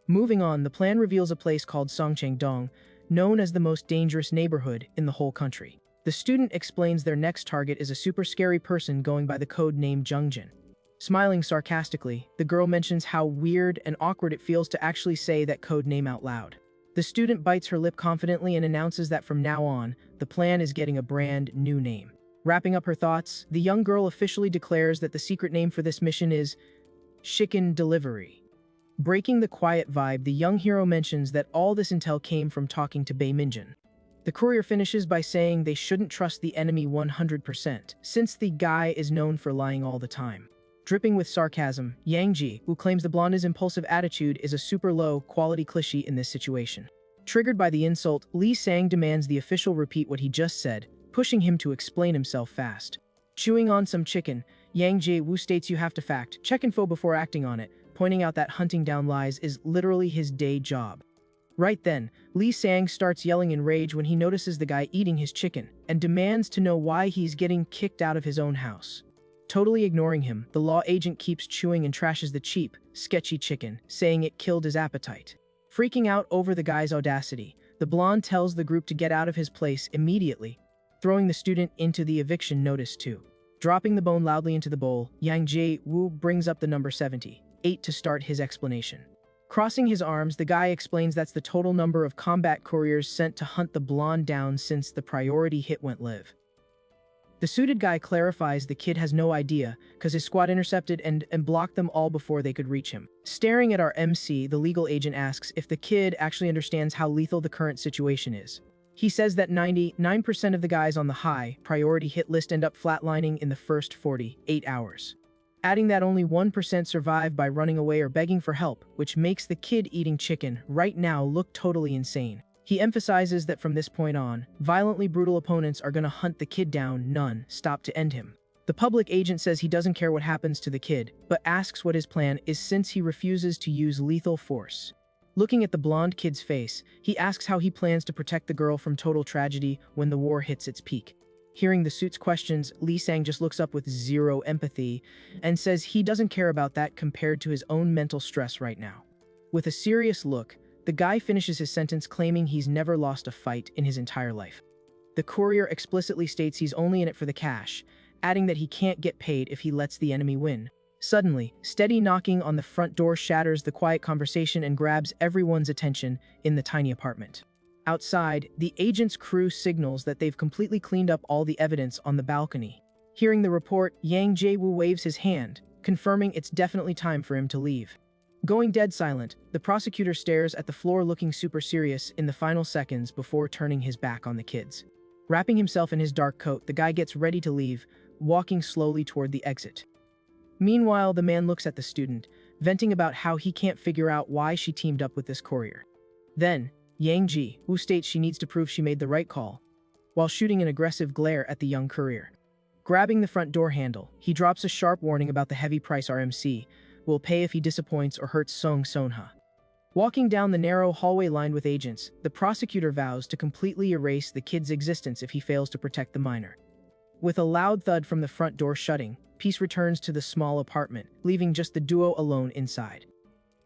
Moving on, the plan reveals a place called Songcheng-dong, known as the most dangerous neighborhood in the whole country. The student explains their next target is a super scary person going by the code name Jungjin. Smiling sarcastically, the girl mentions how weird and awkward it feels to actually say that code name out loud. The student bites her lip confidently and announces that from now on, the plan is getting a brand new name. Wrapping up her thoughts, the young girl officially declares that the secret name for this mission is Chicken Delivery. Breaking the quiet vibe, the young hero mentions that all this intel came from talking to Bae Minjin. The courier finishes by saying they shouldn't trust the enemy 100%, since the guy is known for lying all the time. Dripping with sarcasm, Yang Ji, who claims the blonde's impulsive attitude is a super low-quality cliché in this situation. Triggered by the insult, Lee Sang demands the official repeat what he just said, pushing him to explain himself fast. Chewing on some chicken, Yang Ji Woo states you have to fact-check info before acting on it, pointing out that hunting down lies is literally his day job. Right then, Lee Sang starts yelling in rage when he notices the guy eating his chicken and demands to know why he's getting kicked out of his own house. Totally ignoring him, the law agent keeps chewing and trashes the cheap, sketchy chicken, saying it killed his appetite. Freaking out over the guy's audacity, the blonde tells the group to get out of his place immediately, throwing the student into the eviction notice too. Dropping the bone loudly into the bowl, Yang Jae-woo brings up the number 78 to start his explanation. Crossing his arms, the guy explains that's the total number of combat couriers sent to hunt the blonde down since the priority hit went live. The suited guy clarifies the kid has no idea, because his squad intercepted and blocked them all before they could reach him. Staring at our MC, the legal agent asks if the kid actually understands how lethal the current situation is. He says that 99% of the guys on the high priority hit list end up flatlining in the first 48 hours. Adding that only 1% survive by running away or begging for help, which makes the kid eating chicken right now look totally insane. He emphasizes that from this point on, violently brutal opponents are gonna hunt the kid down non-stop to end him. The public agent says he doesn't care what happens to the kid, but asks what his plan is since he refuses to use lethal force. Looking at the blonde kid's face, he asks how he plans to protect the girl from total tragedy when the war hits its peak. Hearing the suit's questions, Lee Sang just looks up with zero empathy and says he doesn't care about that compared to his own mental stress right now. With a serious look, the guy finishes his sentence claiming he's never lost a fight in his entire life. The courier explicitly states he's only in it for the cash, adding that he can't get paid if he lets the enemy win. Suddenly, steady knocking on the front door shatters the quiet conversation and grabs everyone's attention in the tiny apartment. Outside, the agent's crew signals that they've completely cleaned up all the evidence on the balcony. Hearing the report, Yang Jae-woo waves his hand, confirming it's definitely time for him to leave. Going dead silent, the prosecutor stares at the floor looking super serious in the final seconds before turning his back on the kids. Wrapping himself in his dark coat, the guy gets ready to leave, walking slowly toward the exit. Meanwhile, the man looks at the student, venting about how he can't figure out why she teamed up with this courier. Then, Yang Ji-woo states she needs to prove she made the right call, while shooting an aggressive glare at the young courier. Grabbing the front door handle, he drops a sharp warning about the heavy price RMC will pay if he disappoints or hurts Song Sonha. Walking down the narrow hallway lined with agents, the prosecutor vows to completely erase the kid's existence if he fails to protect the minor. With a loud thud from the front door shutting, peace returns to the small apartment, leaving just the duo alone inside.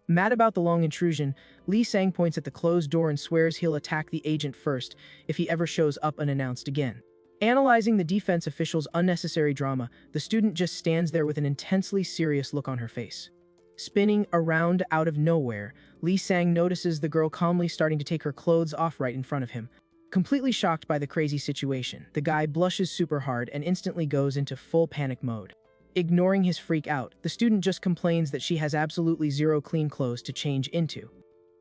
Mad about the long intrusion, Lee Sang points at the closed door and swears he'll attack the agent first if he ever shows up unannounced again. Analyzing the defense official's unnecessary drama, the student just stands there with an intensely serious look on her face. Spinning around out of nowhere, Lee Sang notices the girl calmly starting to take her clothes off right in front of him. Completely shocked by the crazy situation, the guy blushes super hard and instantly goes into full panic mode. Ignoring his freak out, the student just complains that she has absolutely zero clean clothes to change into.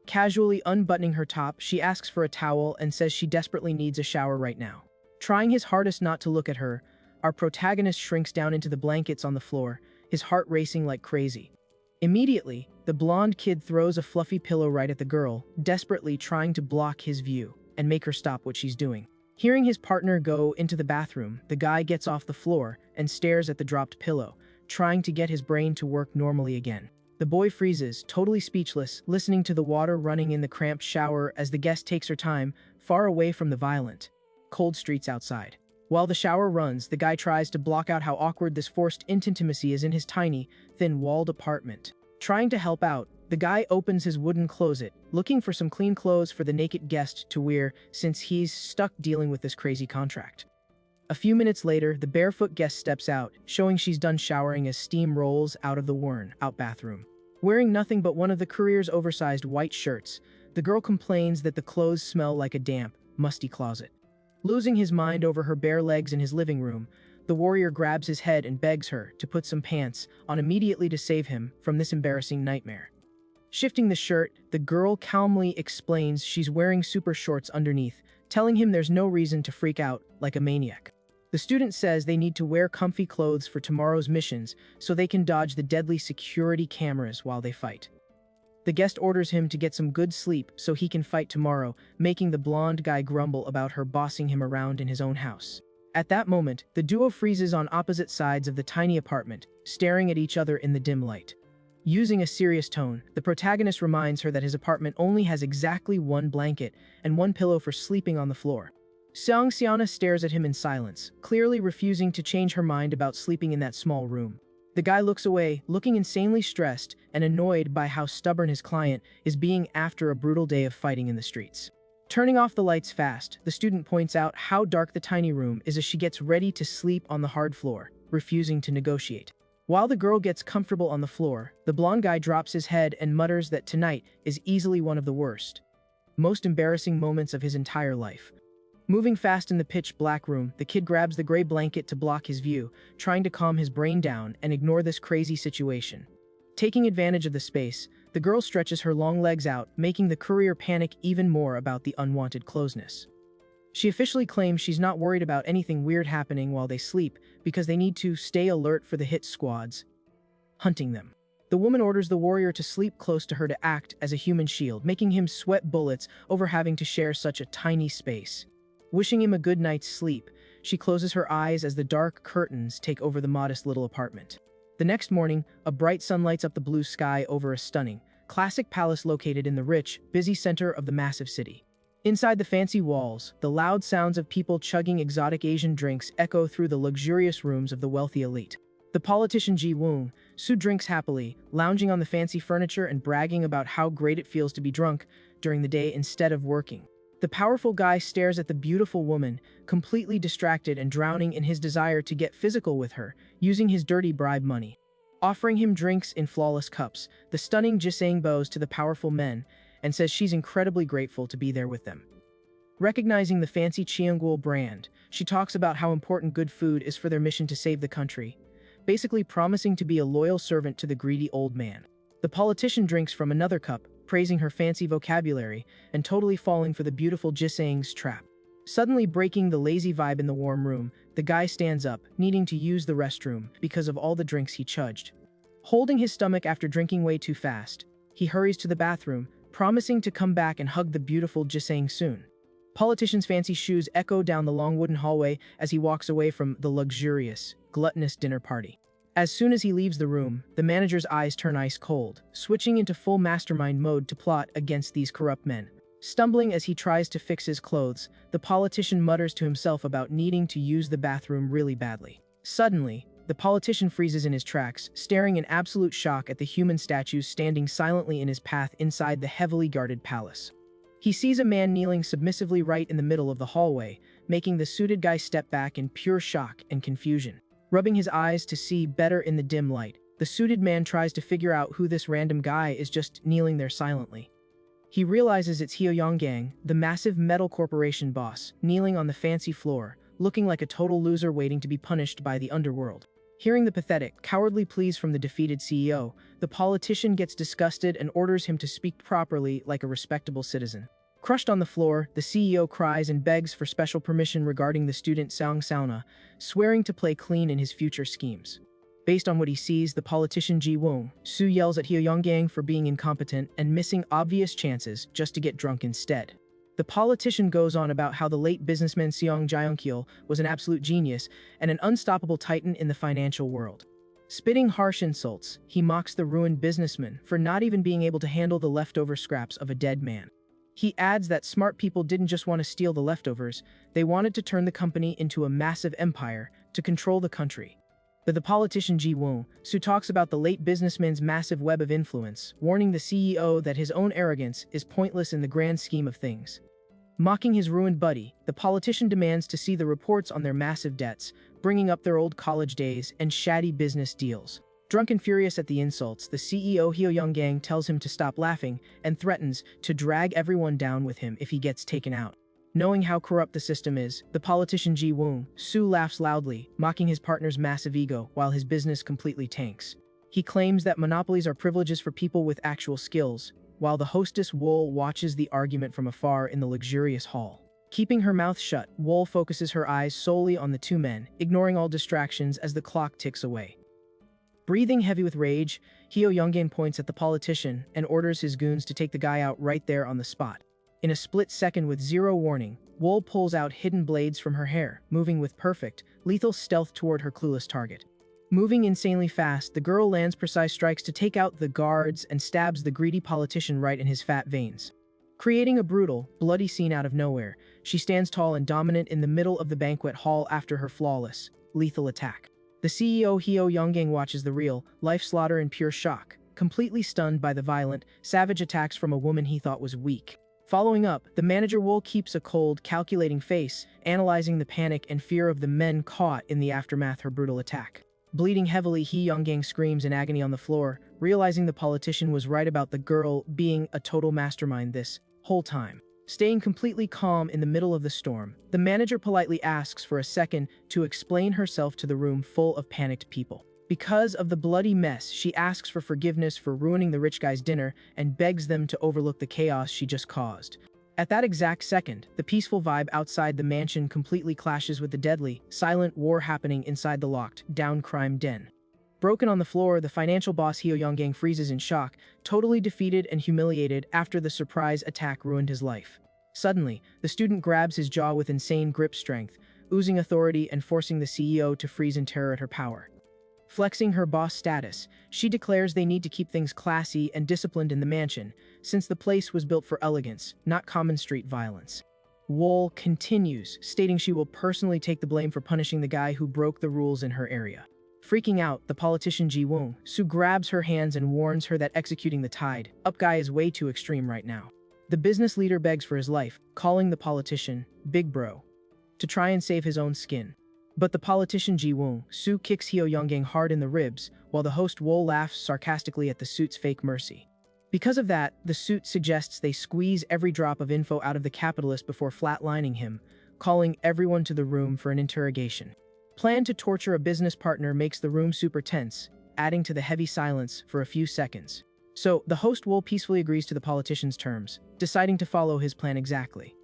Casually unbuttoning her top, she asks for a towel and says she desperately needs a shower right now. Trying his hardest not to look at her, our protagonist shrinks down into the blankets on the floor, his heart racing like crazy. Immediately, the blonde kid throws a fluffy pillow right at the girl, desperately trying to block his view and make her stop what she's doing. Hearing his partner go into the bathroom, the guy gets off the floor and stares at the dropped pillow, trying to get his brain to work normally again. The boy freezes, totally speechless, listening to the water running in the cramped shower as the guest takes her time, far away from the violent, cold streets outside. While the shower runs, the guy tries to block out how awkward this forced intimacy is in his tiny, thin-walled apartment. Trying to help out, the guy opens his wooden closet, looking for some clean clothes for the naked guest to wear since he's stuck dealing with this crazy contract. A few minutes later, the barefoot guest steps out, showing she's done showering as steam rolls out of the worn-out bathroom. Wearing nothing but one of the courier's oversized white shirts, the girl complains that the clothes smell like a damp, musty closet. Losing his mind over her bare legs in his living room, the warrior grabs his head and begs her to put some pants on immediately to save him from this embarrassing nightmare. Shifting the shirt, the girl calmly explains she's wearing super shorts underneath, telling him there's no reason to freak out like a maniac. The student says they need to wear comfy clothes for tomorrow's missions so they can dodge the deadly security cameras while they fight. The guest orders him to get some good sleep so he can fight tomorrow, making the blonde guy grumble about her bossing him around in his own house. At that moment, the duo freezes on opposite sides of the tiny apartment, staring at each other in the dim light. Using a serious tone, the protagonist reminds her that his apartment only has exactly one blanket and one pillow for sleeping on the floor. Seong Seona stares at him in silence, clearly refusing to change her mind about sleeping in that small room. The guy looks away, looking insanely stressed and annoyed by how stubborn his client is being after a brutal day of fighting in the streets. Turning off the lights fast, the student points out how dark the tiny room is as she gets ready to sleep on the hard floor, refusing to negotiate. While the girl gets comfortable on the floor, the blonde guy drops his head and mutters that tonight is easily one of the worst, most embarrassing moments of his entire life. Moving fast in the pitch-black room, the kid grabs the gray blanket to block his view, trying to calm his brain down and ignore this crazy situation. Taking advantage of the space, the girl stretches her long legs out, making the courier panic even more about the unwanted closeness. She officially claims she's not worried about anything weird happening while they sleep because they need to stay alert for the hit squads hunting them. The woman orders the warrior to sleep close to her to act as a human shield, making him sweat bullets over having to share such a tiny space. Wishing him a good night's sleep, she closes her eyes as the dark curtains take over the modest little apartment. The next morning, a bright sun lights up the blue sky over a stunning, classic palace located in the rich, busy center of the massive city. Inside the fancy walls, the loud sounds of people chugging exotic Asian drinks echo through the luxurious rooms of the wealthy elite. The politician Ji Woong Soo drinks happily, lounging on the fancy furniture and bragging about how great it feels to be drunk during the day instead of working. The powerful guy stares at the beautiful woman, completely distracted and drowning in his desire to get physical with her, using his dirty bribe money. Offering him drinks in flawless cups, the stunning Jisang bows to the powerful men and says she's incredibly grateful to be there with them. Recognizing the fancy Cheongwol brand, she talks about how important good food is for their mission to save the country, basically promising to be a loyal servant to the greedy old man. The politician drinks from another cup, praising her fancy vocabulary and totally falling for the beautiful Jisang's trap. Suddenly breaking the lazy vibe in the warm room, the guy stands up, needing to use the restroom because of all the drinks he chugged. Holding his stomach after drinking way too fast, he hurries to the bathroom, promising to come back and hug the beautiful Jisang soon. Politician's fancy shoes echo down the long wooden hallway as he walks away from the luxurious, gluttonous dinner party. As soon as he leaves the room, the manager's eyes turn ice cold, switching into full mastermind mode to plot against these corrupt men. Stumbling as he tries to fix his clothes, the politician mutters to himself about needing to use the bathroom really badly. Suddenly, the politician freezes in his tracks, staring in absolute shock at the human statues standing silently in his path inside the heavily guarded palace. He sees a man kneeling submissively right in the middle of the hallway, making the suited guy step back in pure shock and confusion. Rubbing his eyes to see better in the dim light, the suited man tries to figure out who this random guy is just kneeling there silently. He realizes it's Hyo Yonggang, the massive metal corporation boss, kneeling on the fancy floor, looking like a total loser waiting to be punished by the underworld. Hearing the pathetic, cowardly pleas from the defeated CEO, the politician gets disgusted and orders him to speak properly like a respectable citizen. Crushed on the floor, the CEO cries and begs for special permission regarding the student Seong Seona, swearing to play clean in his future schemes. Based on what he sees, the politician Ji Woong Soo yells at Hyo Yonggang for being incompetent and missing obvious chances just to get drunk instead. The politician goes on about how the late businessman Seong Jae-kyul was an absolute genius and an unstoppable titan in the financial world. Spitting harsh insults, he mocks the ruined businessman for not even being able to handle the leftover scraps of a dead man. He adds that smart people didn't just want to steal the leftovers, they wanted to turn the company into a massive empire to control the country. But the politician Ji Woong Soo talks about the late businessman's massive web of influence, warning the CEO that his own arrogance is pointless in the grand scheme of things. Mocking his ruined buddy, the politician demands to see the reports on their massive debts, bringing up their old college days and shady business deals. Drunk and furious at the insults, the CEO Hyo Yonggang tells him to stop laughing and threatens to drag everyone down with him if he gets taken out. Knowing how corrupt the system is, the politician Ji Woong Soo laughs loudly, mocking his partner's massive ego while his business completely tanks. He claims that monopolies are privileges for people with actual skills, while the hostess Wool watches the argument from afar in the luxurious hall. Keeping her mouth shut, Wool focuses her eyes solely on the two men, ignoring all distractions as the clock ticks away. Breathing heavy with rage, Hyo Yonggang points at the politician and orders his goons to take the guy out right there on the spot. In a split second with zero warning, Wool pulls out hidden blades from her hair, moving with perfect, lethal stealth toward her clueless target. Moving insanely fast, the girl lands precise strikes to take out the guards and stabs the greedy politician right in his fat veins. Creating a brutal, bloody scene out of nowhere, she stands tall and dominant in the middle of the banquet hall after her flawless, lethal attack. The CEO Hyo Young-gang watches the real-life slaughter in pure shock, completely stunned by the violent, savage attacks from a woman he thought was weak. Following up, the manager Wool keeps a cold, calculating face, analyzing the panic and fear of the men caught in the aftermath of her brutal attack. Bleeding heavily, Hee Young-gang screams in agony on the floor, realizing the politician was right about the girl being a total mastermind this whole time. Staying completely calm in the middle of the storm, the manager politely asks for a second to explain herself to the room full of panicked people. Because of the bloody mess, she asks for forgiveness for ruining the rich guy's dinner and begs them to overlook the chaos she just caused. At that exact second, the peaceful vibe outside the mansion completely clashes with the deadly, silent war happening inside the locked-down crime den. Broken on the floor, the financial boss Hyo Young-gang freezes in shock, totally defeated and humiliated after the surprise attack ruined his life. Suddenly, the student grabs his jaw with insane grip strength, oozing authority and forcing the CEO to freeze in terror at her power. Flexing her boss status, she declares they need to keep things classy and disciplined in the mansion, since the place was built for elegance, not common street violence. Wool continues, stating she will personally take the blame for punishing the guy who broke the rules in her area. Freaking out, the politician Ji Woong Soo grabs her hands and warns her that executing the tied-up guy is way too extreme right now. The business leader begs for his life, calling the politician Big Bro, to try and save his own skin. But the politician Ji Woong Soo kicks Hyo Young-gang hard in the ribs, while the host Wool laughs sarcastically at the suit's fake mercy. Because of that, the suit suggests they squeeze every drop of info out of the capitalist before flatlining him, calling everyone to the room for an interrogation. Plan to torture a business partner makes the room super tense, adding to the heavy silence for a few seconds. So, the host Wool peacefully agrees to the politician's terms, deciding to follow his plan exactly.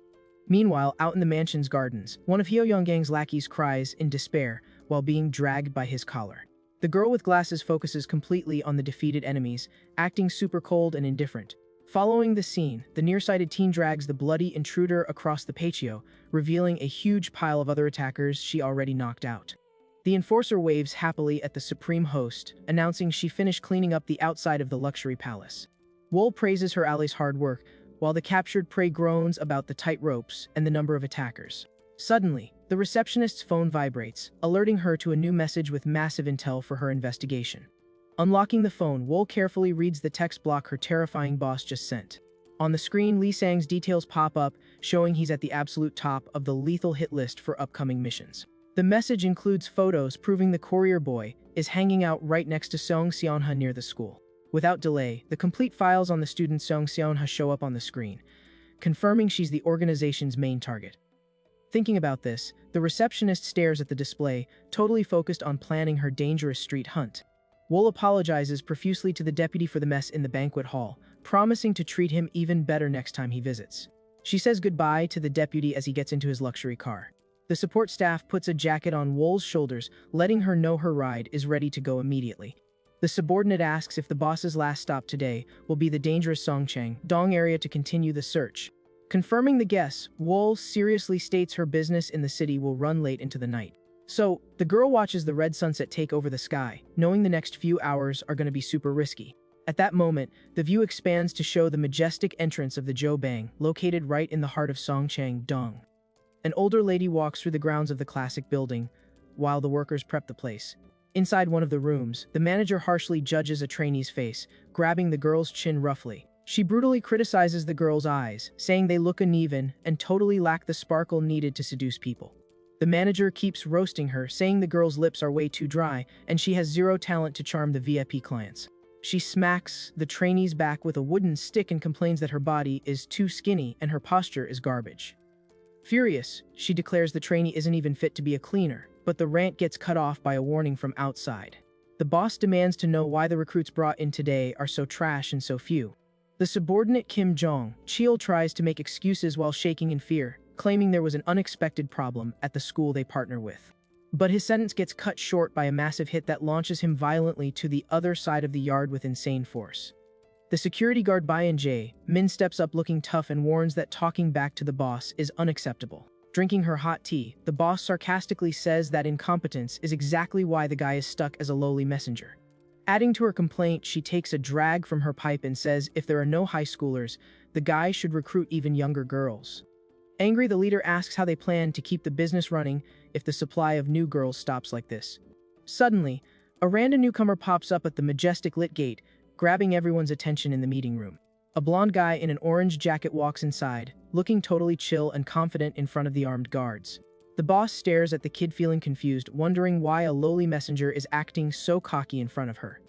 Meanwhile, out in the mansion's gardens, one of Hyo Young-gang's lackeys cries in despair while being dragged by his collar. The girl with glasses focuses completely on the defeated enemies, acting super cold and indifferent. Following the scene, the nearsighted teen drags the bloody intruder across the patio, revealing a huge pile of other attackers she already knocked out. The enforcer waves happily at the supreme host, announcing she finished cleaning up the outside of the luxury palace. Wool praises her ally's hard work, while the captured prey groans about the tight ropes and the number of attackers. Suddenly, the receptionist's phone vibrates, alerting her to a new message with massive intel for her investigation. Unlocking the phone, Wool carefully reads the text block her terrifying boss just sent. On the screen, Lee Sang's details pop up, showing he's at the absolute top of the lethal hit list for upcoming missions. The message includes photos proving the courier boy is hanging out right next to Song Seonha near the school. Without delay, the complete files on the student Song Seonha show up on the screen, confirming she's the organization's main target. Thinking about this, the receptionist stares at the display, totally focused on planning her dangerous street hunt. Wool apologizes profusely to the deputy for the mess in the banquet hall, promising to treat him even better next time he visits. She says goodbye to the deputy as he gets into his luxury car. The support staff puts a jacket on Wool's shoulders, letting her know her ride is ready to go immediately. The subordinate asks if the boss's last stop today will be the dangerous Songchang Dong area to continue the search. Confirming the guess, Wool seriously states her business in the city will run late into the night. So, the girl watches the red sunset take over the sky, knowing the next few hours are going to be super risky. At that moment, the view expands to show the majestic entrance of the Jiubang, located right in the heart of Songchang Dong. An older lady walks through the grounds of the classic building, while the workers prep the place. Inside one of the rooms, the manager harshly judges a trainee's face, grabbing the girl's chin roughly. She brutally criticizes the girl's eyes, saying they look uneven and totally lack the sparkle needed to seduce people. The manager keeps roasting her, saying the girl's lips are way too dry and she has zero talent to charm the VIP clients. She smacks the trainee's back with a wooden stick and complains that her body is too skinny and her posture is garbage. Furious, she declares the trainee isn't even fit to be a cleaner, but the rant gets cut off by a warning from outside. The boss demands to know why the recruits brought in today are so trash and so few. The subordinate Kim Jong-chil tries to make excuses while shaking in fear, claiming there was an unexpected problem at the school they partner with. But his sentence gets cut short by a massive hit that launches him violently to the other side of the yard with insane force. The security guard Bayan Jae Min steps up looking tough and warns that talking back to the boss is unacceptable. Drinking her hot tea, the boss sarcastically says that incompetence is exactly why the guy is stuck as a lowly messenger. Adding to her complaint, she takes a drag from her pipe and says if there are no high schoolers, the guy should recruit even younger girls. Angry, the leader asks how they plan to keep the business running if the supply of new girls stops like this. Suddenly, a random newcomer pops up at the majestic lit gate, grabbing everyone's attention in the meeting room. A blonde guy in an orange jacket walks inside, looking totally chill and confident in front of the armed guards. The boss stares at the kid feeling confused, wondering why a lowly messenger is acting so cocky in front of her.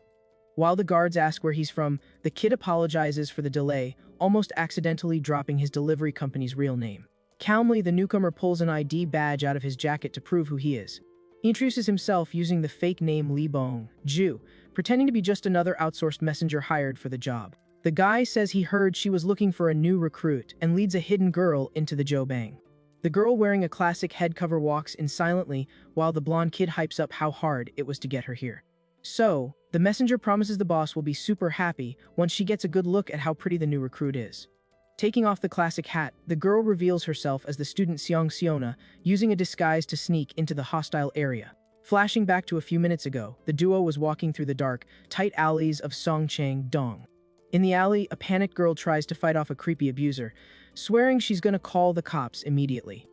While the guards ask where he's from, the kid apologizes for the delay, almost accidentally dropping his delivery company's real name. Calmly, the newcomer pulls an ID badge out of his jacket to prove who he is. He introduces himself using the fake name Li Bong, Ju, pretending to be just another outsourced messenger hired for the job. The guy says he heard she was looking for a new recruit and leads a hidden girl into the Jobang. The girl wearing a classic head cover walks in silently while the blonde kid hypes up how hard it was to get her here. So, the messenger promises the boss will be super happy once she gets a good look at how pretty the new recruit is. Taking off the classic hat, the girl reveals herself as the student Seong Seona, using a disguise to sneak into the hostile area. Flashing back to a few minutes ago, the duo was walking through the dark, tight alleys of Songchang Dong. In the alley, a panicked girl tries to fight off a creepy abuser, swearing she's gonna call the cops immediately.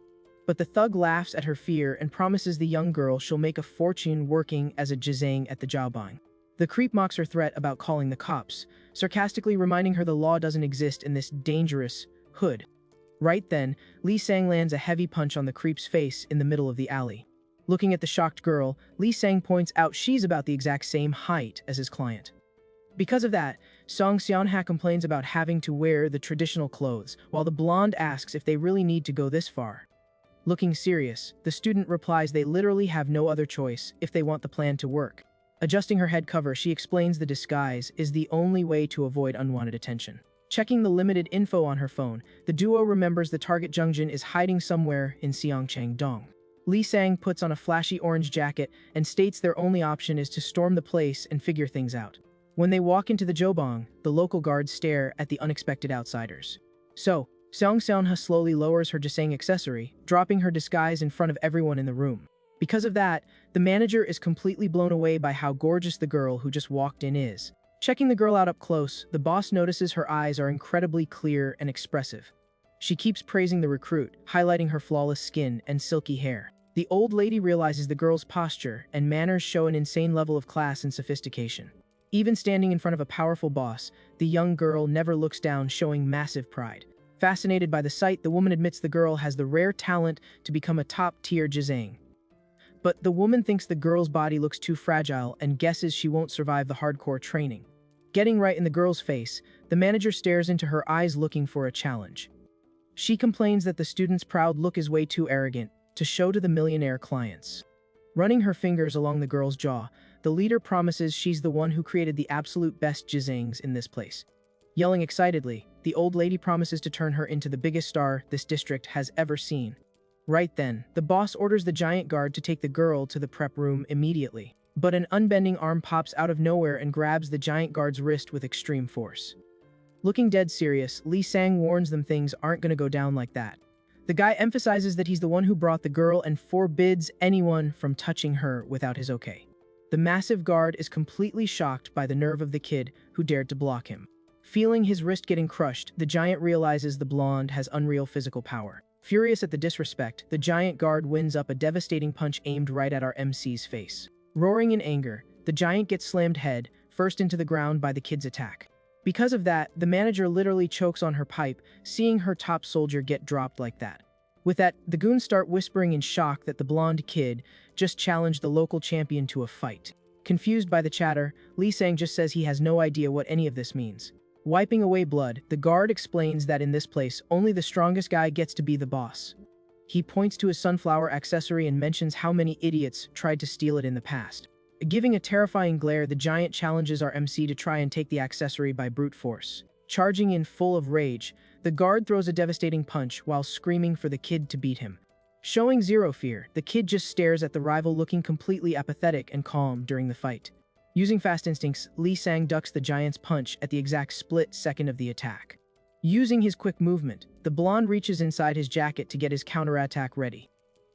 But the thug laughs at her fear and promises the young girl she'll make a fortune working as a jizang at the Jiaobang. The creep mocks her threat about calling the cops, sarcastically reminding her the law doesn't exist in this dangerous hood. Right then, Li Sang lands a heavy punch on the creep's face in the middle of the alley. Looking at the shocked girl, Li Sang points out she's about the exact same height as his client. Because of that, Song Seonha complains about having to wear the traditional clothes, while the blonde asks if they really need to go this far. Looking serious, the student replies they literally have no other choice if they want the plan to work. Adjusting her head cover, she explains the disguise is the only way to avoid unwanted attention. Checking the limited info on her phone, the duo remembers the target Jungjin is hiding somewhere in Seongchang Dong. Li Sang puts on a flashy orange jacket and states their only option is to storm the place and figure things out. When they walk into the Jobang, the local guards stare at the unexpected outsiders. So, Seong Seonha slowly lowers her jisang accessory, dropping her disguise in front of everyone in the room. Because of that, the manager is completely blown away by how gorgeous the girl who just walked in is. Checking the girl out up close, the boss notices her eyes are incredibly clear and expressive. She keeps praising the recruit, highlighting her flawless skin and silky hair. The old lady realizes the girl's posture and manners show an insane level of class and sophistication. Even standing in front of a powerful boss, the young girl never looks down, showing massive pride. Fascinated by the sight, the woman admits the girl has the rare talent to become a top-tier jizang. But the woman thinks the girl's body looks too fragile and guesses she won't survive the hardcore training. Getting right in the girl's face, the manager stares into her eyes looking for a challenge. She complains that the student's proud look is way too arrogant to show to the millionaire clients. Running her fingers along the girl's jaw, the leader promises she's the one who created the absolute best jizangs in this place. Yelling excitedly, the old lady promises to turn her into the biggest star this district has ever seen. Right then, the boss orders the giant guard to take the girl to the prep room immediately. But an unbending arm pops out of nowhere and grabs the giant guard's wrist with extreme force. Looking dead serious, Li Sang warns them things aren't gonna go down like that. The guy emphasizes that he's the one who brought the girl and forbids anyone from touching her without his okay. The massive guard is completely shocked by the nerve of the kid who dared to block him. Feeling his wrist getting crushed, the giant realizes the blonde has unreal physical power. Furious at the disrespect, the giant guard winds up a devastating punch aimed right at our MC's face. Roaring in anger, the giant gets slammed head first into the ground by the kid's attack. Because of that, the manager literally chokes on her pipe, seeing her top soldier get dropped like that. With that, the goons start whispering in shock that the blonde kid just challenged the local champion to a fight. Confused by the chatter, Li Sang just says he has no idea what any of this means. Wiping away blood, the guard explains that in this place, only the strongest guy gets to be the boss. He points to his sunflower accessory and mentions how many idiots tried to steal it in the past. Giving a terrifying glare, the giant challenges our MC to try and take the accessory by brute force. Charging in full of rage, the guard throws a devastating punch while screaming for the kid to beat him. Showing zero fear, the kid just stares at the rival looking completely apathetic and calm during the fight. Using fast instincts, Li Sang ducks the giant's punch at the exact split second of the attack. Using his quick movement, the blonde reaches inside his jacket to get his counterattack ready.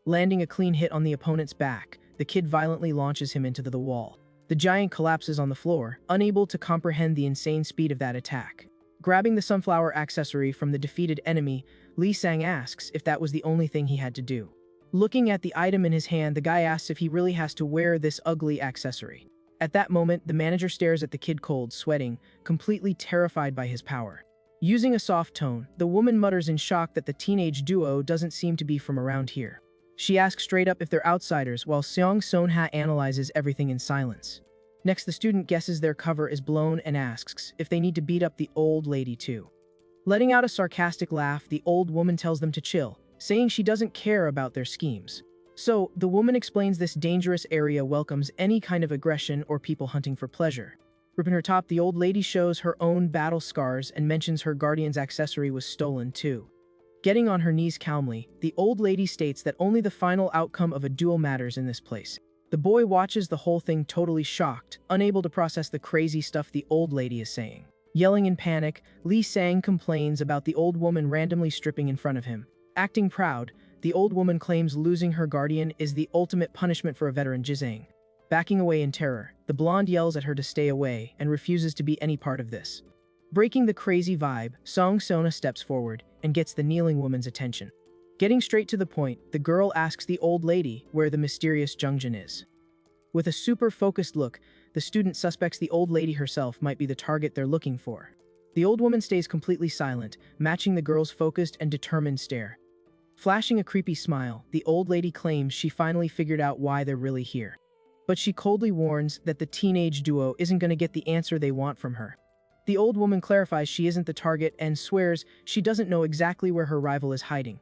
Landing a clean hit on the opponent's back, the kid violently launches him into the wall. The giant collapses on the floor, unable to comprehend the insane speed of that attack. Grabbing the sunflower accessory from the defeated enemy, Lee Sang asks if that was the only thing he had to do. Looking at the item in his hand, the guy asks if he really has to wear this ugly accessory. At that moment, the manager stares at the kid cold, sweating, completely terrified by his power. Using a soft tone, the woman mutters in shock that the teenage duo doesn't seem to be from around here. She asks straight up if they're outsiders, while Seong Seon-ha analyzes everything in silence. Next, the student guesses their cover is blown and asks if they need to beat up the old lady too. Letting out a sarcastic laugh, the old woman tells them to chill, saying she doesn't care about their schemes. So, the woman explains this dangerous area welcomes any kind of aggression or people hunting for pleasure. Ripping her top, the old lady shows her own battle scars and mentions her guardian's accessory was stolen too. Getting on her knees calmly, the old lady states that only the final outcome of a duel matters in this place. The boy watches the whole thing totally shocked, unable to process the crazy stuff the old lady is saying. Yelling in panic, Lee Sang complains about the old woman randomly stripping in front of him. Acting proud, the old woman claims losing her guardian is the ultimate punishment for a veteran Jizang. Backing away in terror, the blonde yells at her to stay away and refuses to be any part of this. Breaking the crazy vibe, Song Sona steps forward and gets the kneeling woman's attention. Getting straight to the point, the girl asks the old lady where the mysterious Jungjin is. With a super focused look, the student suspects the old lady herself might be the target they're looking for. The old woman stays completely silent, matching the girl's focused and determined stare. Flashing a creepy smile, the old lady claims she finally figured out why they're really here. But she coldly warns that the teenage duo isn't going to get the answer they want from her. The old woman clarifies she isn't the target and swears she doesn't know exactly where her rival is hiding.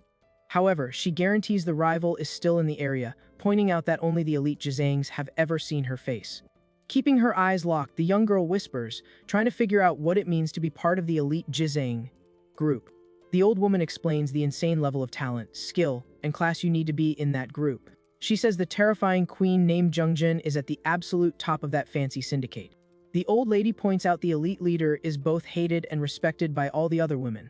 However, she guarantees the rival is still in the area, pointing out that only the elite Jizangs have ever seen her face. Keeping her eyes locked, the young girl whispers, trying to figure out what it means to be part of the elite Jizang group. The old woman explains the insane level of talent, skill, and class you need to be in that group. She says the terrifying queen named Jungjin is at the absolute top of that fancy syndicate. The old lady points out the elite leader is both hated and respected by all the other women.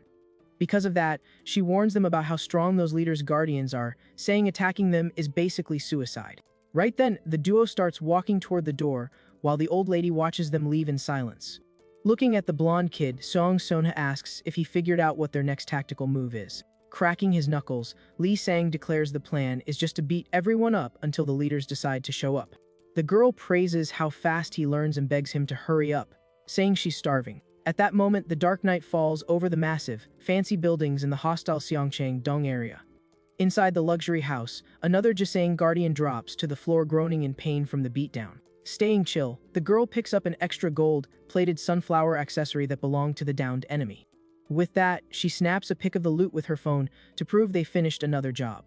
Because of that, she warns them about how strong those leaders' guardians are, saying attacking them is basically suicide. Right then, the duo starts walking toward the door, while the old lady watches them leave in silence. Looking at the blonde kid, Song Seon-ha asks if he figured out what their next tactical move is. Cracking his knuckles, Lee Sang declares the plan is just to beat everyone up until the leaders decide to show up. The girl praises how fast he learns and begs him to hurry up, saying she's starving. At that moment, the dark night falls over the massive, fancy buildings in the hostile Xiangchang-dong area. Inside the luxury house, another Jisang guardian drops to the floor groaning in pain from the beatdown. Staying chill, the girl picks up an extra gold-plated sunflower accessory that belonged to the downed enemy. With that, she snaps a pic of the loot with her phone to prove they finished another job.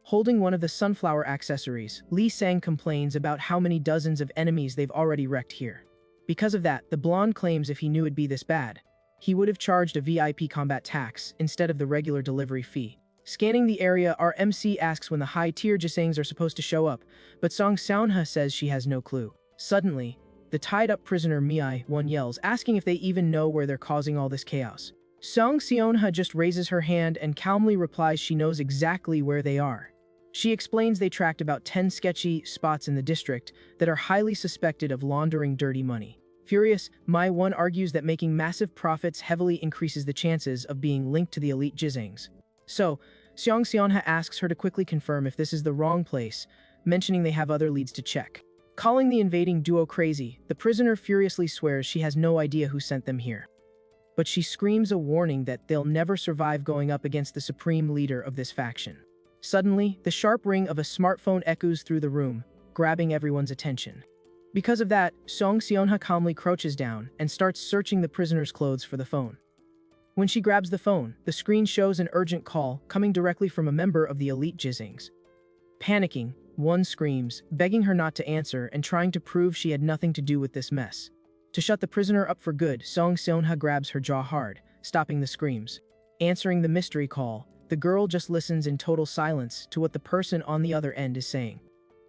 Holding one of the sunflower accessories, Lee Sang complains about how many dozens of enemies they've already wrecked here. Because of that, the blonde claims if he knew it'd be this bad, he would have charged a VIP combat tax instead of the regular delivery fee. Scanning the area, our MC asks when the high-tier Jisangs are supposed to show up, but Song Seon-ha says she has no clue. Suddenly, the tied-up prisoner Mi-1 yells, asking if they even know where they're causing all this chaos. Song Seon-ha just raises her hand and calmly replies she knows exactly where they are. She explains they tracked about 10 sketchy spots in the district that are highly suspected of laundering dirty money. Furious, Mi-1 argues that making massive profits heavily increases the chances of being linked to the elite Jizangs. So, Song Seon-ha asks her to quickly confirm if this is the wrong place, mentioning they have other leads to check. Calling the invading duo crazy, the prisoner furiously swears she has no idea who sent them here. But she screams a warning that they'll never survive going up against the supreme leader of this faction. Suddenly, the sharp ring of a smartphone echoes through the room, grabbing everyone's attention. Because of that, Song Seon-ha calmly crouches down and starts searching the prisoner's clothes for the phone. When she grabs the phone, the screen shows an urgent call coming directly from a member of the elite Jizangs. Panicking, one screams, begging her not to answer and trying to prove she had nothing to do with this mess. To shut the prisoner up for good, Song Seon-ha grabs her jaw hard, stopping the screams. Answering the mystery call, the girl just listens in total silence to what the person on the other end is saying.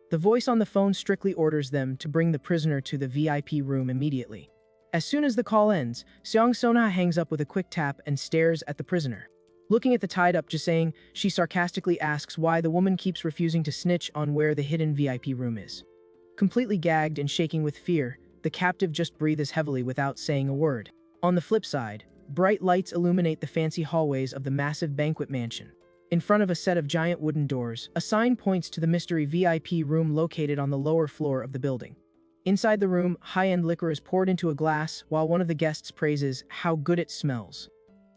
The voice on the phone strictly orders them to bring the prisoner to the VIP room immediately. As soon as the call ends, Seong Sona hangs up with a quick tap and stares at the prisoner. Looking at the tied-up Jisang, she sarcastically asks why the woman keeps refusing to snitch on where the hidden VIP room is. Completely gagged and shaking with fear, the captive just breathes heavily without saying a word. On the flip side, bright lights illuminate the fancy hallways of the massive banquet mansion. In front of a set of giant wooden doors, a sign points to the mystery VIP room located on the lower floor of the building. Inside the room, high-end liquor is poured into a glass while one of the guests praises how good it smells.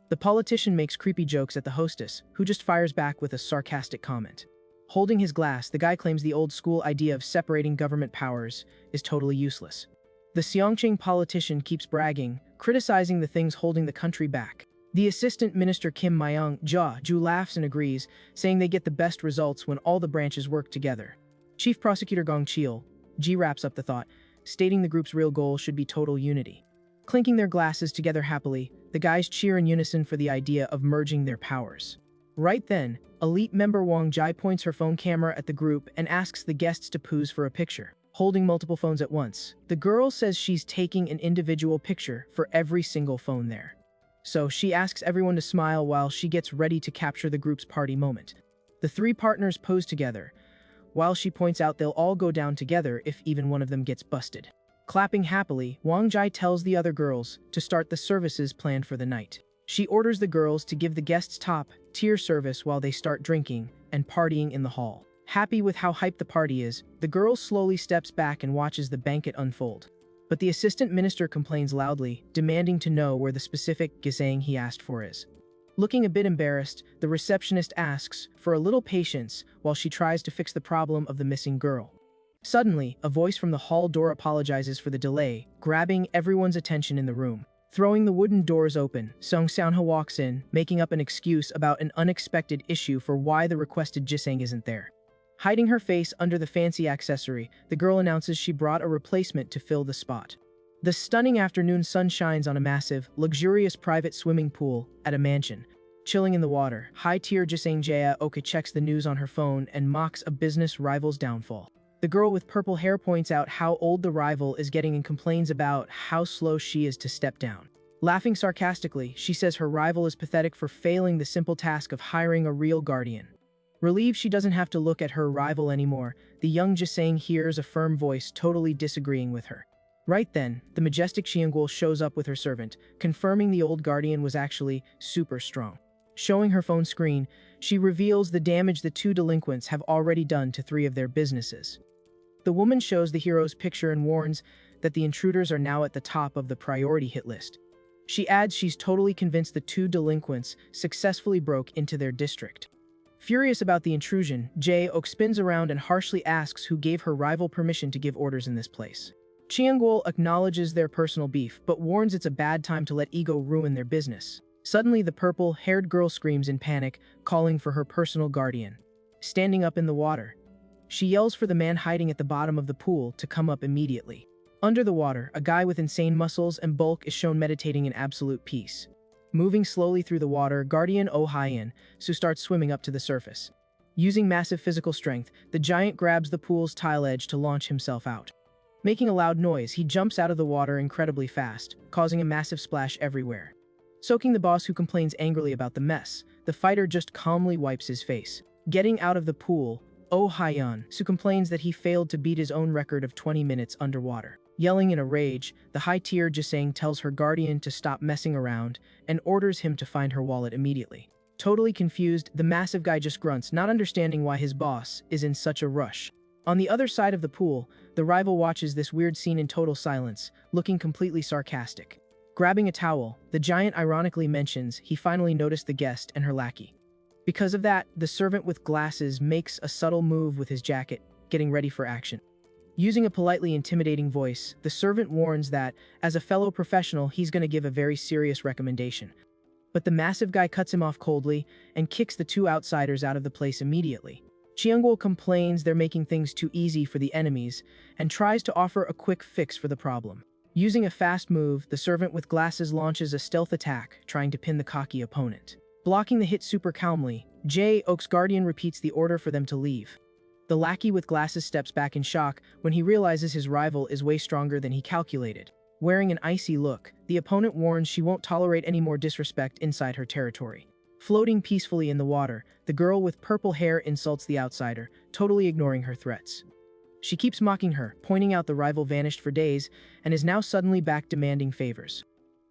The politician makes creepy jokes at the hostess, who just fires back with a sarcastic comment. Holding his glass, the guy claims the old-school idea of separating government powers is totally useless. The Seongching politician keeps bragging, criticizing the things holding the country back. The assistant minister Kim Myung-ju laughs and agrees, saying they get the best results when all the branches work together. Chief Prosecutor Gong Cheol-ji wraps up the thought, stating the group's real goal should be total unity. Clinking their glasses together happily, the guys cheer in unison for the idea of merging their powers. Right then, elite member Wang Jai points her phone camera at the group and asks the guests to pose for a picture. Holding multiple phones at once, the girl says she's taking an individual picture for every single phone there. So she asks everyone to smile while she gets ready to capture the group's party moment. The three partners pose together, while she points out they'll all go down together if even one of them gets busted. Clapping happily, Wang Jai tells the other girls to start the services planned for the night. She orders the girls to give the guests top-tier service while they start drinking and partying in the hall. Happy with how hyped the party is, the girl slowly steps back and watches the banquet unfold. But the assistant minister complains loudly, demanding to know where the specific gisang he asked for is. Looking a bit embarrassed, the receptionist asks for a little patience while she tries to fix the problem of the missing girl. Suddenly, a voice from the hall door apologizes for the delay, grabbing everyone's attention in the room. Throwing the wooden doors open, Song Seonho walks in, making up an excuse about an unexpected issue for why the requested gisang isn't there. Hiding her face under the fancy accessory, the girl announces she brought a replacement to fill the spot. The stunning afternoon sun shines on a massive, luxurious private swimming pool at a mansion. Chilling in the water, high-tier Jisang Jae-oka checks the news on her phone and mocks a business rival's downfall. The girl with purple hair points out how old the rival is getting and complains about how slow she is to step down. Laughing sarcastically, she says her rival is pathetic for failing the simple task of hiring a real guardian. Relieved she doesn't have to look at her rival anymore, the young Jisang hears a firm voice totally disagreeing with her. Right then, the majestic Xiangguo shows up with her servant, confirming the old guardian was actually super strong. Showing her phone screen, she reveals the damage the two delinquents have already done to 3 of their businesses. The woman shows the hero's picture and warns that the intruders are now at the top of the priority hit list. She adds she's totally convinced the 2 delinquents successfully broke into their district. Furious about the intrusion, Jae-ok spins around and harshly asks who gave her rival permission to give orders in this place. Chiang-gul acknowledges their personal beef, but warns it's a bad time to let ego ruin their business. Suddenly, the purple-haired girl screams in panic, calling for her personal guardian. Standing up in the water, she yells for the man hiding at the bottom of the pool to come up immediately. Under the water, a guy with insane muscles and bulk is shown meditating in absolute peace. Moving slowly through the water, Guardian Oh Hyen-su starts swimming up to the surface. Using massive physical strength, the giant grabs the pool's tile edge to launch himself out. Making a loud noise, he jumps out of the water incredibly fast, causing a massive splash everywhere. Soaking the boss, who complains angrily about the mess, the fighter just calmly wipes his face. Getting out of the pool, Oh Hyen-su complains that he failed to beat his own record of 20 minutes underwater. Yelling in a rage, the high-tier Jisang tells her guardian to stop messing around and orders him to find her wallet immediately. Totally confused, the massive guy just grunts, not understanding why his boss is in such a rush. On the other side of the pool, the rival watches this weird scene in total silence, looking completely sarcastic. Grabbing a towel, the giant ironically mentions he finally noticed the guest and her lackey. Because of that, the servant with glasses makes a subtle move with his jacket, getting ready for action. Using a politely intimidating voice, the servant warns that, as a fellow professional, he's going to give a very serious recommendation. But the massive guy cuts him off coldly and kicks the 2 outsiders out of the place immediately. Chiang-gul complains they're making things too easy for the enemies and tries to offer a quick fix for the problem. Using a fast move, the servant with glasses launches a stealth attack, trying to pin the cocky opponent. Blocking the hit super calmly, Jae-ok's guardian repeats the order for them to leave. The lackey with glasses steps back in shock when he realizes his rival is way stronger than he calculated. Wearing an icy look, the opponent warns she won't tolerate any more disrespect inside her territory. Floating peacefully in the water, the girl with purple hair insults the outsider, totally ignoring her threats. She keeps mocking her, pointing out the rival vanished for days and is now suddenly back demanding favors.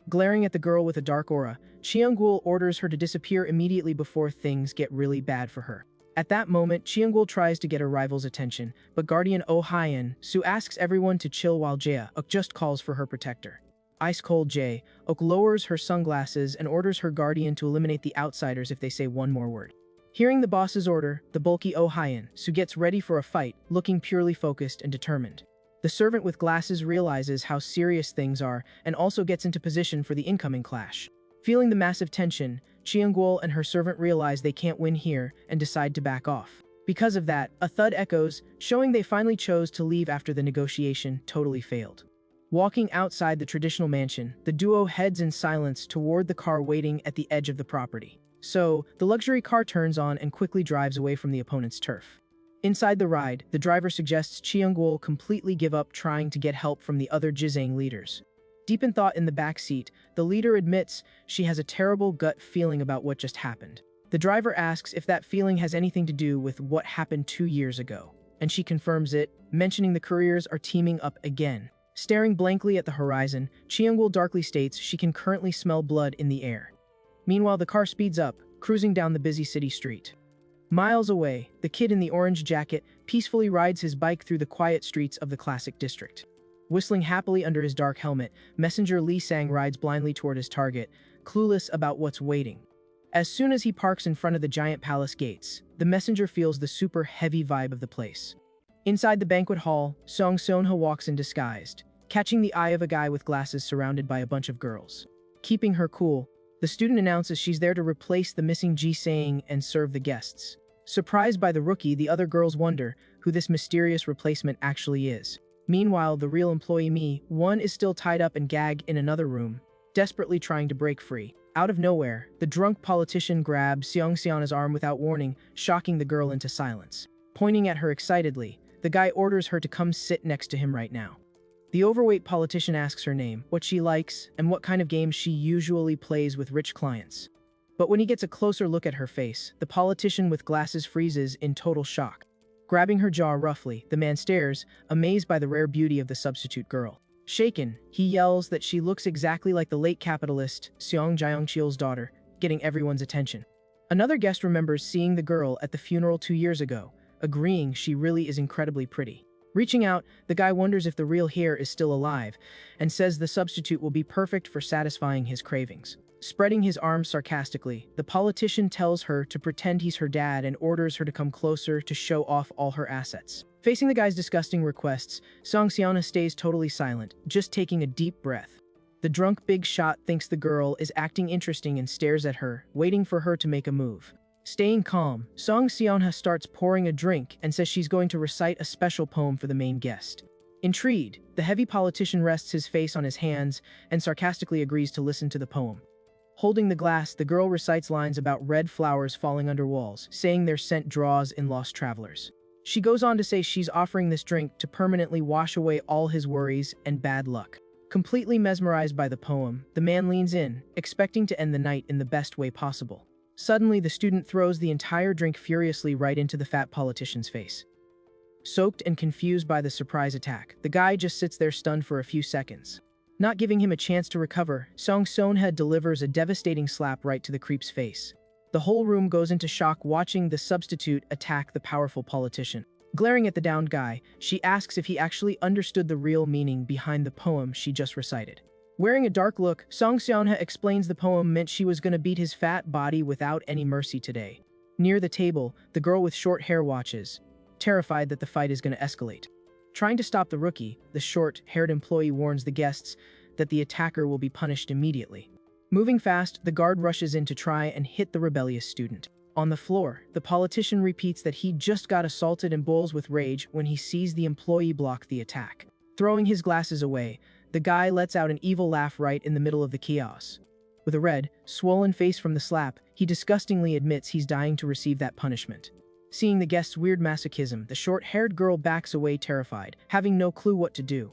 Glaring at the girl with a dark aura, Cheongul orders her to disappear immediately before things get really bad for her. At that moment, Cheongul tries to get her rival's attention, but Guardian Oh Hyen Su asks everyone to chill while Jae-ok just calls for her protector. Ice-cold Jae-ok lowers her sunglasses and orders her guardian to eliminate the outsiders if they say one more word. Hearing the boss's order, the bulky Oh Hyen Su gets ready for a fight, looking purely focused and determined. The servant with glasses realizes how serious things are and also gets into position for the incoming clash. Feeling the massive tension, Cheongul and her servant realize they can't win here and decide to back off. Because of that, a thud echoes, showing they finally chose to leave after the negotiation totally failed. Walking outside the traditional mansion, the duo heads in silence toward the car waiting at the edge of the property. So, the luxury car turns on and quickly drives away from the opponent's turf. Inside the ride, the driver suggests Cheongul completely give up trying to get help from the other Jizang leaders. Deep in thought in the back seat, the leader admits she has a terrible gut feeling about what just happened. The driver asks if that feeling has anything to do with what happened 2 years ago, and she confirms it, mentioning the couriers are teaming up again. Staring blankly at the horizon, Cheongul darkly states she can currently smell blood in the air. Meanwhile, the car speeds up, cruising down the busy city street. Miles away, the kid in the orange jacket peacefully rides his bike through the quiet streets of the classic district. Whistling happily under his dark helmet, Messenger Lee Sang rides blindly toward his target, clueless about what's waiting. As soon as he parks in front of the giant palace gates, the messenger feels the super heavy vibe of the place. Inside the banquet hall, Song Seonha walks in disguised, catching the eye of a guy with glasses surrounded by a bunch of girls. Keeping her cool, the student announces she's there to replace the missing Ji Sang and serve the guests. Surprised by the rookie, the other girls wonder who this mysterious replacement actually is. Meanwhile, the real employee Mi-won is still tied up and gagged in another room, desperately trying to break free. Out of nowhere, the drunk politician grabs Seong Seon's arm without warning, shocking the girl into silence. Pointing at her excitedly, the guy orders her to come sit next to him right now. The overweight politician asks her name, what she likes, and what kind of games she usually plays with rich clients. But when he gets a closer look at her face, the politician with glasses freezes in total shock. Grabbing her jaw roughly, the man stares, amazed by the rare beauty of the substitute girl. Shaken, he yells that she looks exactly like the late capitalist, Seong Jae-chil's daughter, getting everyone's attention. Another guest remembers seeing the girl at the funeral 2 years ago, agreeing she really is incredibly pretty. Reaching out, the guy wonders if the real hair is still alive, and says the substitute will be perfect for satisfying his cravings. Spreading his arms sarcastically, the politician tells her to pretend he's her dad and orders her to come closer to show off all her assets. Facing the guy's disgusting requests, Song Seonha stays totally silent, just taking a deep breath. The drunk big shot thinks the girl is acting interesting and stares at her, waiting for her to make a move. Staying calm, Song Seonha starts pouring a drink and says she's going to recite a special poem for the main guest. Intrigued, the heavy politician rests his face on his hands and sarcastically agrees to listen to the poem. Holding the glass, the girl recites lines about red flowers falling under walls, saying their scent draws in lost travelers. She goes on to say she's offering this drink to permanently wash away all his worries and bad luck. Completely mesmerized by the poem, the man leans in, expecting to end the night in the best way possible. Suddenly, the student throws the entire drink furiously right into the fat politician's face. Soaked and confused by the surprise attack, the guy just sits there stunned for a few seconds. Not giving him a chance to recover, Song Seonha delivers a devastating slap right to the creep's face. The whole room goes into shock watching the substitute attack the powerful politician. Glaring at the downed guy, she asks if he actually understood the real meaning behind the poem she just recited. Wearing a dark look, Song Seonha explains the poem meant she was gonna beat his fat body without any mercy today. Near the table, the girl with short hair watches, terrified that the fight is gonna escalate. Trying to stop the rookie, the short-haired employee warns the guests that the attacker will be punished immediately. Moving fast, the guard rushes in to try and hit the rebellious student. On the floor, the politician repeats that he just got assaulted and boils with rage when he sees the employee block the attack. Throwing his glasses away, the guy lets out an evil laugh right in the middle of the chaos. With a red, swollen face from the slap, he disgustingly admits he's dying to receive that punishment. Seeing the guest's weird masochism, the short-haired girl backs away terrified, having no clue what to do.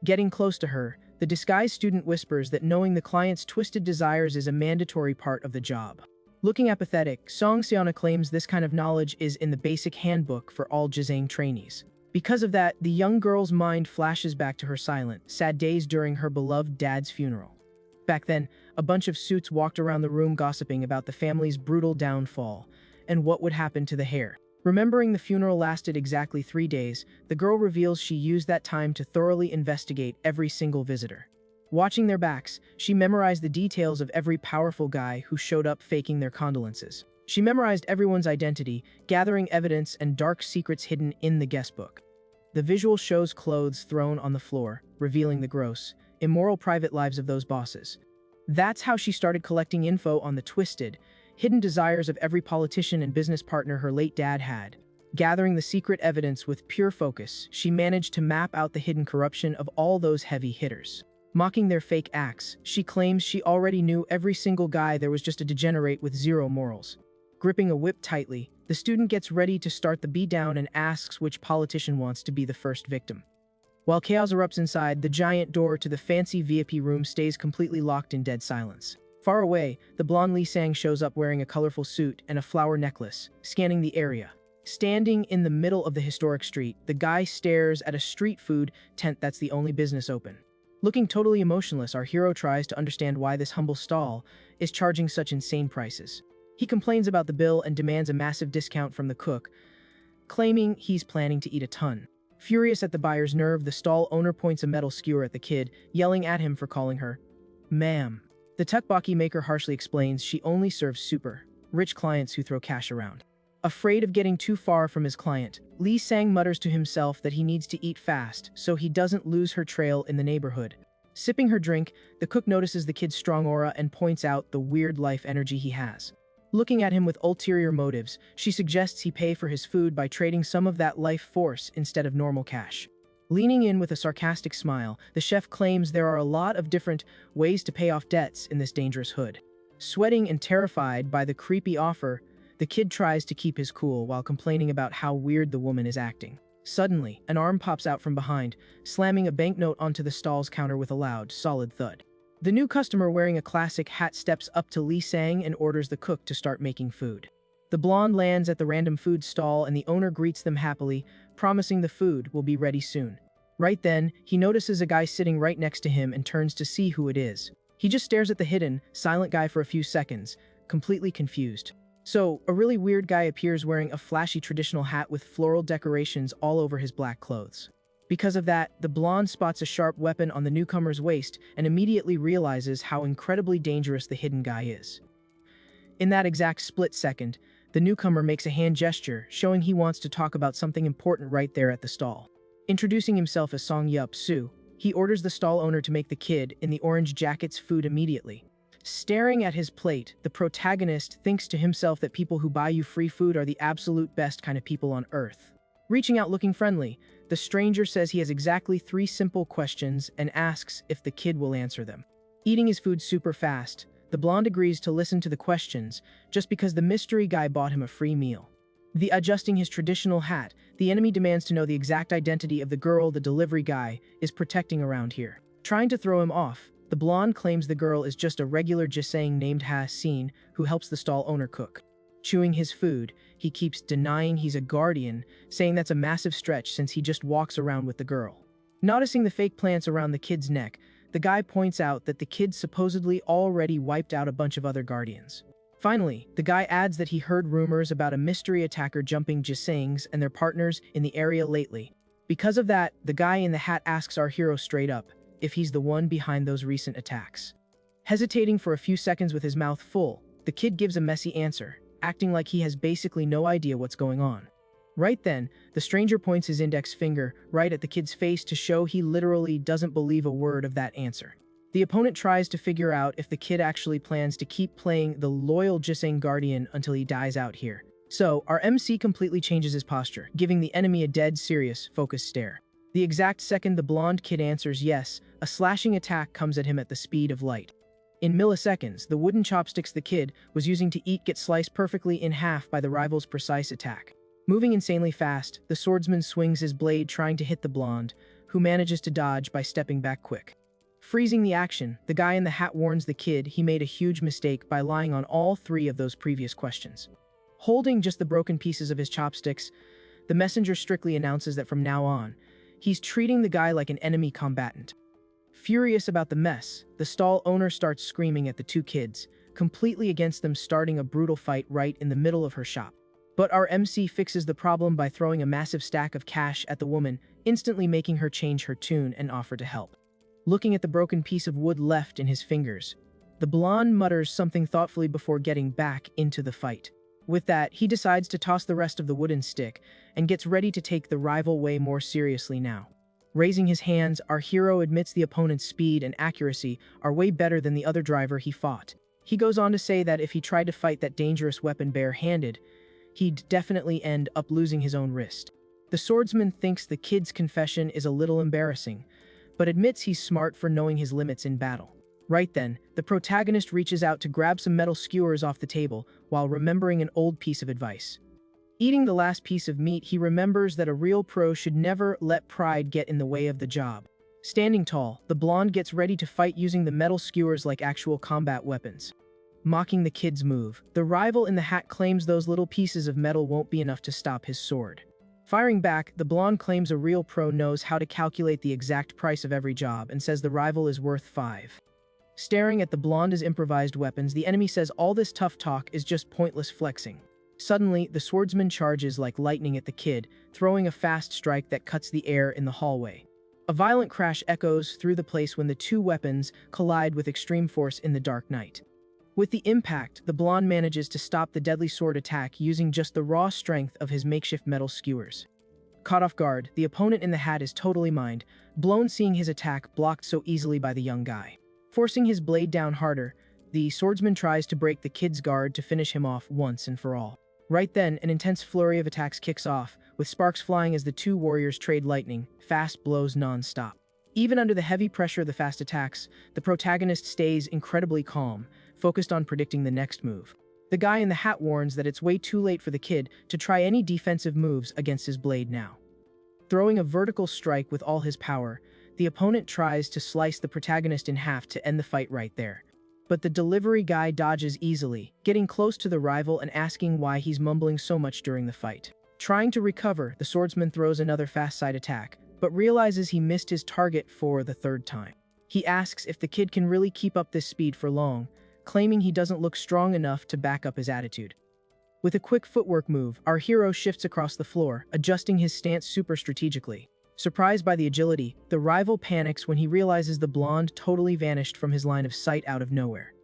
Getting close to her, The disguised student whispers that knowing the client's twisted desires is a mandatory part of the job. Looking apathetic, Song Seona claims this kind of knowledge is in the basic handbook for all Jizang trainees. Because of that, the young girl's mind flashes back to her silent, sad days during her beloved dad's funeral. Back then, a bunch of suits walked around the room gossiping about the family's brutal downfall and what would happen to the heir. Remembering the funeral lasted exactly 3 days, the girl reveals she used that time to thoroughly investigate every single visitor. Watching their backs, she memorized the details of every powerful guy who showed up faking their condolences. She memorized everyone's identity, gathering evidence and dark secrets hidden in the guest book. The visual shows clothes thrown on the floor, revealing the gross, immoral private lives of those bosses. That's how she started collecting info on the twisted, hidden desires of every politician and business partner her late dad had. Gathering the secret evidence with pure focus, she managed to map out the hidden corruption of all those heavy hitters. Mocking their fake acts, she claims she already knew every single guy there was just a degenerate with zero morals. Gripping a whip tightly, the student gets ready to start the beatdown and asks which politician wants to be the first victim. While chaos erupts inside, the giant door to the fancy VIP room stays completely locked in dead silence. Far away, the blonde Lee Sang shows up wearing a colorful suit and a flower necklace, scanning the area. Standing in the middle of the historic street, the guy stares at a street food tent that's the only business open. Looking totally emotionless, our hero tries to understand why this humble stall is charging such insane prices. He complains about the bill and demands a massive discount from the cook, claiming he's planning to eat a ton. Furious at the buyer's nerve, the stall owner points a metal skewer at the kid, yelling at him for calling her ma'am. The tteokbokki maker harshly explains she only serves super rich clients who throw cash around. Afraid of getting too far from his client, Lee Sang mutters to himself that he needs to eat fast so he doesn't lose her trail in the neighborhood. Sipping her drink, the cook notices the kid's strong aura and points out the weird life energy he has. Looking at him with ulterior motives, she suggests he pay for his food by trading some of that life force instead of normal cash. Leaning in with a sarcastic smile, the chef claims there are a lot of different ways to pay off debts in this dangerous hood. Sweating and terrified by the creepy offer, the kid tries to keep his cool while complaining about how weird the woman is acting. Suddenly, an arm pops out from behind, slamming a banknote onto the stall's counter with a loud, solid thud. The new customer wearing a classic hat steps up to Lee Sang and orders the cook to start making food. The blonde lands at the random food stall and the owner greets them happily, promising the food will be ready soon. Right then, he notices a guy sitting right next to him and turns to see who it is. He just stares at the hidden, silent guy for a few seconds, completely confused. So, a really weird guy appears wearing a flashy traditional hat with floral decorations all over his black clothes. Because of that, the blonde spots a sharp weapon on the newcomer's waist and immediately realizes how incredibly dangerous the hidden guy is. In that exact split second, the newcomer makes a hand gesture, showing he wants to talk about something important right there at the stall. Introducing himself as Song Yup Soo, he orders the stall owner to make the kid in the orange jacket's food immediately. Staring at his plate, the protagonist thinks to himself that people who buy you free food are the absolute best kind of people on earth. Reaching out looking friendly, the stranger says he has exactly 3 simple questions and asks if the kid will answer them. Eating his food super fast, the blonde agrees to listen to the questions just because the mystery guy bought him a free meal. Adjusting his traditional hat, the enemy demands to know the exact identity of the girl the delivery guy is protecting around here. Trying to throw him off, the blonde claims the girl is just a regular Jisang named Ha-Sin who helps the stall owner cook. Chewing his food, he keeps denying he's a guardian, saying that's a massive stretch since he just walks around with the girl. Noticing the fake plants around the kid's neck, the guy points out that the kid supposedly already wiped out a bunch of other guardians. Finally, the guy adds that he heard rumors about a mystery attacker jumping Jisangs and their partners in the area lately. Because of that, the guy in the hat asks our hero straight up if he's the one behind those recent attacks. Hesitating for a few seconds with his mouth full, the kid gives a messy answer, acting like he has basically no idea what's going on. Right then, the stranger points his index finger right at the kid's face to show he literally doesn't believe a word of that answer. The opponent tries to figure out if the kid actually plans to keep playing the loyal Jisang guardian until he dies out here. So, our MC completely changes his posture, giving the enemy a dead serious, focused stare. The exact second the blonde kid answers yes, a slashing attack comes at him at the speed of light. In milliseconds, the wooden chopsticks the kid was using to eat get sliced perfectly in half by the rival's precise attack. Moving insanely fast, the swordsman swings his blade trying to hit the blonde, who manages to dodge by stepping back quick. Freezing the action, the guy in the hat warns the kid he made a huge mistake by lying on all three of those previous questions. Holding just the broken pieces of his chopsticks, the messenger strictly announces that from now on, he's treating the guy like an enemy combatant. Furious about the mess, the stall owner starts screaming at the two kids, completely against them, starting a brutal fight right in the middle of her shop. But our MC fixes the problem by throwing a massive stack of cash at the woman, instantly making her change her tune and offer to help. Looking at the broken piece of wood left in his fingers, the blonde mutters something thoughtfully before getting back into the fight. With that, he decides to toss the rest of the wooden stick and gets ready to take the rival way more seriously now. Raising his hands, our hero admits the opponent's speed and accuracy are way better than the other driver he fought. He goes on to say that if he tried to fight that dangerous weapon bare-handed, he'd definitely end up losing his own wrist. The swordsman thinks the kid's confession is a little embarrassing, but admits he's smart for knowing his limits in battle. Right then, the protagonist reaches out to grab some metal skewers off the table while remembering an old piece of advice. Eating the last piece of meat, he remembers that a real pro should never let pride get in the way of the job. Standing tall, the blonde gets ready to fight using the metal skewers like actual combat weapons. Mocking the kid's move, the rival in the hat claims those little pieces of metal won't be enough to stop his sword. Firing back, the blonde claims a real pro knows how to calculate the exact price of every job and says the rival is worth 5. Staring at the blonde's improvised weapons, the enemy says all this tough talk is just pointless flexing. Suddenly, the swordsman charges like lightning at the kid, throwing a fast strike that cuts the air in the hallway. A violent crash echoes through the place when the two weapons collide with extreme force in the dark night. With the impact, the blonde manages to stop the deadly sword attack using just the raw strength of his makeshift metal skewers. Caught off guard, the opponent in the hat is totally mind blown seeing his attack blocked so easily by the young guy. Forcing his blade down harder, the swordsman tries to break the kid's guard to finish him off once and for all. Right then, an intense flurry of attacks kicks off, with sparks flying as the two warriors trade lightning, fast blows non-stop. Even under the heavy pressure of the fast attacks, the protagonist stays incredibly calm, focused on predicting the next move. The guy in the hat warns that it's way too late for the kid to try any defensive moves against his blade now. Throwing a vertical strike with all his power, the opponent tries to slice the protagonist in half to end the fight right there. But the delivery guy dodges easily, getting close to the rival and asking why he's mumbling so much during the fight. Trying to recover, the swordsman throws another fast side attack, but realizes he missed his target for the third time. He asks if the kid can really keep up this speed for long, claiming he doesn't look strong enough to back up his attitude. With a quick footwork move, our hero shifts across the floor, adjusting his stance super strategically. Surprised by the agility, the rival panics when he realizes the blonde totally vanished from his line of sight out of nowhere.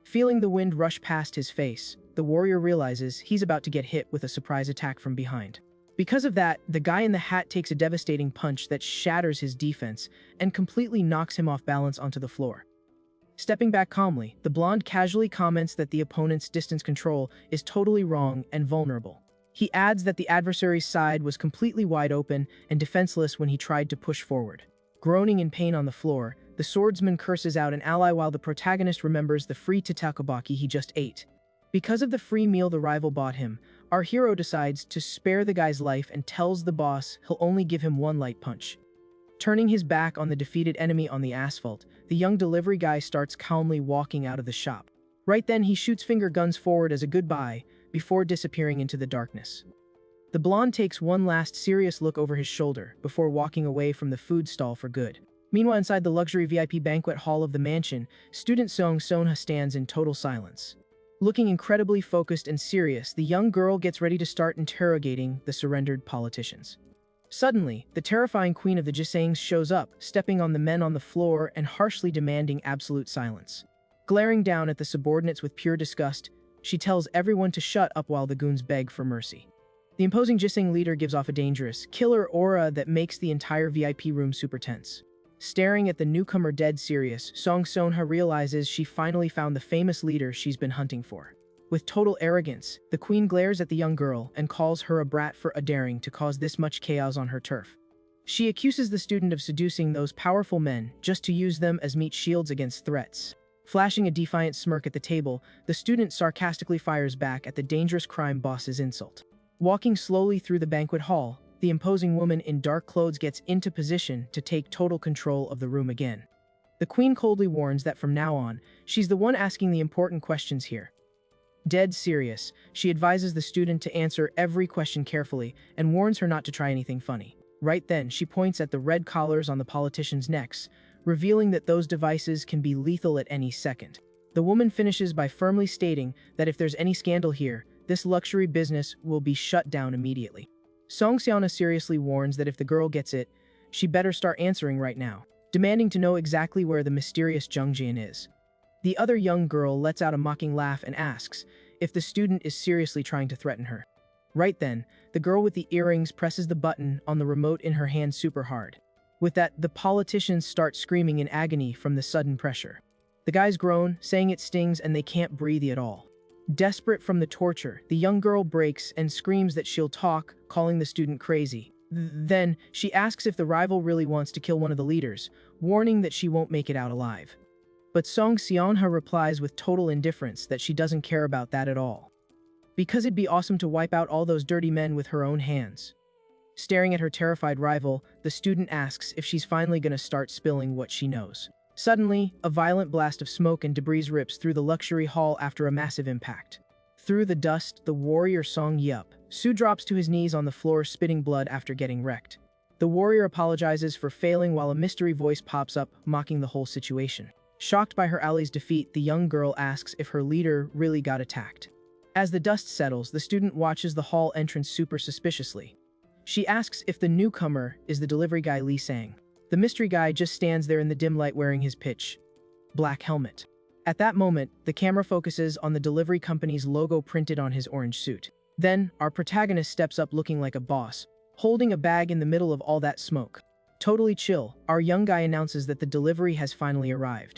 Feeling the wind rush past his face, the warrior realizes he's about to get hit with a surprise attack from behind. Because of that, the guy in the hat takes a devastating punch that shatters his defense and completely knocks him off balance onto the floor. Stepping back calmly, the blonde casually comments that the opponent's distance control is totally wrong and vulnerable. He adds that the adversary's side was completely wide open and defenseless when he tried to push forward. Groaning in pain on the floor, the swordsman curses out an ally while the protagonist remembers the free tatakobaki he just ate. Because of the free meal the rival bought him, our hero decides to spare the guy's life and tells the boss he'll only give him one light punch. Turning his back on the defeated enemy on the asphalt, the young delivery guy starts calmly walking out of the shop. Right then, he shoots finger guns forward as a goodbye before disappearing into the darkness. The blonde takes one last serious look over his shoulder before walking away from the food stall for good. Meanwhile, inside the luxury VIP banquet hall of the mansion, student Song Sonha stands in total silence. Looking incredibly focused and serious, the young girl gets ready to start interrogating the surrendered politicians. Suddenly, the terrifying queen of the Jisangs shows up, stepping on the men on the floor and harshly demanding absolute silence. Glaring down at the subordinates with pure disgust, she tells everyone to shut up while the goons beg for mercy. The imposing Jisang leader gives off a dangerous, killer aura that makes the entire VIP room super tense. Staring at the newcomer dead serious, Song Sonha realizes she finally found the famous leader she's been hunting for. With total arrogance, the queen glares at the young girl and calls her a brat for daring to cause this much chaos on her turf. She accuses the student of seducing those powerful men just to use them as meat shields against threats. Flashing a defiant smirk at the table, the student sarcastically fires back at the dangerous crime boss's insult. Walking slowly through the banquet hall, the imposing woman in dark clothes gets into position to take total control of the room again. The queen coldly warns that from now on, she's the one asking the important questions here. Dead serious, she advises the student to answer every question carefully and warns her not to try anything funny. Right then, she points at the red collars on the politicians' necks, revealing that those devices can be lethal at any second. The woman finishes by firmly stating that if there's any scandal here, this luxury business will be shut down immediately. Song Xiaona seriously warns that if the girl gets it, she better start answering right now, demanding to know exactly where the mysterious Zheng Jian is. The other young girl lets out a mocking laugh and asks if the student is seriously trying to threaten her. Right then, the girl with the earrings presses the button on the remote in her hand super hard. With that, the politicians start screaming in agony from the sudden pressure. The guys groan, saying it stings and they can't breathe at all. Desperate from the torture, the young girl breaks and screams that she'll talk, calling the student crazy. Then, she asks if the rival really wants to kill one of the leaders, warning that she won't make it out alive. But Song Xianha replies with total indifference that she doesn't care about that at all, because it'd be awesome to wipe out all those dirty men with her own hands. Staring at her terrified rival, the student asks if she's finally gonna start spilling what she knows. Suddenly, a violent blast of smoke and debris rips through the luxury hall after a massive impact. Through the dust, the warrior Song Yup Su drops to his knees on the floor, spitting blood after getting wrecked. The warrior apologizes for failing while a mystery voice pops up, mocking the whole situation. Shocked by her ally's defeat, the young girl asks if her leader really got attacked. As the dust settles, the student watches the hall entrance super suspiciously. She asks if the newcomer is the delivery guy Li Sang. The mystery guy just stands there in the dim light wearing his pitch black helmet. At that moment, the camera focuses on the delivery company's logo printed on his orange suit. Then, our protagonist steps up looking like a boss, holding a bag in the middle of all that smoke. Totally chill, our young guy announces that the delivery has finally arrived.